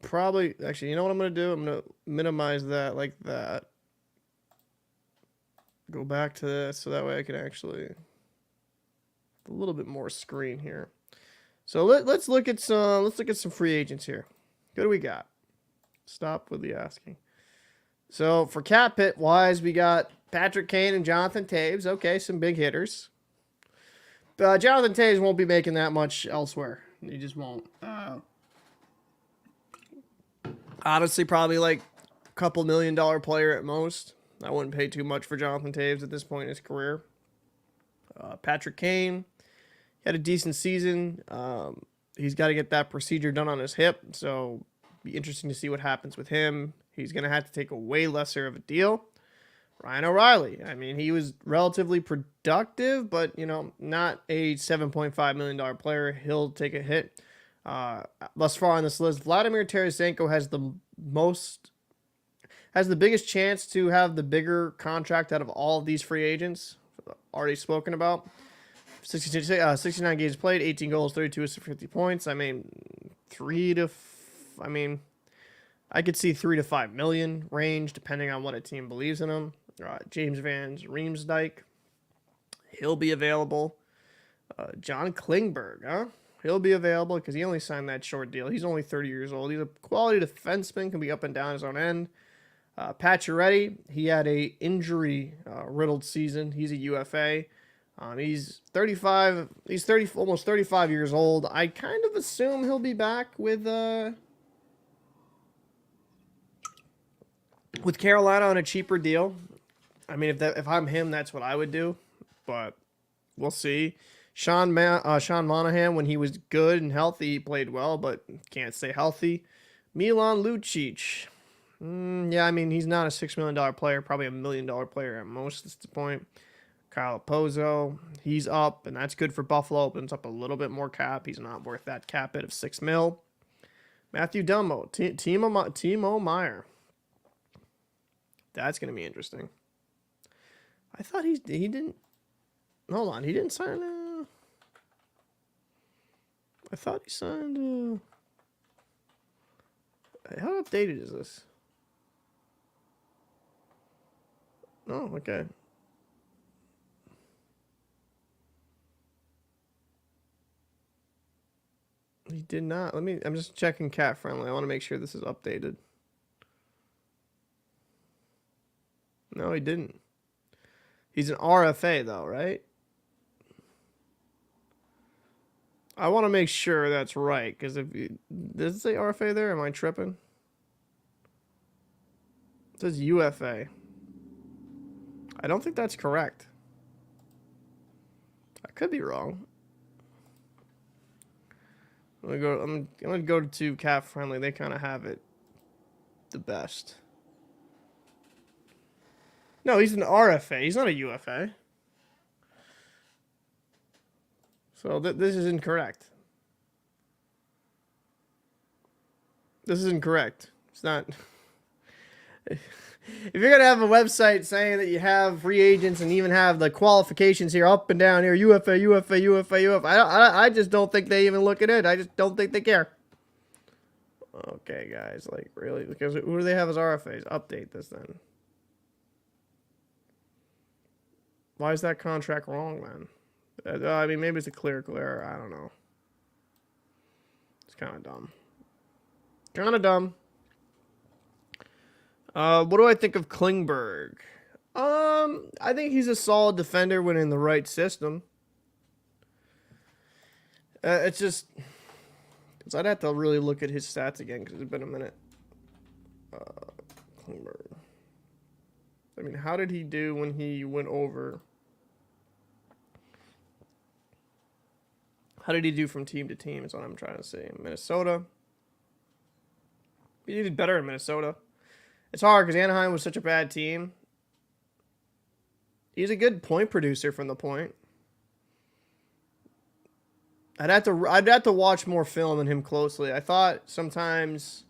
Probably, actually, you know what I'm gonna do? I'm gonna minimize that like that. Go back to this so that way I can actually a little bit more screen here. So let's look at some free agents here. What do we got? Stop with the asking. So for cap hit wise, we got Patrick Kane and Jonathan Toews. Okay, some big hitters. Jonathan Toews won't be making that much elsewhere. He just won't. Honestly, probably like a couple $1 million player at most. I wouldn't pay too much for Jonathan Toews at this point in his career. Patrick Kane had a decent season. He's got to get that procedure done on his hip, so be interesting to see what happens with him. He's going to have to take a way lesser of a deal. Ryan O'Reilly. I mean, he was relatively productive, but, not a $7.5 million player. He'll take a hit. Thus far on this list, Vladimir Tarasenko has the biggest chance to have the bigger contract out of all of these free agents already spoken about. 69 games played, 18 goals, 32 assists, 50 points. I mean, I could see 3 to 5 million range depending on what a team believes in him. James Van Riemsdyk, he'll be available. John Klingberg, he'll be available because he only signed that short deal. He's only 30 years old. He's a quality defenseman, can be up and down his own end. Pacioretty, he had a injury riddled season. He's a UFA. He's 35. He's almost 35 years old. I kind of assume he'll be back with Carolina on a cheaper deal. I mean, if I'm him, that's what I would do. But we'll see. Sean Monahan, when he was good and healthy, he played well, but can't stay healthy. Milan Lucic. Yeah, I mean, he's not a $6 million player, probably a $1 million player at most at this point. Kyle Pozo, he's up, and that's good for Buffalo. Opens up a little bit more cap. He's not worth that cap hit of $6 million. Matthew Dumbo, Timo Meyer. That's going to be interesting. I thought he didn't. Hold on, he didn't sign. I thought he signed. How updated is this? Oh, okay. He did not. I'm just checking cat friendly. I want to make sure this is updated. No, he didn't. He's an RFA though, right? I want to make sure that's right, because does it say RFA there? Am I tripping? It says UFA. I don't think that's correct. I could be wrong. I'm gonna go to Cap Friendly. They kind of have it the best. No, he's an RFA. He's not a UFA. So this is incorrect. This is incorrect. It's not. If you're going to have a website saying that you have free agents and even have the qualifications here up and down here, UFA, UFA, UFA, UFA, I just don't think they even look at it. I just don't think they care. Okay, guys, like, really? Because who do they have as RFAs? Update this then. Why is that contract wrong, man? I mean, maybe it's a clerical error. I don't know. It's kind of dumb. Kind of dumb. What do I think of Klingberg? I think he's a solid defender when in the right system. It's just... Because I'd have to really look at his stats again because it's been a minute. Klingberg. I mean, how did he do when he went over... How did he do from team to team is what I'm trying to say. Minnesota. He did better in Minnesota. It's hard because Anaheim was such a bad team. He's a good point producer from the point. I'd have to watch more film on him closely. I thought sometimes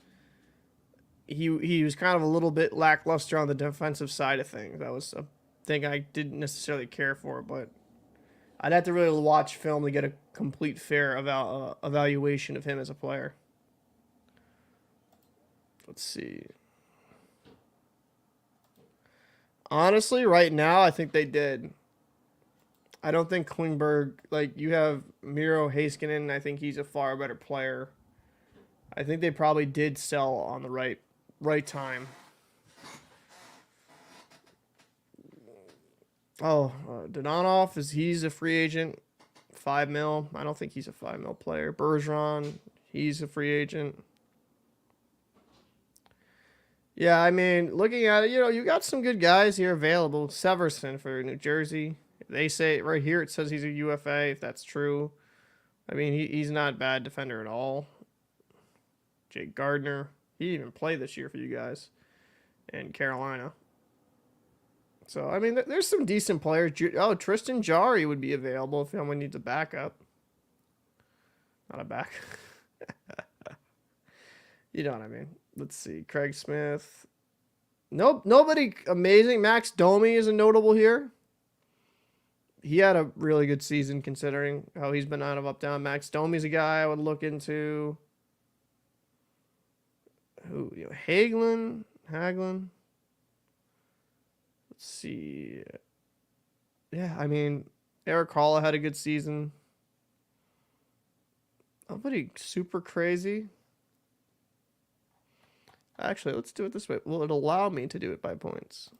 he was kind of a little bit lackluster on the defensive side of things. That was a thing I didn't necessarily care for, but I'd have to really watch film to get a complete fair evaluation of him as a player. Let's see. Honestly, right now, I think they did. I don't think Klingberg, like, you have Miro, Heiskanen, I think he's a far better player. I think they probably did sell on the right time. Oh, Donanoff, he's a free agent, $5 million. I don't think he's a $5 million player. Bergeron, he's a free agent. Yeah, I mean, looking at it, you got some good guys here available. Severson for New Jersey. They say right here it says he's a UFA. If that's true, I mean he's not a bad defender at all. Jake Gardner, he didn't even play this year for you guys, in Carolina. So I mean, there's some decent players. Oh, Tristan Jarry would be available if someone needs a backup. Not a back. You know what I mean. Let's see. Craig Smith. Nope. Nobody amazing. Max Domi is a notable here. He had a really good season considering how he's been out of up down. Max Domi's a guy I would look into. Who? Hagelin. Let's see. Yeah, I mean, Eric Halla had a good season. Nobody super crazy. Actually, let's do it this way. Will it allow me to do it by points?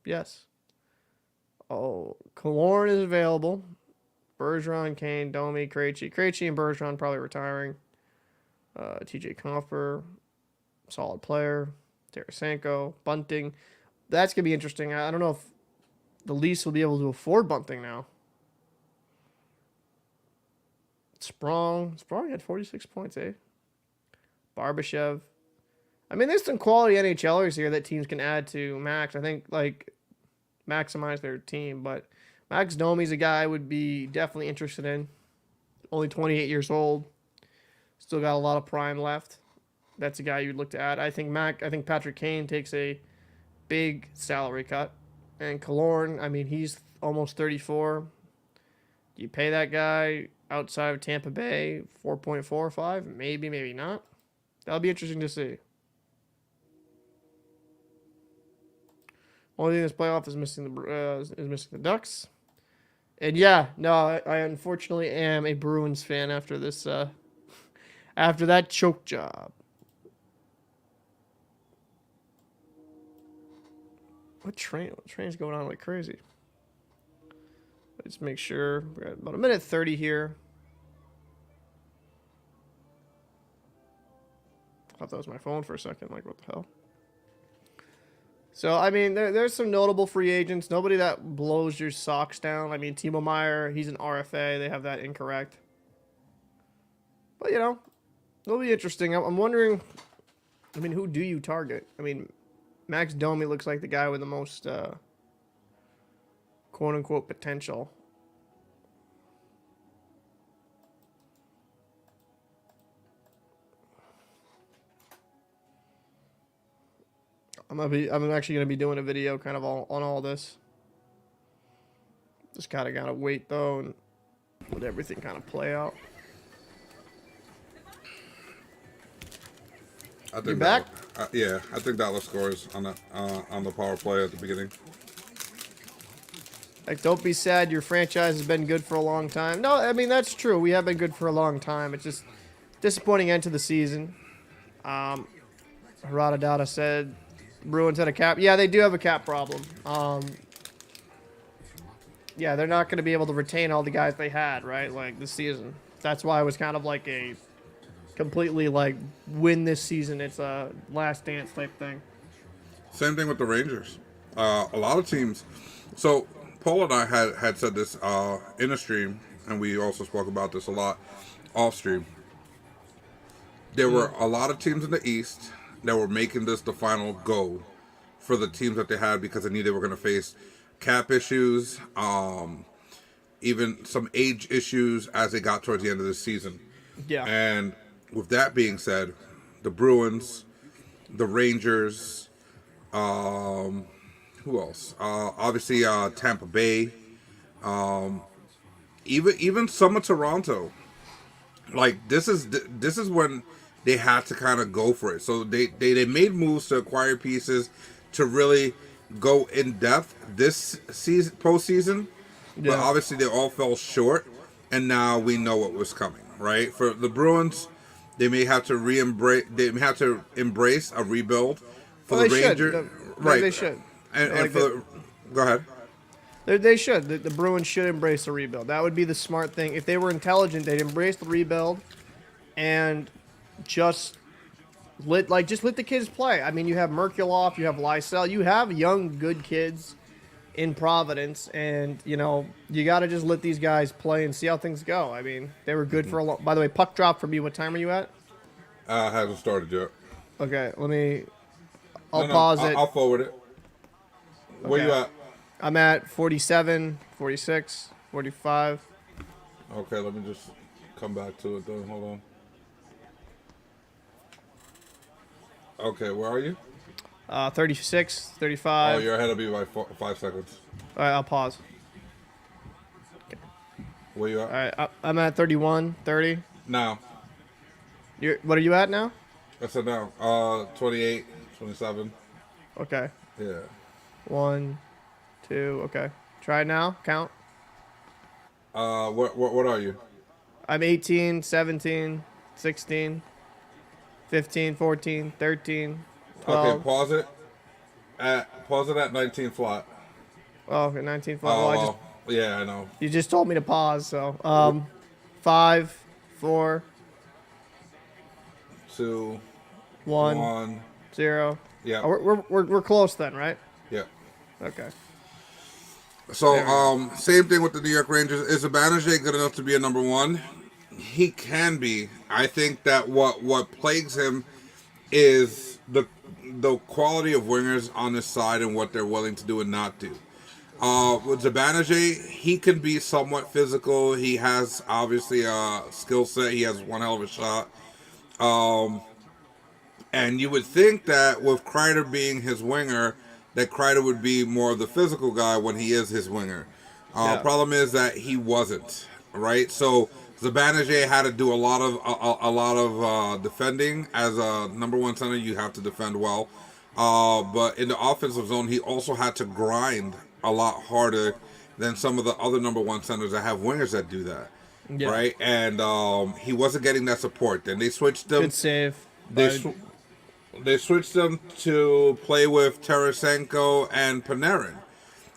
Yes. Oh, Killorn is available. Bergeron, Kane, Domi, Krejci. Krejci and Bergeron probably retiring. TJ Komfer, solid player. Tarasenko, Bunting. That's going to be interesting. I don't know if the Leafs will be able to afford Bunting now. Sprong had 46 points, eh? Barbashev. I mean, there's some quality NHLers here that teams can add to Max. I think, like, maximize their team. But Max Domi's a guy I would be definitely interested in. Only 28 years old. Still got a lot of prime left. That's a guy you'd look to add. I think Patrick Kane takes a big salary cut. And Killorn, I mean, he's almost 34. Do you pay that guy outside of Tampa Bay 4.45? Maybe, maybe not. That'll be interesting to see. Only thing this playoff is missing the Ducks. And yeah, no, I unfortunately am a Bruins fan after this after that choke job. What train's going on like crazy? Let's make sure. We're at about a minute 30 here. I thought that was my phone for a second. Like, what the hell? So, I mean, there's some notable free agents. Nobody that blows your socks down. I mean, Timo Meier, he's an RFA. They have that incorrect. But, you know, it'll be interesting. I'm wondering, I mean, who do you target? I mean, Max Domi looks like the guy with the most quote-unquote potential. I'm actually gonna be doing a video kind of on all this. Just kind of gotta wait though and let everything kind of play out.
I think
You back?
Yeah, I think Dallas scores on the power play at the beginning.
Like, don't be sad. Your franchise has been good for a long time. No, I mean that's true. We have been good for a long time. It's just disappointing end to the season. Haradadada said Bruins had a cap. Yeah, they do have a cap problem. Yeah, they're not going to be able to retain all the guys they had, right? Like this season. That's why it was kind of like a completely like win this season. It's a last dance type thing.
Same thing with the Rangers. A lot of teams. So Paul and I had said this in a stream, and we also spoke about this a lot off stream. There were a lot of teams in the East that were making this the final go for the teams that they had because they knew they were going to face cap issues, even some age issues as they got towards the end of the season.
Yeah.
And with that being said, the Bruins, the Rangers, who else? Obviously, Tampa Bay, even some of Toronto. Like this is when they had to kind of go for it. So they made moves to acquire pieces to really go in depth this season, postseason.
Yeah.
But obviously they all fell short, and now we know what was coming. Right, for the Bruins, they may have to embrace a rebuild. For the Rangers,
right? They should.
And go ahead.
They should. The Bruins should embrace the rebuild. That would be the smart thing. If they were intelligent, they'd embrace the rebuild and just just let the kids play. I mean, you have Merkulov, you have Lysell, you have young, good kids in Providence, and you got to just let these guys play and see how things go. I mean, they were good for a long. By the way, puck drop for me. What time are you at?
Hasn't started yet.
Okay, I'll pause it.
I'll forward it. Where you at?
I'm at 47, 46, 45.
Okay, let me just come back to it then. Hold on. Okay, where are you?
36, 35.
Oh, you're ahead of me by 5 seconds.
All right, I'll pause.
Where you
All
at?
right, I'm at 31, 30.
Now.
What are you at now?
I said now. 28, 27.
Okay.
Yeah.
1, 2. Okay. Try it now. Count.
What are you?
I'm 18, 17, 16, 15, 14, 13, 12.
Okay, pause it. Pause it at 19 flat.
Oh, okay, 19 flat. Well,
yeah, I know.
you just told me to pause, so 5, 4,
2,
1, 0.
Yeah.
Oh, we're close then, right?
Yeah.
Okay.
So, same thing with the New York Rangers. Is Zibanejad good enough to be a number one? He can be. I think that what plagues him is the quality of wingers on his side and what they're willing to do and not do. With Zibanejad, he can be somewhat physical. He has obviously a skill set. He has one hell of a shot. And you would think that with Kreider being his winger, that Kreider would be more of the physical guy when he is his winger. Problem is that he wasn't, right? So Zibanejad had to do a lot of defending. As a number one center, you have to defend well. But in the offensive zone, he also had to grind a lot harder than some of the other number one centers that have wingers that do that, right? And he wasn't getting that support. Then they switched him.
Good save.
They switched them to play with Tarasenko and Panarin.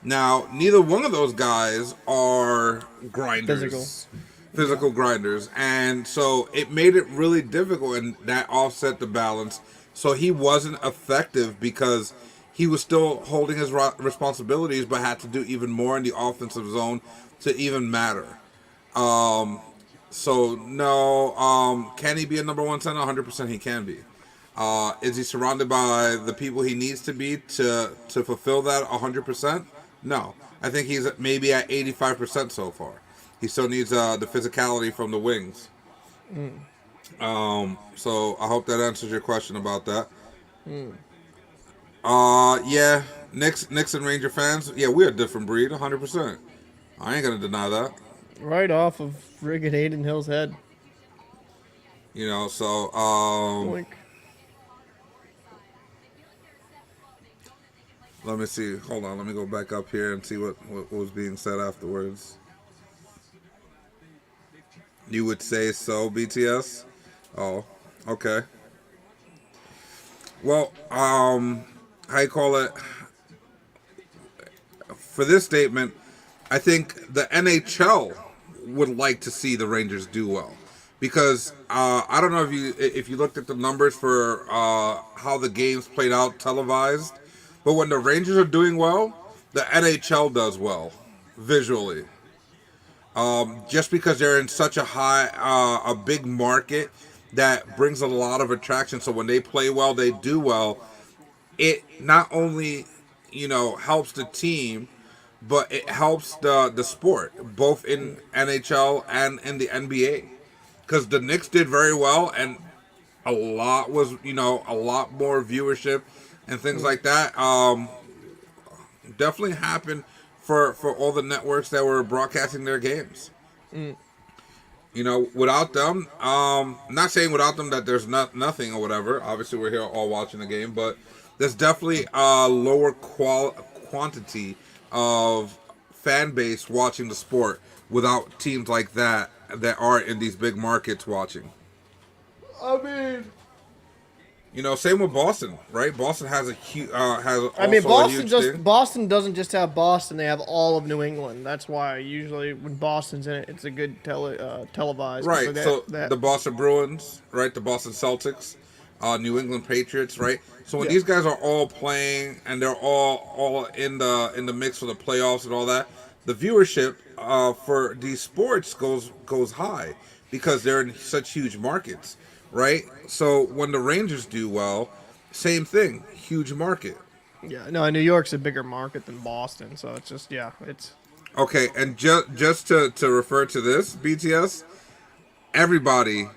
Now, neither one of those guys are grinders. Physical grinders. And so it made it really difficult, and that offset the balance. So he wasn't effective because he was still holding his responsibilities, but had to do even more in the offensive zone to even matter. So, no. Can he be a number one center? 100% he can be. Is he surrounded by the people he needs to be to fulfill that 100%? No. I think he's maybe at 85% so far. He still needs the physicality from the wings. So I hope that answers your question about that. Yeah, Knicks and Ranger fans, yeah, we're a different breed, 100%. I ain't going to deny that.
Right off of friggin' Adin Hill's head.
So...
Boink.
Let me see. Hold on. Let me go back up here and see what was being said afterwards. You would say so, BTS? Oh, okay. Well, how you call it? For this statement, I think the NHL would like to see the Rangers do well. Because I don't know if you looked at the numbers for how the games played out televised. But when the Rangers are doing well, the NHL does well, visually. Just because they're in such a big market that brings a lot of attraction. So when they play well, they do well. It not only, helps the team, but it helps the sport, both in NHL and in the NBA. Because the Knicks did very well, and a lot more viewership and things like that. Definitely happened for all the networks that were broadcasting their games. Without them, not saying without them that there's nothing or whatever. Obviously, we're here all watching the game, but there's definitely a lower quantity of fan base watching the sport without teams like that are in these big markets watching.
I mean,
same with Boston, right? Boston has a huge.
Boston doesn't just have Boston; they have all of New England. That's why usually when Boston's in it, it's a good televised.
Right. So the Boston Bruins, right? The Boston Celtics, New England Patriots, right? So when
Yeah.
these guys are all playing and they're all in the mix for the playoffs and all that, the viewership for these sports goes high because they're in such huge markets, right? So when the Rangers do well, same thing, huge market.
Yeah, no, New York's a bigger market than Boston, so it's just it's
Okay, and just to refer to this, BTS, everybody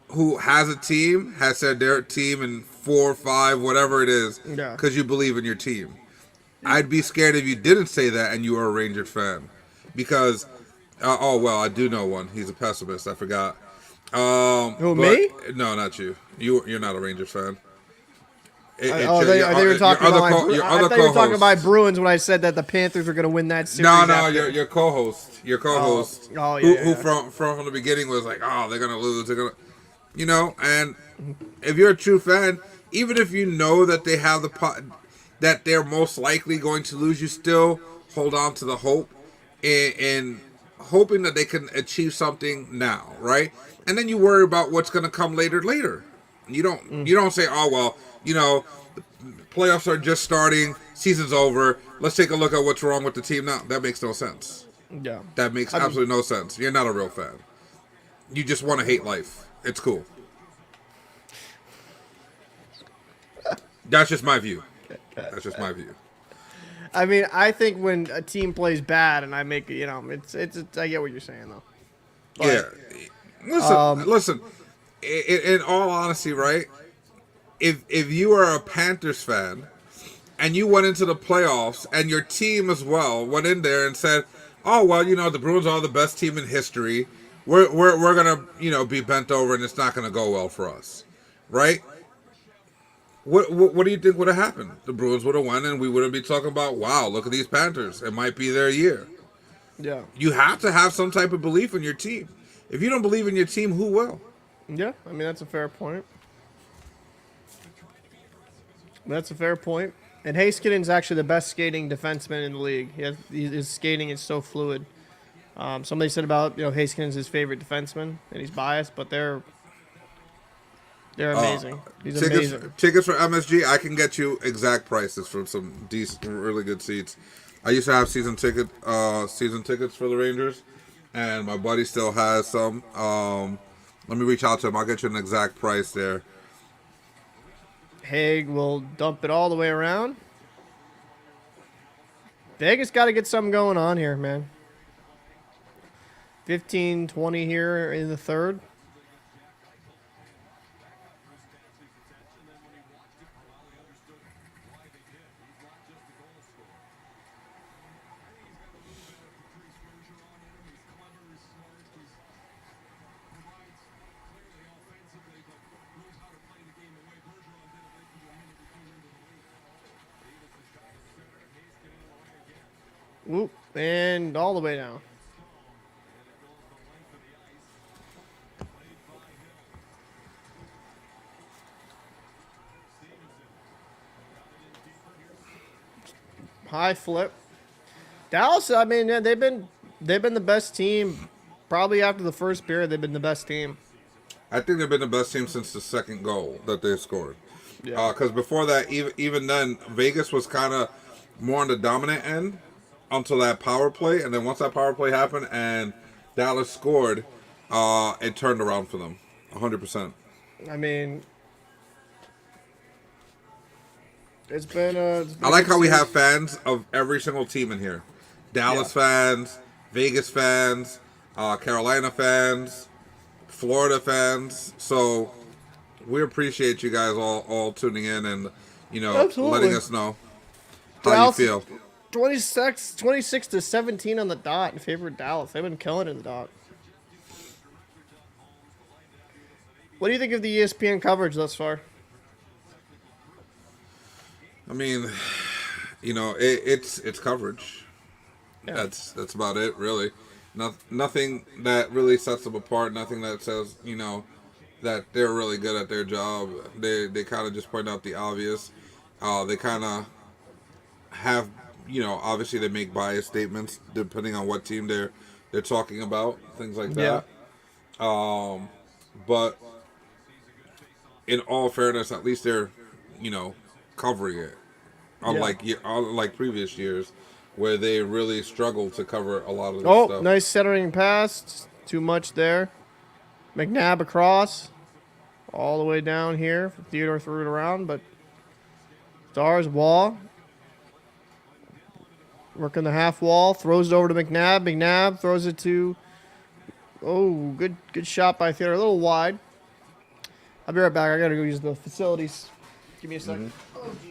who has a team has said their team in 4 or 5, whatever it is,
yeah,
because you believe in your team. I'd be scared if you didn't say that and you were a Rangers fan, because oh well, I do know one. He's a pessimist. I forgot.
Who,
But
me?
no, not you. You're not a Rangers fan.
They were talking about
your
I
other
thought you were talking about
co-host.
Bruins when I said that the Panthers were going to win that series.
No,
after.
your co-host,
Oh,
who,
yeah.
who from the beginning was like, oh, they're gonna lose, they're gonna, and if you're a true fan, even if you know that they have that they're most likely going to lose, you still hold on to the hope in hoping that they can achieve something now, right? And then you worry about what's gonna come later. You don't say, oh well, playoffs are just starting, season's over, let's take a look at what's wrong with the team now. That makes no sense.
Yeah.
That makes absolutely no sense. You're not a real fan. You just want to hate life. It's cool. That's just my view.
I mean, I think when a team plays bad and I make it's I get what you're saying though. But,
Yeah. Listen. In all honesty, right? If you are a Panthers fan and you went into the playoffs and your team as well went in there and said, "Oh well, the Bruins are the best team in history. We're gonna be bent over and it's not gonna go well for us," right? What do you think would have happened? The Bruins would have won and we wouldn't be talking about, wow, look at these Panthers. It might be their year.
yeah.
You have to have some type of belief in your team. If you don't believe in your team, who will?
Yeah, I mean that's a fair point. That's a fair point. And Heiskanen's actually the best skating defenseman in the league. His skating is so fluid. Somebody said about Heiskanen's his favorite defenseman, and he's biased, but they're amazing. He's amazing.
Tickets for MSG, I can get you exact prices for some decent, really good seats. I used to have season tickets for the Rangers, and my buddy still has some. Let me reach out to him. I'll get you an exact price there.
Haig will dump it all the way around. Vegas got to get something going on here, man. 15-20 here in the third. Whoop, and all the way down. High flip. Dallas, I mean, yeah, they've been the best team. Probably after the first period, they've been the best team.
I think they've been the best team since the second goal that they scored.
Yeah.
Because before that, even then, Vegas was kind of more on the dominant end until that power play, and then once that power play happened and Dallas scored, it turned around for them, 100%.
I mean, it's been
I like how we have fans of every single team in here: Dallas fans, Vegas fans, Carolina fans, Florida fans. So we appreciate you guys all tuning in and
Absolutely.
letting us know how
Dallas,
you feel.
26-17 on the dot in favor of Dallas. They've been killing it in the dot. What do you think of the ESPN coverage thus far?
I mean, it's coverage.
Yeah.
That's about it, really. Nothing that really sets them apart. Nothing that says that they're really good at their job. They kind of just point out the obvious. They kind of have obviously they make biased statements depending on what team they're talking about, things like that. But in all fairness, at least they're, you know, covering it. Unlike previous years, where they really struggled to cover a lot of this
Oh,
stuff.
nice centering pass. Too much there. McNabb across. All the way down here. Theodore threw it around, but Stars wall. Working the half wall. Throws it over to McNabb. McNabb throws it to... Oh, good shot by Theodore. A little wide. I'll be right back. I got to go use the facilities. Give me a second. Oh, geez.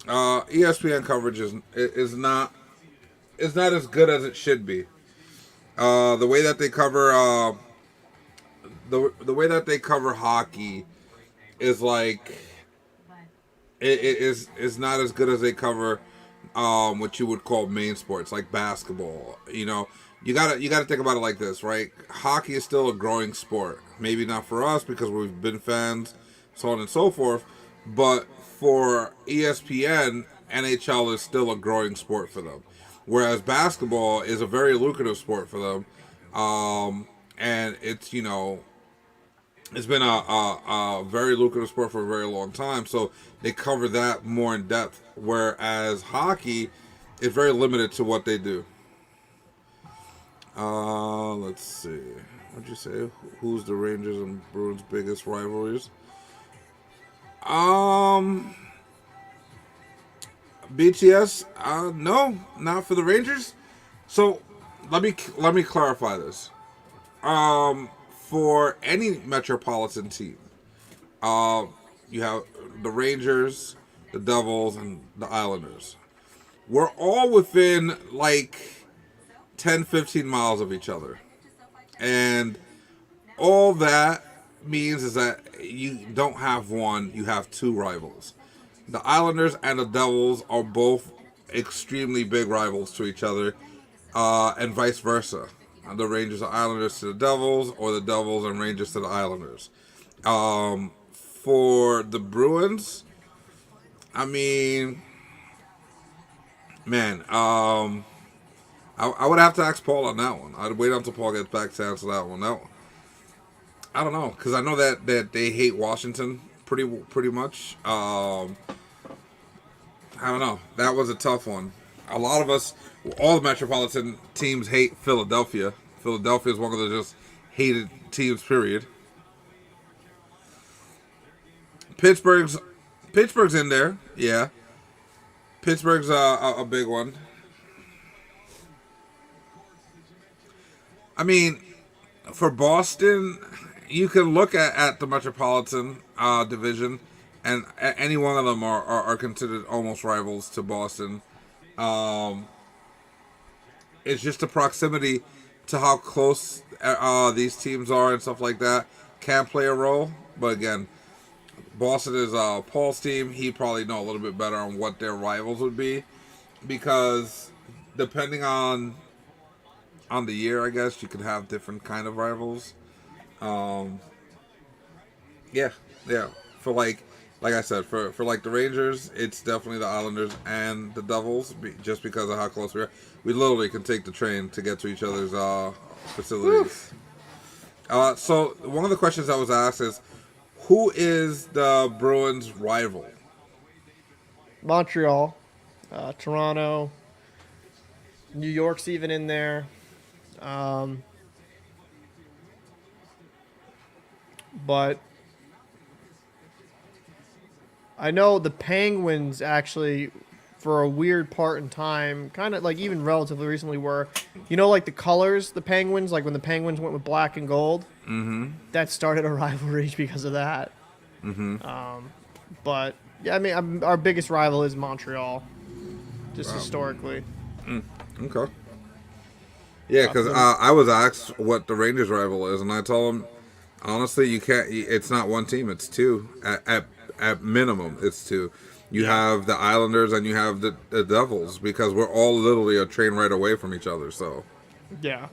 ESPN coverage is not as good as it should be. The way that they cover the way that they cover hockey is like it is not as good as they cover what you would call main sports like basketball. You know, you gotta think about it like this, right? Hockey is still a growing sport. Maybe not for us because we've been fans, so on and so forth, but for ESPN, NHL is still a growing sport for them. Whereas basketball is a very lucrative sport for them. And it's, you know, it's been a very lucrative sport for a very long time. So they cover that more in depth. Whereas hockey is very limited to what they do. Let's see. What'd you say? Who's the Rangers and Bruins' biggest rivalries? BTS, no, not for the Rangers. So let me clarify this. For any metropolitan team, you have the Rangers, the Devils, and the Islanders. We're all within like 10, 15 miles of each other, and all that means is that you don't have one, you have two rivals. The Islanders and the Devils are both extremely big rivals to each other, and vice versa. The Rangers are Islanders to the Devils, or the Devils and Rangers to the Islanders. For the Bruins, I mean, man, I would have to ask Paul on that one. I'd wait until Paul gets back to answer that one. I don't know, because I know that they hate Washington pretty much. I don't know. That was a tough one. A lot of us, all the metropolitan teams hate Philadelphia. Philadelphia is one of the just hated teams, period. Pittsburgh's in there, yeah. Pittsburgh's a big one. I mean, for Boston, you can look at the Metropolitan Division, and any one of them are considered almost rivals to Boston. It's just the proximity to how close these teams are and stuff like that can play a role. But again, Boston is Paul's team. He probably know a little bit better on what their rivals would be, because depending on the year, I guess you could have different kind of rivals. Yeah. For like I said, for like the Rangers, it's definitely the Islanders and the Devils, just because of how close we are. We literally can take the train to get to each other's facilities. So one of the questions that was asked is, who is the Bruins' rival?
Montreal, Toronto, New York's even in there. But I know the Penguins actually, for a weird part in time, kind of like even relatively recently, were, you know, like the colors, the Penguins, like when the Penguins went with black and gold, that started a rivalry because of that. But yeah, I mean, our biggest rival is Montreal, just historically.
Okay. Yeah, because I was asked what the Rangers' rival is, and I told them, honestly, you can't. It's not one team; it's two. At minimum, it's two. You have the Islanders and you have the Devils, because we're all literally a train ride away from each other. So,
yeah,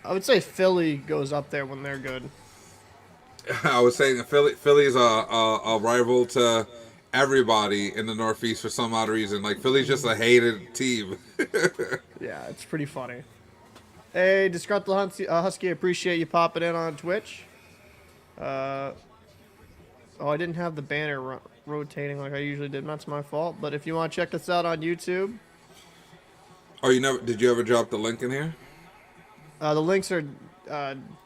I would say Philly goes up there when they're good.
I was saying Philly's a rival to everybody in the Northeast for some odd reason. Like Philly's just a hated team.
Yeah, it's pretty funny. Hey, Disgruntled Husky, appreciate you popping in on Twitch. Oh, I didn't have the banner rotating like I usually did. That's my fault. But if you want to check us out on YouTube,
Oh, you never? Did you ever drop the link in here?
the links are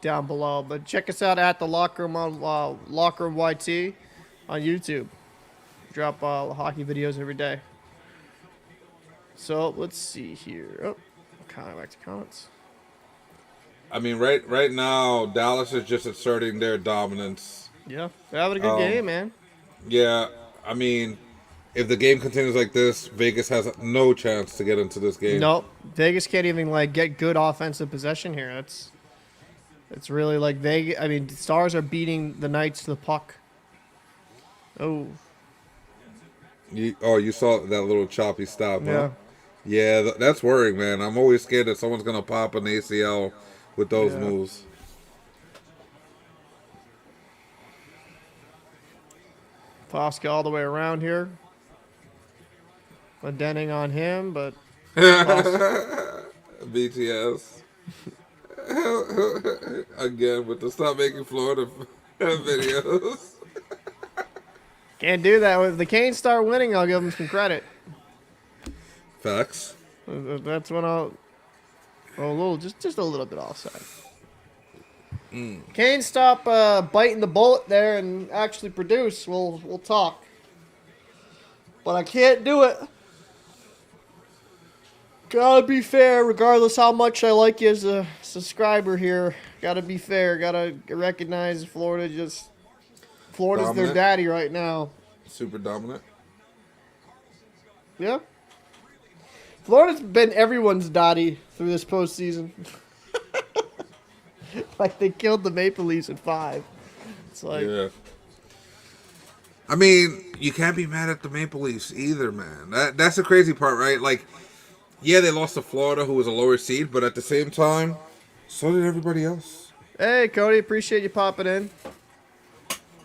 down below. But check us out at the Locker Room on Locker Room YT on YouTube. Drop hockey videos every day. So let's see here. Oh, kind of back to comments.
I mean, right now, Dallas is just asserting their dominance.
Yeah, they're having a good game, man.
Yeah, I mean, if the game continues like this, Vegas has no chance to get into this game.
Nope, Vegas can't even like get good offensive possession here. It's really like Vegas. I mean, Stars are beating the Knights to the puck. Oh,
You saw that little choppy stop,
yeah.
huh? Yeah, that's worrying, man. I'm always scared that someone's gonna pop an ACL with those moves.
Pavelski all the way around here. A denting on him, but
BTS again with the stop making Florida videos.
can't do that. If the Canes start winning, I'll give them some credit.
Facts.
That's when I'll. Oh, a little, just a little bit offside. Canes stop biting the bullet there and actually produce. We'll talk. But I can't do it. Gotta be fair, regardless how much I like you as a subscriber here. Gotta be fair. Gotta recognize Florida's
Dominant.
their daddy right now.
Super dominant.
Yeah. Florida's been everyone's daddy through this postseason. Like they killed the Maple Leafs in 5. It's like
Yeah. I mean, you can't be mad at the Maple Leafs either, man. That's the crazy part, right? Like, yeah, they lost to Florida, who was a lower seed, but at the same time, so did everybody else.
Hey, Cody, appreciate you popping in.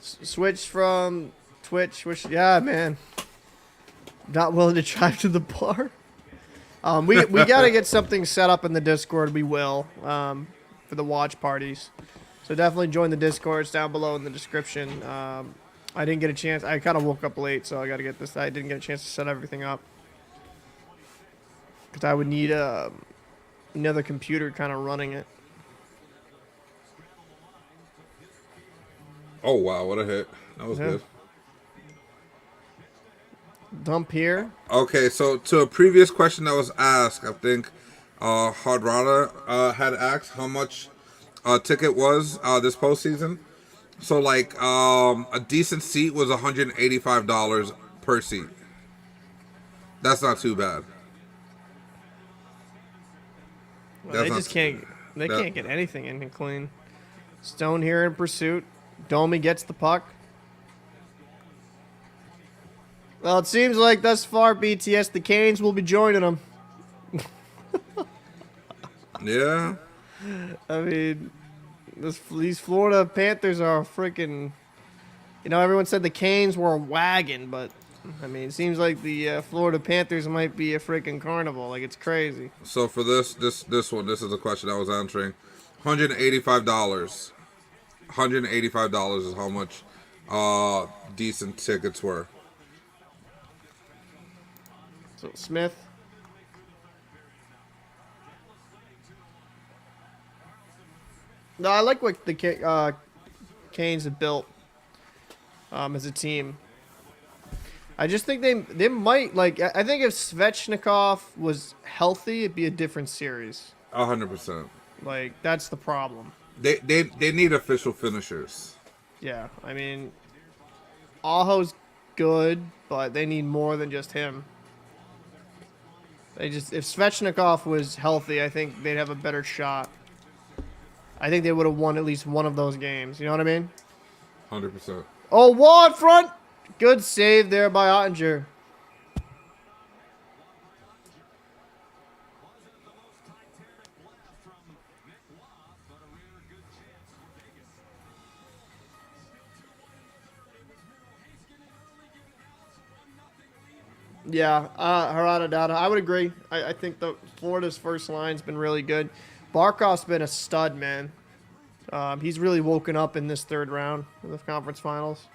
Switch from Twitch, yeah, man. Not willing to drive to the bar. We gotta get something set up in the Discord. We will for the watch parties. So definitely join the Discord. It's down below in the description. I didn't get a chance. I kind of woke up late, so I got to get this. I didn't get a chance to set everything up because I would need another computer kind of running it.
Oh, wow, what a hit. That was good.
Dump here.
Okay, so to a previous question that was asked, I think Hardrada had asked how much a ticket was this postseason. So, like, a decent seat was $185 per seat. That's not too bad.
Well, they just can't. They can't get anything in and clean. Stone here in pursuit. Domi gets the puck. Well, it seems like thus far, BTS, the Canes will be joining them.
Yeah.
I mean, these Florida Panthers are freaking. You know, everyone said the Canes were a wagon, but I mean, it seems like the Florida Panthers might be a freaking carnival. Like, it's crazy.
So for this one, this is a question I was answering. $185. $185 is how much decent tickets were.
So Smith. No, I like what the Canes have built as a team. I just think they might, like, I think if Svechnikov was healthy, it'd be a different series.
100%.
Like, that's the problem.
They need official finishers.
Yeah, I mean, Aho's good, but they need more than just him. If Svechnikov was healthy, I think they'd have a better shot. I think they would have won at least one of those games. You know what I mean?
100%.
Oh, wall in front! Good save there by Oettinger. Yeah, Harada Dada. I would agree. I think the Florida's first line's been really good. Barkov's been a stud, man. He's really woken up in this third round of the conference finals.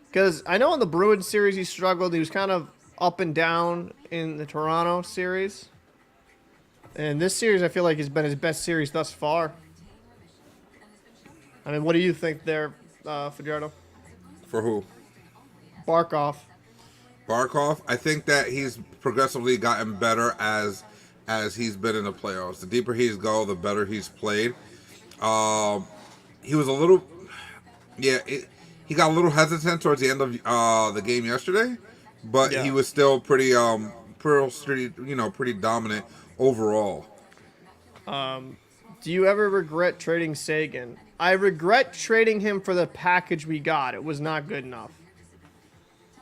Because I know in the Bruins series he struggled. He was kind of up and down in the Toronto series. And this series I feel like has been his best series thus far. I mean, what do you think there, Fajardo?
For who?
Barkov.
Barkov. I think that he's progressively gotten better as he's been in the playoffs. The deeper he's go, the better he's played. He was a little, he got a little hesitant towards the end of the game yesterday, but he was still pretty pretty dominant overall.
Do you ever regret trading Sagan? I regret trading him for the package we got. It was not good enough.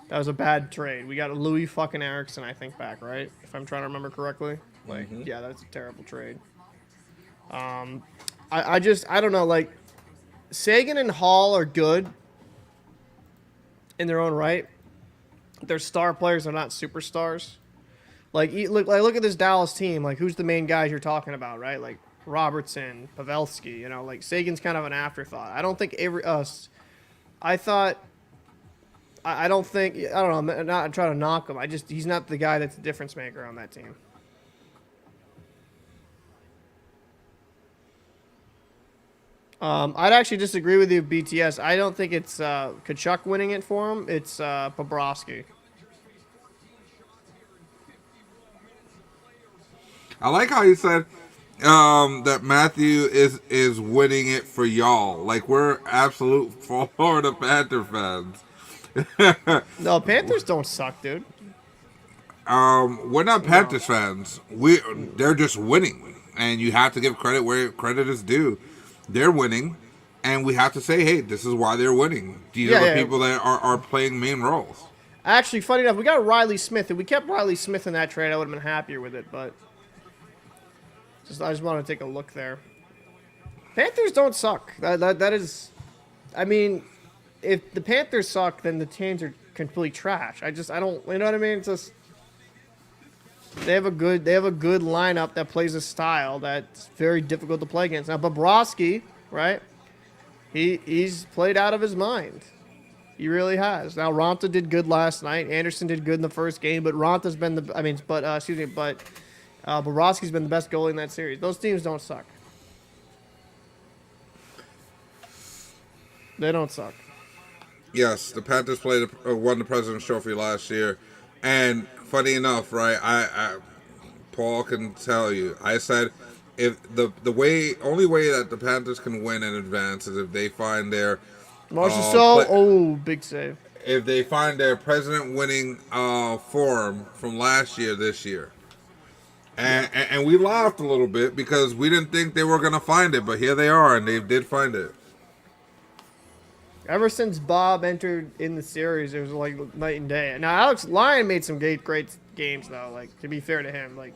That was a bad trade. We got Louis fucking Erickson, I think, back, right? If I'm trying to remember correctly. Like, yeah, that's a terrible trade. I don't know. Like, Sagan and Hall are good in their own right. They're star players. They're not superstars. Like, look at this Dallas team. Like, who's the main guys you're talking about, right? Like, Robertson, Pavelski, you know, like Sagan's kind of an afterthought. I don't think I don't know, I'm not trying to knock him. He's not the guy that's the difference maker on that team. I'd actually disagree with you, BTS. I don't think it's Kachuk winning it for him. It's Pavelski.
I like how you said that Matthew is winning it for y'all. Like, we're absolute Florida Panther fans.
No, Panthers don't suck, dude.
We're not Panthers fans. They're just winning, and you have to give credit where credit is due. They're winning, and we have to say, hey, this is why they're winning. These are the people that are playing main roles.
Actually, funny enough, we got Riley Smith. If we kept Riley Smith in that trade, I would have been happier with it, but I just want to take a look there. Panthers don't suck. That is, I mean, if the Panthers suck, then the teams are complete trash. I don't, you know what I mean? It's just they have a good lineup that plays a style that's very difficult to play against. Now Bobrovsky, right? He's played out of his mind. He really has. Now Ronta did good last night. Anderson did good in the first game, but Ronta's been Bobrovsky's been the best goalie in that series. Those teams don't suck. They don't suck.
Yes, the Panthers won the President's Trophy last year, and funny enough, right? I Paul can tell you. I said if the only way that the Panthers can win in advance is if they find their big save. If they find their president-winning form from last year, this year. And we laughed a little bit because we didn't think they were going to find it, but here they are, and they did find it.
Ever since Bob entered in the series, it was like night and day. Now, Alex Lyon made some great games, though, like, to be fair to him. Like,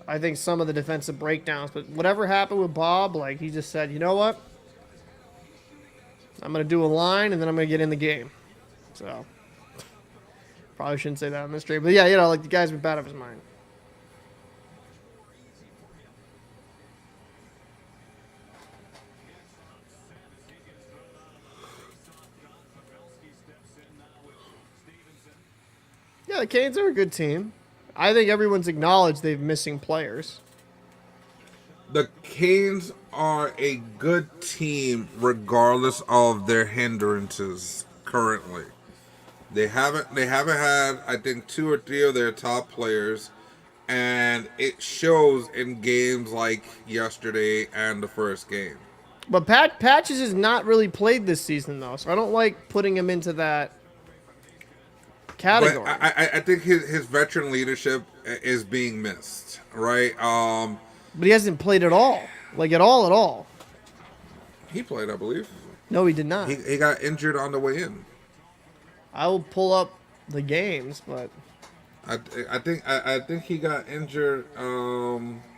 I think some of the defensive breakdowns, but whatever happened with Bob, like, he just said, you know what? I'm going to do a line, and then I'm going to get in the game. So, probably shouldn't say that on this stream. But, yeah, you know, like, the guy's been bad of his mind. Yeah, the Canes are a good team. I think everyone's acknowledged they've missing players.
The Canes are a good team regardless of their hindrances currently. They haven't had, I think, 2 or 3 of their top players, and it shows in games like yesterday and the first game.
But Patches has not really played this season, though, so I don't like putting him into that category.
But I think his veteran leadership is being missed, right?
But he hasn't played at all. Like, at all.
He played, I believe.
No, he did not.
He got injured on the way in.
I will pull up the games, but
I think he got injured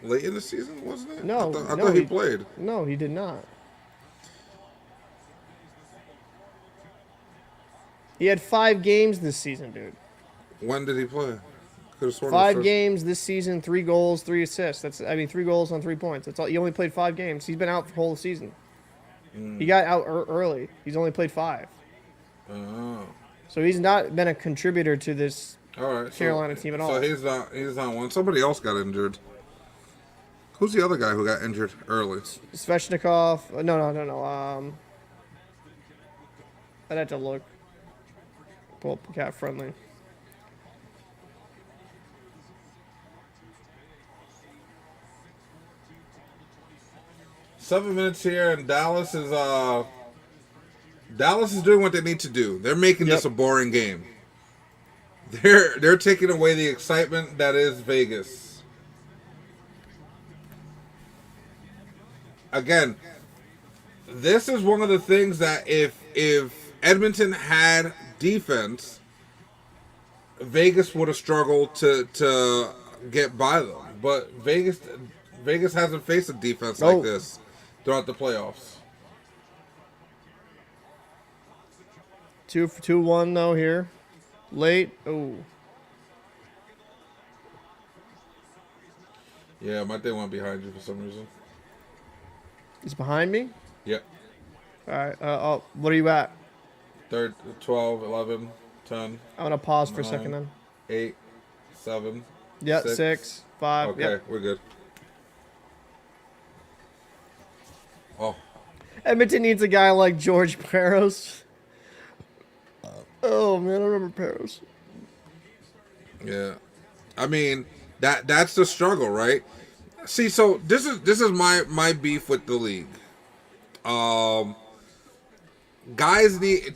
late in the season, wasn't it?
No,
I thought he played.
No, he did not. He had 5 games this season, dude.
When did he play? Could have sworn
5 games this season, 3 goals, 3 assists. 3 goals on 3 points. That's all. He only played 5 games. He's been out for the whole season. He got out early. He's only played 5.
Oh.
So he's not been a contributor to this Carolina team at all.
So he's not one. Somebody else got injured. Who's the other guy who got injured early?
Svechnikov. No. I'd have to look. Pull up Cat Friendly.
Seven minutes here, and Dallas is doing what they need to do. They're making this a boring game. They're taking away the excitement that is Vegas. Again, this is one of the things that if Edmonton had defense, Vegas would have struggled to get by them. But Vegas hasn't faced a defense like this throughout the playoffs.
2-1 though here. Late. Oh.
Yeah, my thing went behind you for some reason.
He's behind me?
Yep.
All right. What are you at?
12, 11, 10.
I'm going to pause for
9,
a second then.
8, 7.
Yep, 6, 5.
Okay,
yep.
we're good. Oh.
Edmonton needs a guy like George Peros. Oh man, I remember Peros.
Yeah. I mean, that's the struggle, right? See, so this is my beef with the league.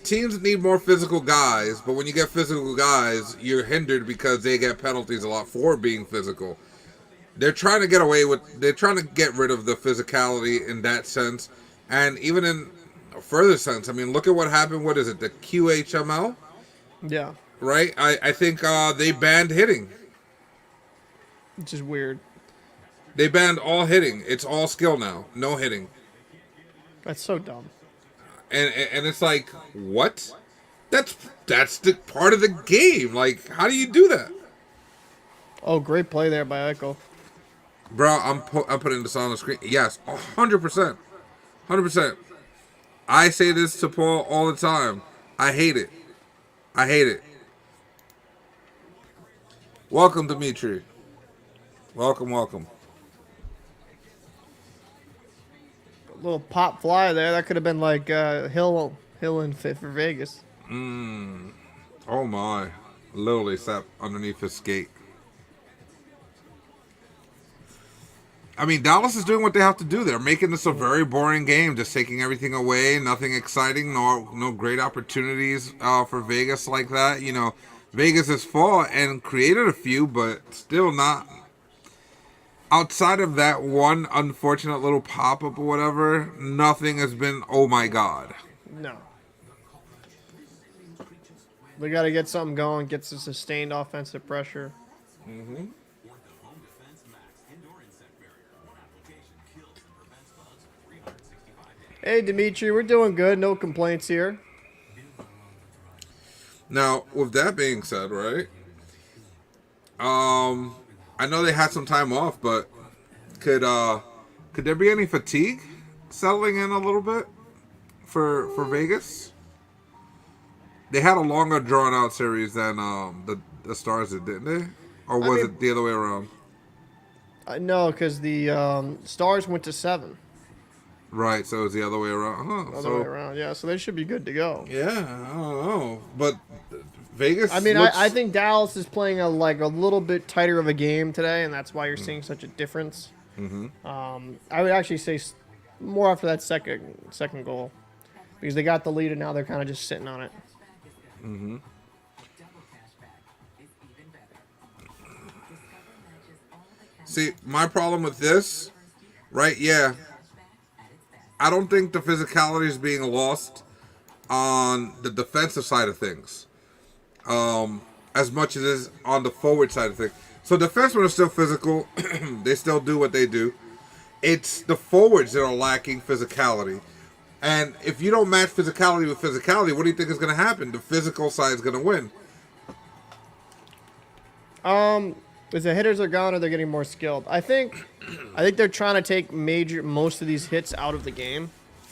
Teams need more physical guys, but when you get physical guys, you're hindered because they get penalties a lot for being physical. They're trying to get rid of the physicality in that sense, and even in a further sense. I mean, look at what happened. What is it? The QHML?
Yeah.
Right? I think they banned hitting.
Which is weird.
They banned all hitting. It's all skill now. No hitting.
That's so dumb.
And it's like, what? That's the part of the game. Like, how do you do that?
Oh, great play there by Eichel.
Bro, I'm putting this on the screen. Yes, 100%. 100%. I say this to Paul all the time. I hate it. I hate it. Welcome, Dimitri. Welcome.
A little pop fly there. That could have been like Hill and fit for Vegas.
Oh my. Literally sat underneath his skate. I mean, Dallas is doing what they have to do. They're making this a very boring game, just taking everything away. Nothing exciting, no great opportunities for Vegas like that. You know, Vegas has fought and created a few, but still not. Outside of that one unfortunate little pop-up or whatever, nothing has been, oh my God.
No. They got to get something going, get some sustained offensive pressure.
Mm-hmm.
Hey, Dimitri, we're doing good. No complaints here.
Now, with that being said, right? I know they had some time off, but could there be any fatigue settling in a little bit for Vegas? They had a longer drawn out series than the Stars did, didn't they? Or was it the other way around?
No, because the Stars went to 7.
Right, so it's the other way around.
Other way around, yeah. So they should be good to go.
Yeah, I don't know, but Vegas.
I mean, I think Dallas is playing a little bit tighter of a game today, and that's why you're seeing such a difference.
Mm-hmm.
I would actually say more after that second goal, because they got the lead and now they're kind of just sitting on it.
Mm-hmm. See, my problem with this, right? Yeah. I don't think the physicality is being lost on the defensive side of things as much as it is on the forward side of things. So defensemen are still physical. They still do what they do. It's the forwards that are lacking physicality. And if you don't match physicality with physicality, what do you think is going to happen? The physical side is going to win.
Is the hitters are gone or they're getting more skilled? I think they're trying to take most of these hits out of the game.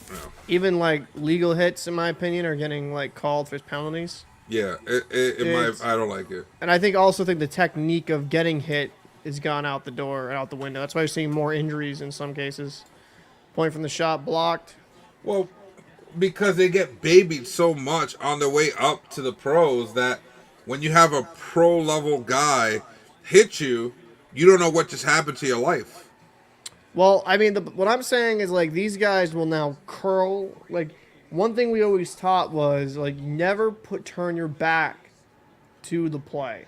Yeah.
Even like legal hits, in my opinion, are getting like called for penalties.
Yeah, I don't like it.
And I also think the technique of getting hit is gone out the door and out the window. That's why you're seeing more injuries in some cases. Point from the shot blocked.
Well, because they get babied so much on their way up to the pros that when you have a pro level guy hit you, you don't know what just happened to your life.
Well, I mean, what I'm saying is like these guys will now curl. Like one thing we always taught was like never turn your back to the play,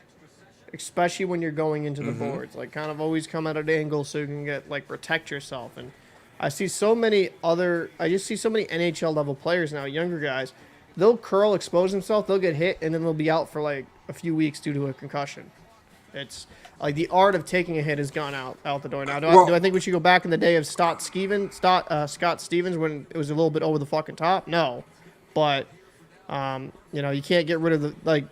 especially when you're going into the boards. Like kind of always come at an angle so you can get like protect yourself. And I just see so many NHL level players now, younger guys. They'll curl, expose themselves, they'll get hit, and then they'll be out for like a few weeks due to a concussion. It's like the art of taking a hit has gone out the door now. Do I think we should go back in the day of Scott Stevens when it was a little bit over the fucking top? No, but you can't get rid of the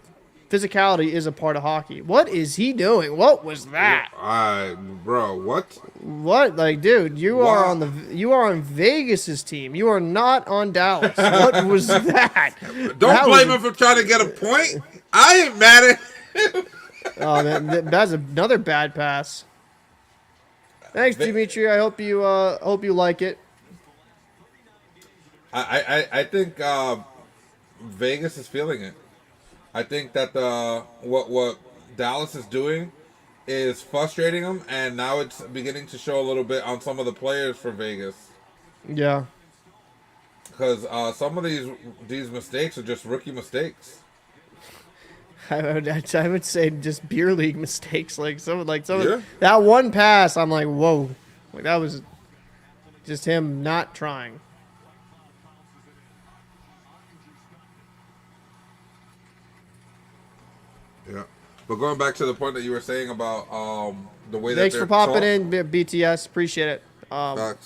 physicality is a part of hockey. What is he doing? What was that?
Bro, what?
What? Like, dude, you are on Vegas's team. You are not on Dallas. What was that?
Don't blame him for trying to get a point. I ain't mad at him.
Oh man, that's another bad pass. Thanks, Dimitri. I hope you like it.
I think Vegas is feeling it. I think that what Dallas is doing is frustrating them, and now it's beginning to show a little bit on some of the players for Vegas.
Yeah,
because some of these mistakes are just rookie mistakes.
I would say just beer league mistakes, that one pass. I'm like, whoa, like that was just him not trying.
Yeah, but going back to the point that you were saying about the way
Thanks
that
for popping in, BTS. Appreciate it. What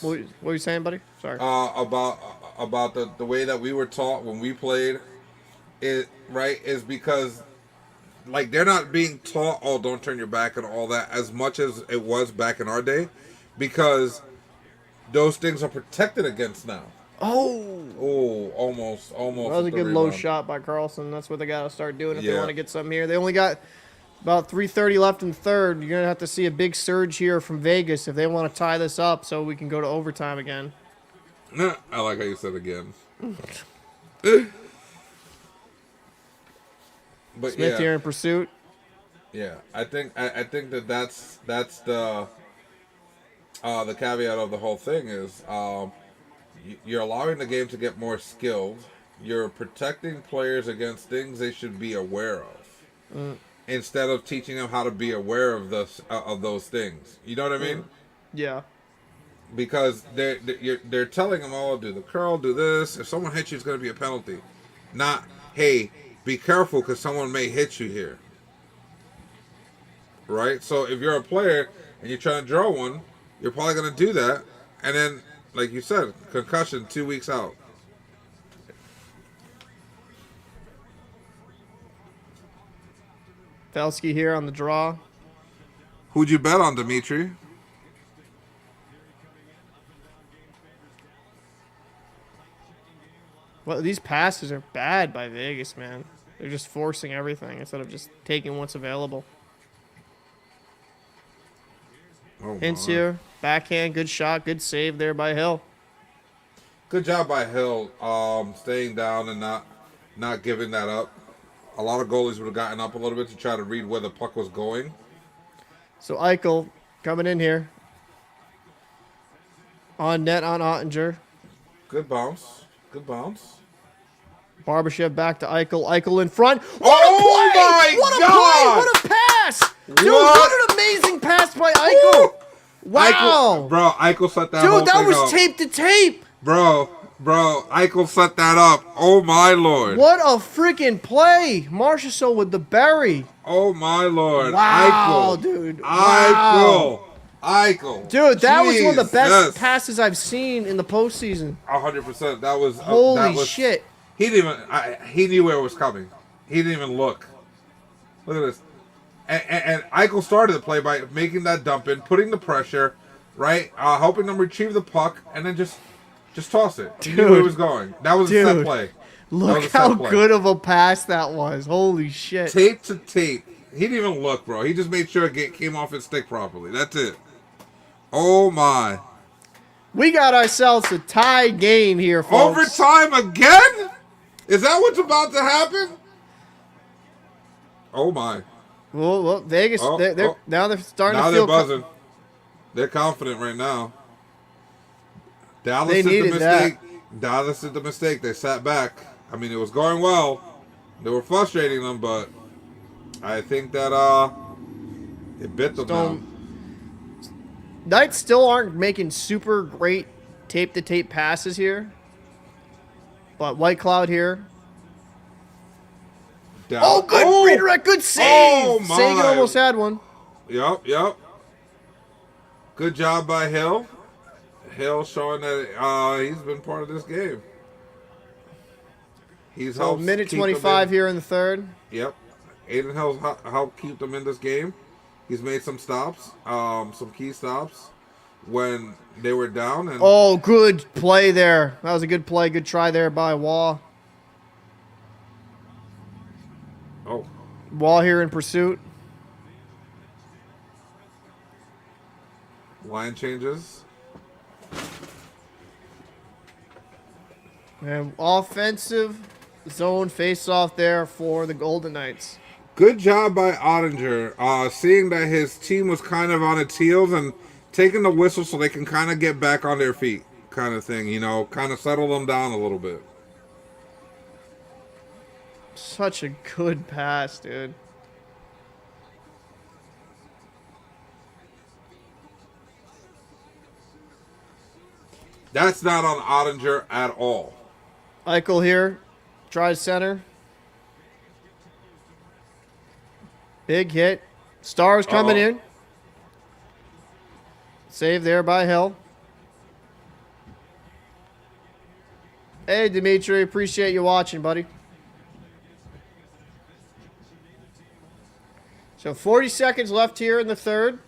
were you saying, buddy? Sorry.
About the way that we were taught when we played, is because. Like, they're not being taught, oh, don't turn your back and all that as much as it was back in our day, because those things are protected against now. Oh, almost. That
was a good low shot by Carlson. That's what they got to start doing if they want to get something here. They only got about 3:30 left in the third. You're going to have to see a big surge here from Vegas if they want to tie this up so we can go to overtime again.
I like how you said again. But
Smith here in pursuit.
Yeah, I think that's the caveat of the whole thing is you're allowing the game to get more skilled. You're protecting players against things they should be aware of, instead of teaching them how to be aware of those things. You know what I mean?
Yeah.
Because they're telling them, oh, do the curl, do this. If someone hits you, it's going to be a penalty. Not, hey, be careful because someone may hit you here. Right? So if you're a player and you're trying to draw one, you're probably going to do that. And then, like you said, concussion 2 weeks out.
Pavelski here on the draw.
Who'd you bet on, Dimitri?
Well, these passes are bad by Vegas, man. They're just forcing everything instead of just taking what's available. Hintz here. Backhand. Good shot. Good save there by Hill.
Good job by Hill, staying down and not giving that up. A lot of goalies would have gotten up a little bit to try to read where the puck was going.
So Eichel coming in here. On net on Oettinger.
Good bounce. Good bounce.
Barbashev back to Eichel. Eichel in front.
What my God!
What a pass! Dude, what an amazing pass by Eichel! Wow!
Eichel set that whole
Dude, that
thing
was
up.
tape to tape!
Bro, Eichel set that up. Oh, my Lord.
What a freaking play! Marchessault with the bury.
Oh, my Lord.
Wow,
Eichel.
dude.
Eichel.
Wow.
Eichel.
Dude, that was one of the best
Jesus.
passes I've seen in the postseason.
100%. That was
Holy shit.
He didn't even. He knew where it was coming. He didn't even look. Look at this. And Eichel started the play by making that dump in, putting the pressure, right? Helping them retrieve the puck, and then just toss it. He knew where it was going. That was a set play.
Look how good of a pass that was. Holy shit.
Tape to tape. He didn't even look, bro. He just made sure it came off his stick properly. That's it. Oh, my.
We got ourselves a tie game here, folks.
Overtime again? Is that what's about to happen? Oh, my.
Well, Vegas, now they're starting to feel...
Now they're buzzing. They're confident right now. Dallas did the mistake. Dallas did the mistake. They sat back. I mean, it was going well. They were frustrating them, but I think that it bit them down.
Knights still aren't making super great tape-to-tape passes here. But White Cloud here.
Down.
Oh, good redirect. Good save.
Oh, my.
Sagan almost had one.
Yep. Good job by Hill. Hill showing that he's been part of this game. He's helped
minute 25 here in the third.
Yep. Adin Hill's helped keep them in this game. He's made some stops, some key stops when they were down. And
oh, good play there. That was a good play. Good try there by Wall.
Oh.
Wall here in pursuit.
Line changes.
And offensive zone face-off there for the Golden Knights.
Good job by Oettinger, seeing that his team was kind of on its heels and taking the whistle so they can kind of get back on their feet kind of thing, you know, kind of settle them down a little bit.
Such a good pass, dude.
That's not on Oettinger at all.
Eichel here. Tries center. Big hit. Stars coming in. Save there by Hill. Hey, Dimitri. Appreciate you watching, buddy. So 40 seconds left here in the third.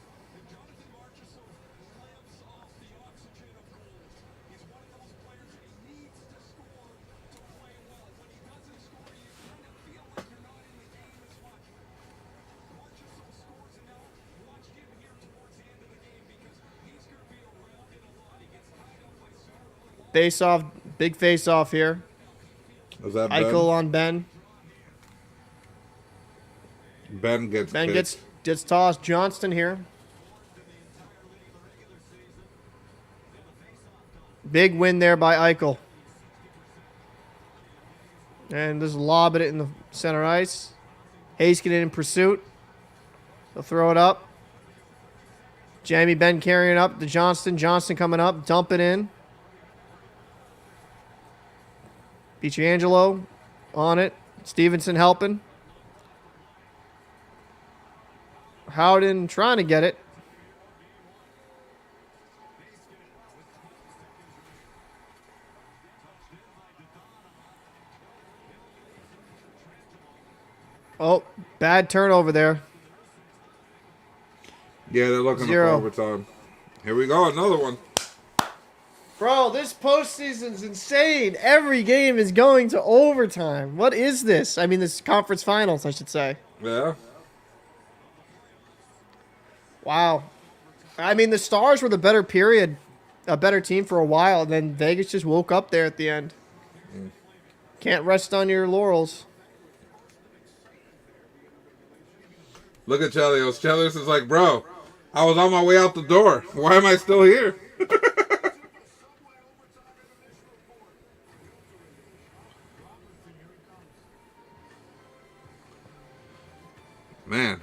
Face off, big face off here.
Was that Ben?
Eichel on Ben.
Ben gets
tossed. Johnston here. Big win there by Eichel. And just lobbing it in the center ice. Heiskanen in pursuit. They'll throw it up. Jamie Ben carrying up to Johnston. Johnston coming up. Dump it in. Pietrangelo on it. Stevenson helping. Howden trying to get it. Oh, bad turnover there.
Yeah, they're looking for overtime. Here we go, another one.
Bro, this postseason's insane. Every game is going to overtime. What is this? I mean, this conference finals, I should say.
Yeah.
Wow. I mean, the Stars were the better team for a while, and then Vegas just woke up there at the end. Can't rest on your laurels.
Look at Chelios. Chelios is like, bro, I was on my way out the door. Why am I still here? Man.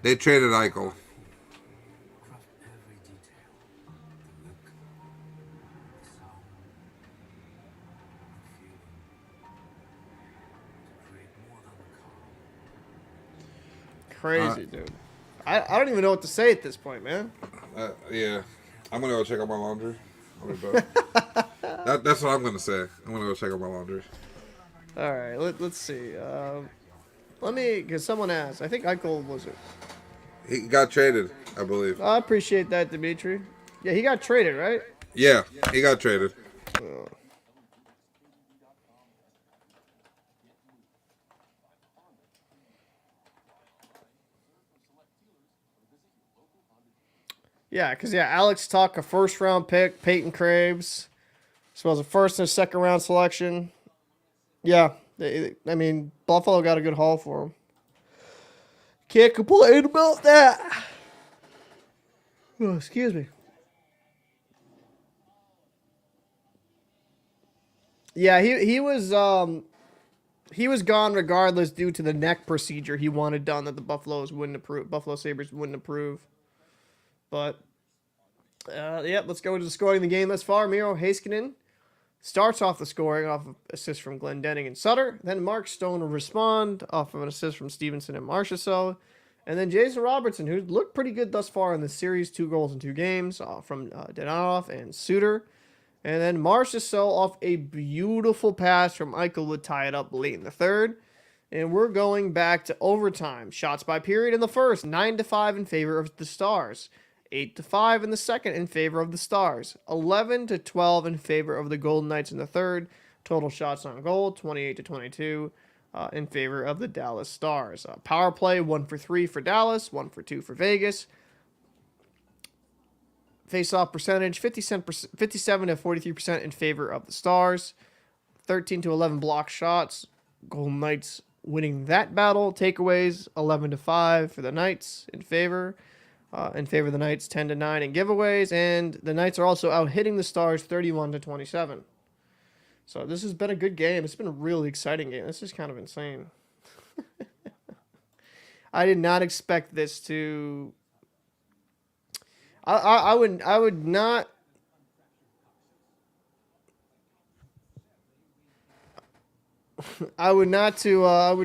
They traded Eichel.
crazy, dude. I don't even know what to say at this point, man.
Yeah. I'm going to go check out my laundry. I'll be back. That's what I'm going to say. I'm going to go check out my laundry.
All right, let's see. Let me, because someone asked. I think Eichel was it.
He got traded, I believe.
I appreciate that, Dimitri. Yeah, he got traded, right?
Yeah, he got traded.
Oh. Yeah, because, Alex Tuck, a first-round pick, Peyton Craves, as well as a first and a second-round selection. Yeah, I mean, Buffalo got a good haul for him. Can't complain about that. Oh, excuse me. Yeah, he was gone regardless due to the neck procedure he wanted done that the Buffalo Sabres wouldn't approve. But let's go into the scoring of the game thus far. Miro Heiskanen starts off the scoring off of assist from Glendening and Sutter. Then Mark Stone will respond off of an assist from Stevenson and Marchessault. And then Jason Robertson, who's looked pretty good thus far in the series, 2 goals in 2 games from Dadonov and Suter. And then Marchessault off a beautiful pass from Eichel would tie it up late in the third. And we're going back to overtime. Shots by period in the first, 9-5 in favor of the Stars. 8-5 in the second in favor of the Stars. 11-12 in favor of the Golden Knights in the third. Total shots on goal, 28-22 in favor of the Dallas Stars. Power play, 1 for 3 for Dallas, 1 for 2 for Vegas. Face-off percentage, 57 to 43% in favor of the Stars. 13 to 11 block shots. Golden Knights winning that battle. Takeaways, 11-5 for the Knights in favor. In favor of the Knights, 10-9 in giveaways. And the Knights are also out hitting the Stars 31-27. So this has been a good game. It's been a really exciting game. This is kind of insane. I did not expect this to... I would not. I would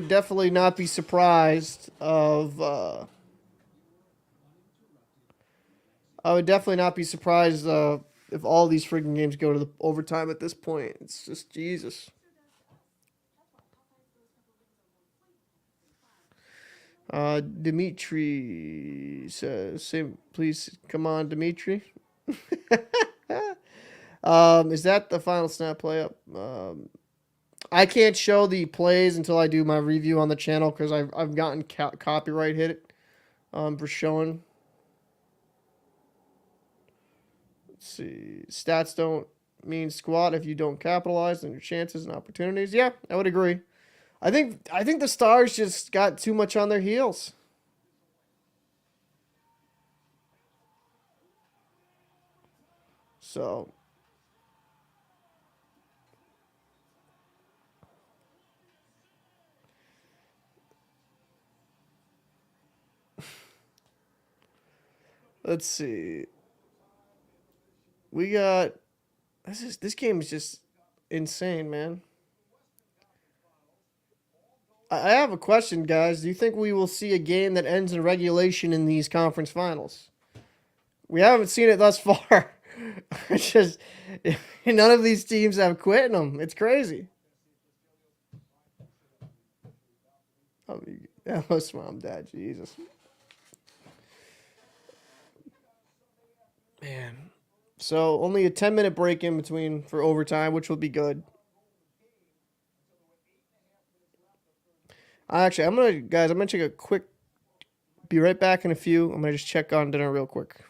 definitely not be surprised of. I would definitely not be surprised if all these freaking games go to the overtime at this point. It's just Jesus. Dimitri says, please come on, Dimitri. Is that the final snap play up? I can't show the plays until I do my review on the channel because I've gotten copyright hit for showing. Let's see. Stats don't mean squat if you don't capitalize on your chances and opportunities. Yeah, I would agree. I think the Stars just got too much on their heels. So let's see. We got this game is just insane, man. I have a question, guys. Do you think we will see a game that ends in regulation in these conference finals? We haven't seen it thus far. It's just none of these teams have quit in them. It's crazy. Oh, that was Mom, Dad. Jesus. Man. So only a 10-minute break in between for overtime, which will be good. Actually, I'm gonna take a quick. Be right back in a few. I'm gonna just check on dinner real quick.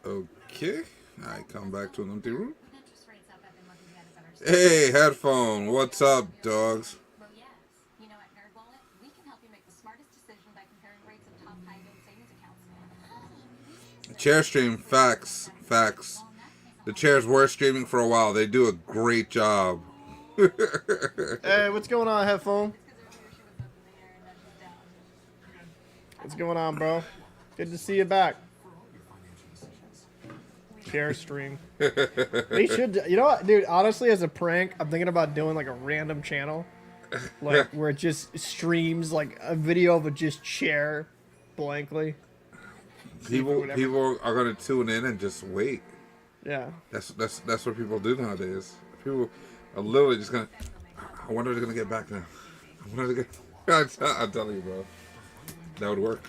Okay. I come back to an empty room. Hey, headphone. What's up, dogs? Chair stream. Facts. Facts. The chairs were streaming for a while. They do a great job.
Hey, what's going on, headphone? What's going on, bro? Good to see you back. Chair stream. We should, you know what, dude? Honestly, as a prank, I'm thinking about doing like a random channel, like where it just streams like a video of a just chair, blankly.
People are gonna tune in and just wait.
Yeah.
That's what people do nowadays. People are literally just gonna. I wonder if they're gonna get back now. I wonder if they're gonna. I'm telling you, bro. That would work.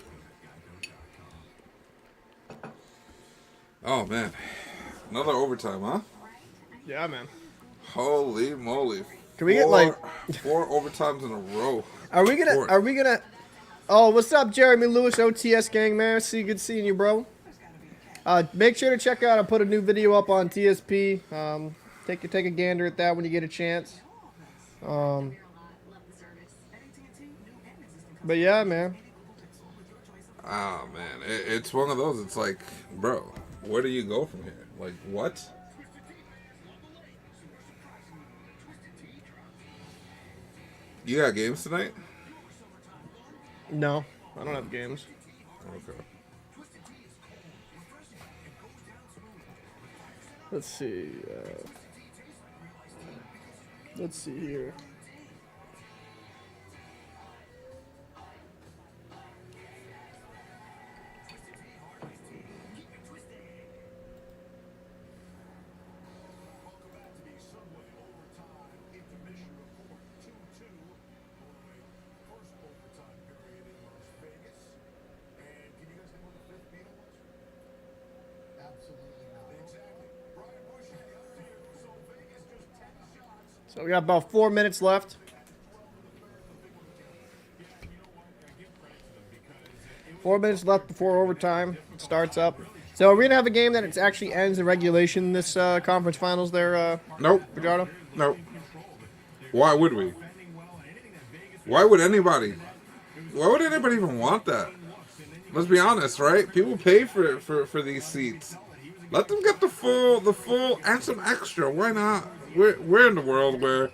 Oh man, another overtime, huh?
Yeah, man.
Holy moly!
Can we get like
4 overtimes in a row?
Are we gonna? Oh, what's up, Jeremy Lewis, OTS gang, man? Good seeing you, bro. Make sure to check out. I put a new video up on TSP. Take a gander at that when you get a chance. But yeah, man.
Oh man, it's one of those. It's like, bro, where do you go from here? Like, what? You got games tonight?
No, I don't have games.
Okay.
Let's see. Let's see here. So we got about 4 minutes left. 4 minutes left before overtime starts up. So we're gonna have a game that it actually ends in regulation this conference finals there.
Nope.
Fajardo?
Nope. Why would we? Why would anybody? Why would anybody even want that? Let's be honest, right? People pay for these seats. Let them get the full, and some extra. Why not? We're in the world where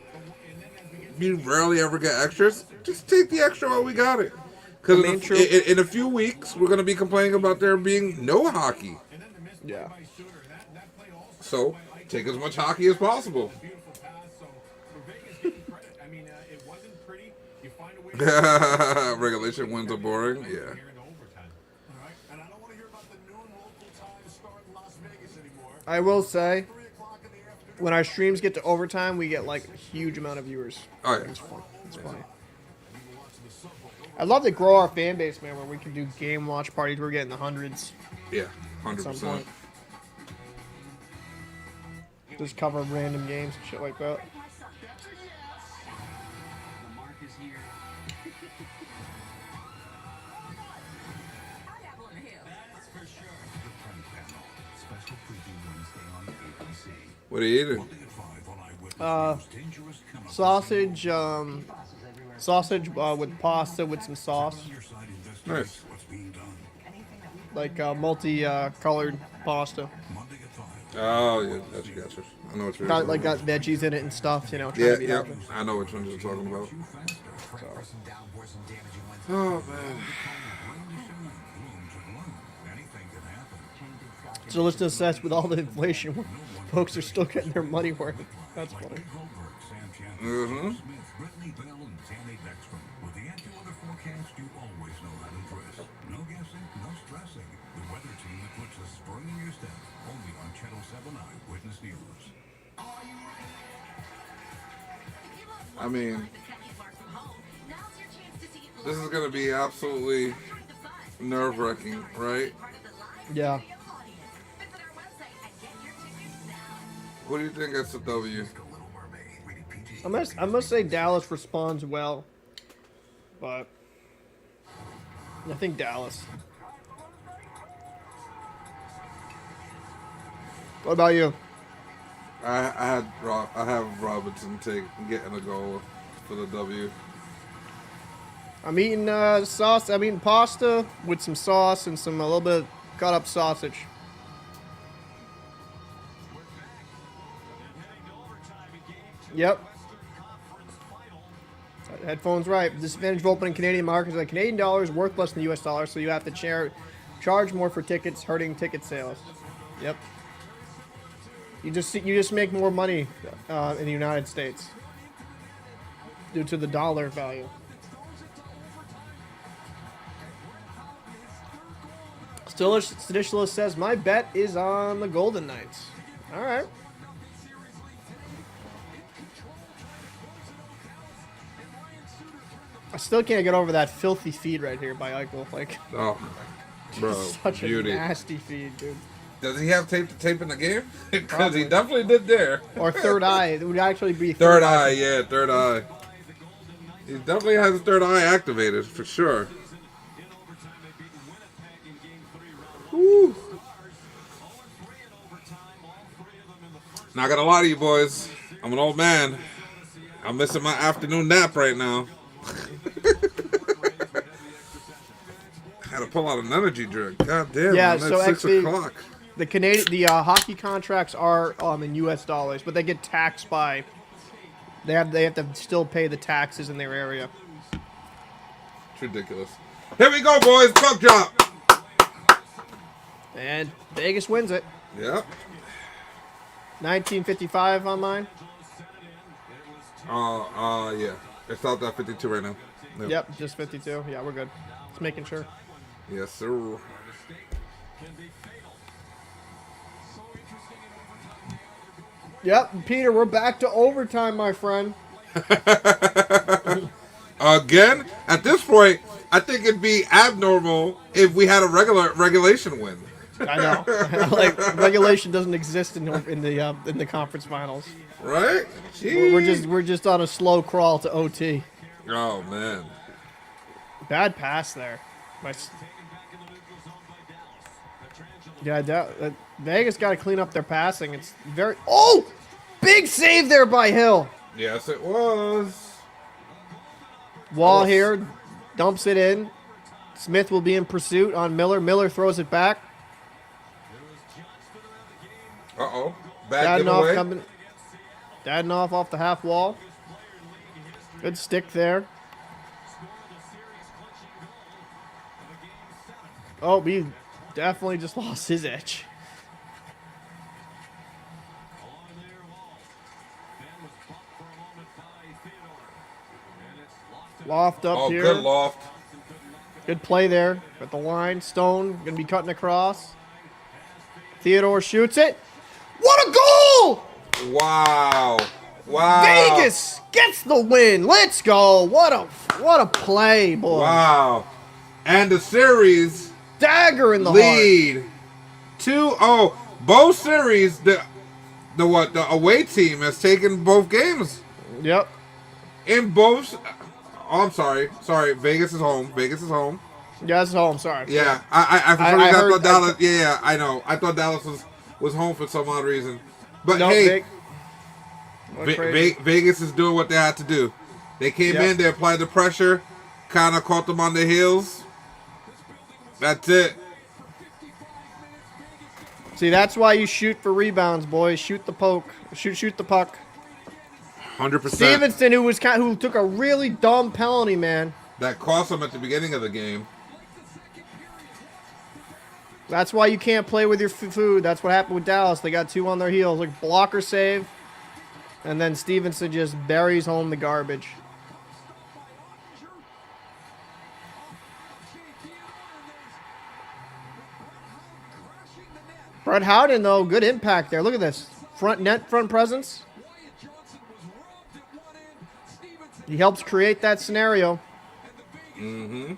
you rarely ever get extras. Just take the extra while we got it. Because in a few weeks, we're going to be complaining about there being no hockey.
Yeah.
So, take as much hockey as possible. Regulation wins are boring. Yeah.
I will say, when our streams get to overtime, we get like a huge amount of viewers.
Oh yeah.
It's fun. It's funny. I'd love to grow our fan base, man, where we can do game watch parties. We're getting the hundreds.
Yeah,
At some
100%.
point. Just cover random games and shit like that.
What are you eating?
Sausage, sausage with pasta with some sauce.
Nice.
Like multi-colored pasta.
Oh, yeah, gotcha. I know what you're talking
Got
about.
veggies in it and stuff, you know. Trying to be healthy.
I know which ones you're talking about. Oh, man.
So let's assess with all the inflation, folks are still getting their money worth. That's funny.
Mm-hmm. I mean, this is going to be absolutely nerve-wracking, right?
Yeah.
What do you think gets the W?
I must say Dallas responds well, but I think Dallas. What about you?
I have Robinson getting a goal for the W.
I'm eating sauce. I'm eating pasta with some sauce and a little bit of cut up sausage. Yep. Headphones right. Disadvantage of opening Canadian markets. The Canadian dollar is worth less than the U.S. dollar, so you have to charge more for tickets, hurting ticket sales. Yep. You just make more money in the United States due to the dollar value. Stadishless says my bet is on the Golden Knights. All right. I still can't get over that filthy feed right here by Eichel. Like,
oh, bro,
such
beauty.
a nasty feed, dude.
Does he have tape in the game? Because he definitely did there.
Or third eye. It would actually be
third eye. Yeah, third eye. He definitely has his third eye activated for sure. Woo. Not gonna lie to you boys, I'm an old man. I'm missing my afternoon nap right now. Had to pull out an energy drink. God damn.
Yeah,
man,
so
it's 6
actually,
o'clock.
the hockey contracts are in U.S. dollars, but they get taxed by. They have to still pay the taxes in their area.
It's ridiculous. Here we go, boys. Puck drop.
And Vegas wins it.
Yep.
1955 on mine.
Yeah. It's out at 52 right now.
Yep, just 52. Yeah, we're good. Just making sure.
Yes, sir.
Yep, Peter, we're back to overtime, my friend.
Again, at this point, I think it'd be abnormal if we had a regulation win.
I know. Like, regulation doesn't exist in the conference finals.
Right?
We're just on a slow crawl to OT.
Oh man.
Bad pass there. Yeah, Vegas got to clean up their passing. It's very big save there by Hill.
Yes, it was.
Wall here, dumps it in. Smith will be in pursuit on Miller. Miller throws it back.
Uh-oh. Bad giveaway.
Dadenoff off the half wall. Good stick there. Oh, he definitely just lost his edge. Loft up here.
Oh, good loft.
Good play there at the line. Stone going to be cutting across. Theodore shoots it. What a goal!
Wow. Wow.
Vegas gets the win. Let's go. What a play, boy.
Wow. And the series
dagger in the
lead 2-0. Both series, the away team has taken both games.
Yep.
In both. Oh, I'm sorry. Vegas is home.
Yeah, it's home. Sorry.
Yeah, I thought Dallas. Yeah, I know. I thought Dallas was home for some odd reason. But
no,
hey, Vegas is doing what they had to do. They came in, they applied the pressure, kind of caught them on the heels. That's it.
See, that's why you shoot for rebounds, boys. Shoot the poke. Shoot the puck.
100%.
Stevenson, who took a really dumb penalty, man.
That cost him at the beginning of the game.
That's why you can't play with your food. That's what happened with Dallas. They got two on their heels. Like blocker save. And then Stevenson just buries home the garbage. Brett Howden, though, good impact there. Look at this. Front presence. He helps create that scenario.
Mm-hmm.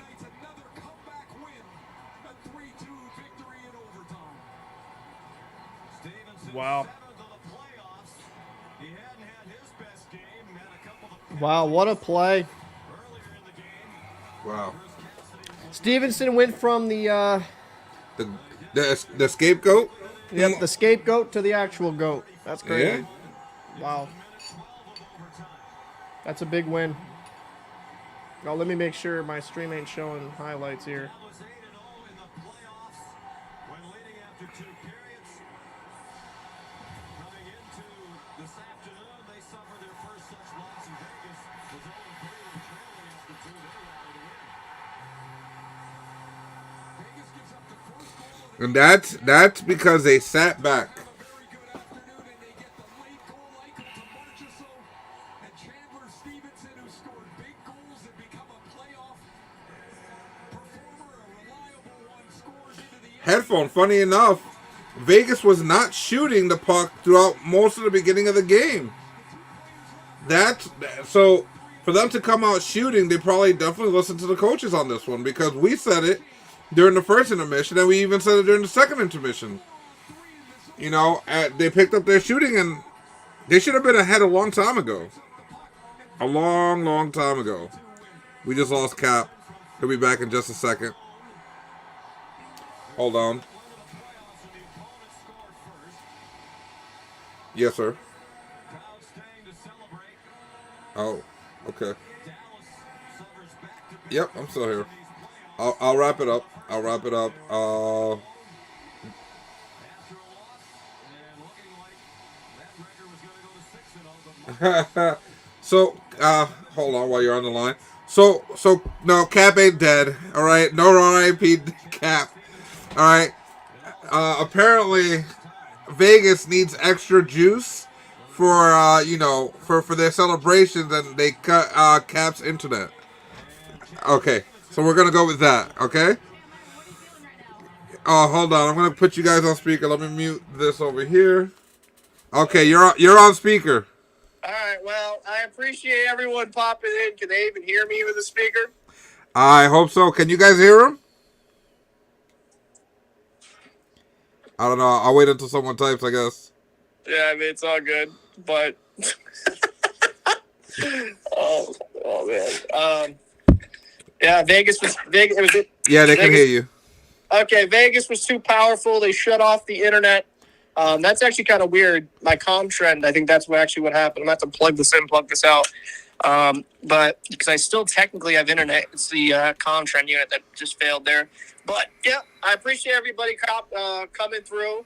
Wow. Wow, what a play.
Wow.
Stevenson went from the
scapegoat.
Yep, the scapegoat to the actual goat. That's crazy.
Yeah.
Wow. That's a big win. Now let me make sure my stream ain't showing highlights here.
And that's because they sat back. Headphone, funny enough, Vegas was not shooting the puck throughout most of the beginning of the game. So for them to come out shooting, they probably definitely listened to the coaches on this one, because we said it during the first intermission, and we even said it during the second intermission. You know, they picked up their shooting, and they should have been ahead a long time ago. A long, long time ago. We just lost Cap. He'll be back in just a second. Hold on. Yes, sir. Oh, okay. Yep, I'm still here. I'll wrap it up. I'll wrap it up. So, hold on while you're on the line. So no, Cap ain't dead. All right, no RIP Cap. All right. Apparently, Vegas needs extra juice for for their celebrations, and they cut Cap's internet. Okay, so we're gonna go with that. Okay. Oh, hold on. I'm gonna put you guys on speaker. Let me mute this over here. Okay, you're on speaker.
All right, well, I appreciate everyone popping in. Can they even hear me with the speaker?
I hope so. Can you guys hear him? I don't know. I'll wait until someone types, I guess.
Yeah, I mean, it's all good, but... oh, man. Yeah, Vegas was...
Yeah, they can hear you.
Okay, Vegas was too powerful. They shut off the internet. That's actually kind of weird. My comm trend, I think that's what happened. I'm going to have to plug this in, plug this out. But because I still technically have internet, it's the comm trend unit that just failed there. But yeah, I appreciate everybody coming through.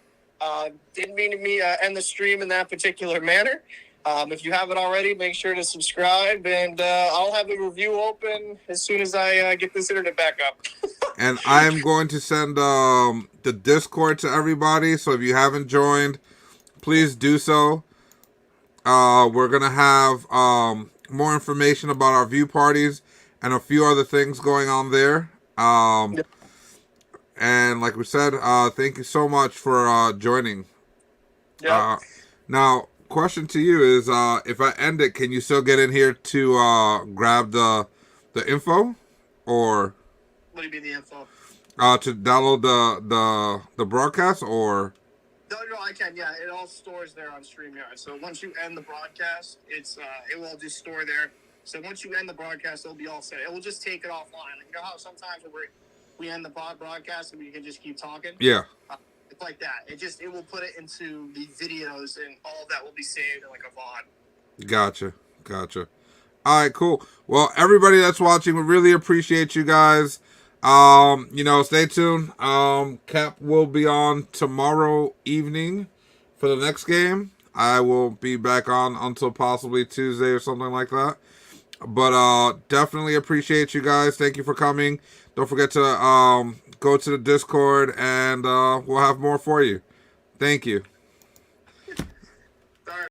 Didn't mean to end the stream in that particular manner. If you haven't already, make sure to subscribe, and I'll have the review open as soon as I get this internet back up.
And I'm going to send the Discord to everybody, so if you haven't joined, please do so. We're going to have more information about our view parties and a few other things going on there. And like we said, thank you so much for joining.
Yeah.
Now, question to you is, if I end it, can you still get in here to grab the info, or
What do you mean the info?
to download the broadcast, or?
No, I can. Yeah, it all stores there on StreamYard. So once you end the broadcast, it will just store there. So once you end the broadcast, it'll be all set. It will just take it offline. You know how sometimes we end the broadcast and we can just keep talking?
Yeah.
It's like that. It will put it into the videos, and all of that will be saved in like a VOD.
Gotcha. All right, cool. Well, everybody that's watching, we really appreciate you guys. Stay tuned. Cap will be on tomorrow evening for the next game. I will be back on until possibly Tuesday or something like that. But definitely appreciate you guys. Thank you for coming. Don't forget to go to the Discord, and we'll have more for you. Thank you.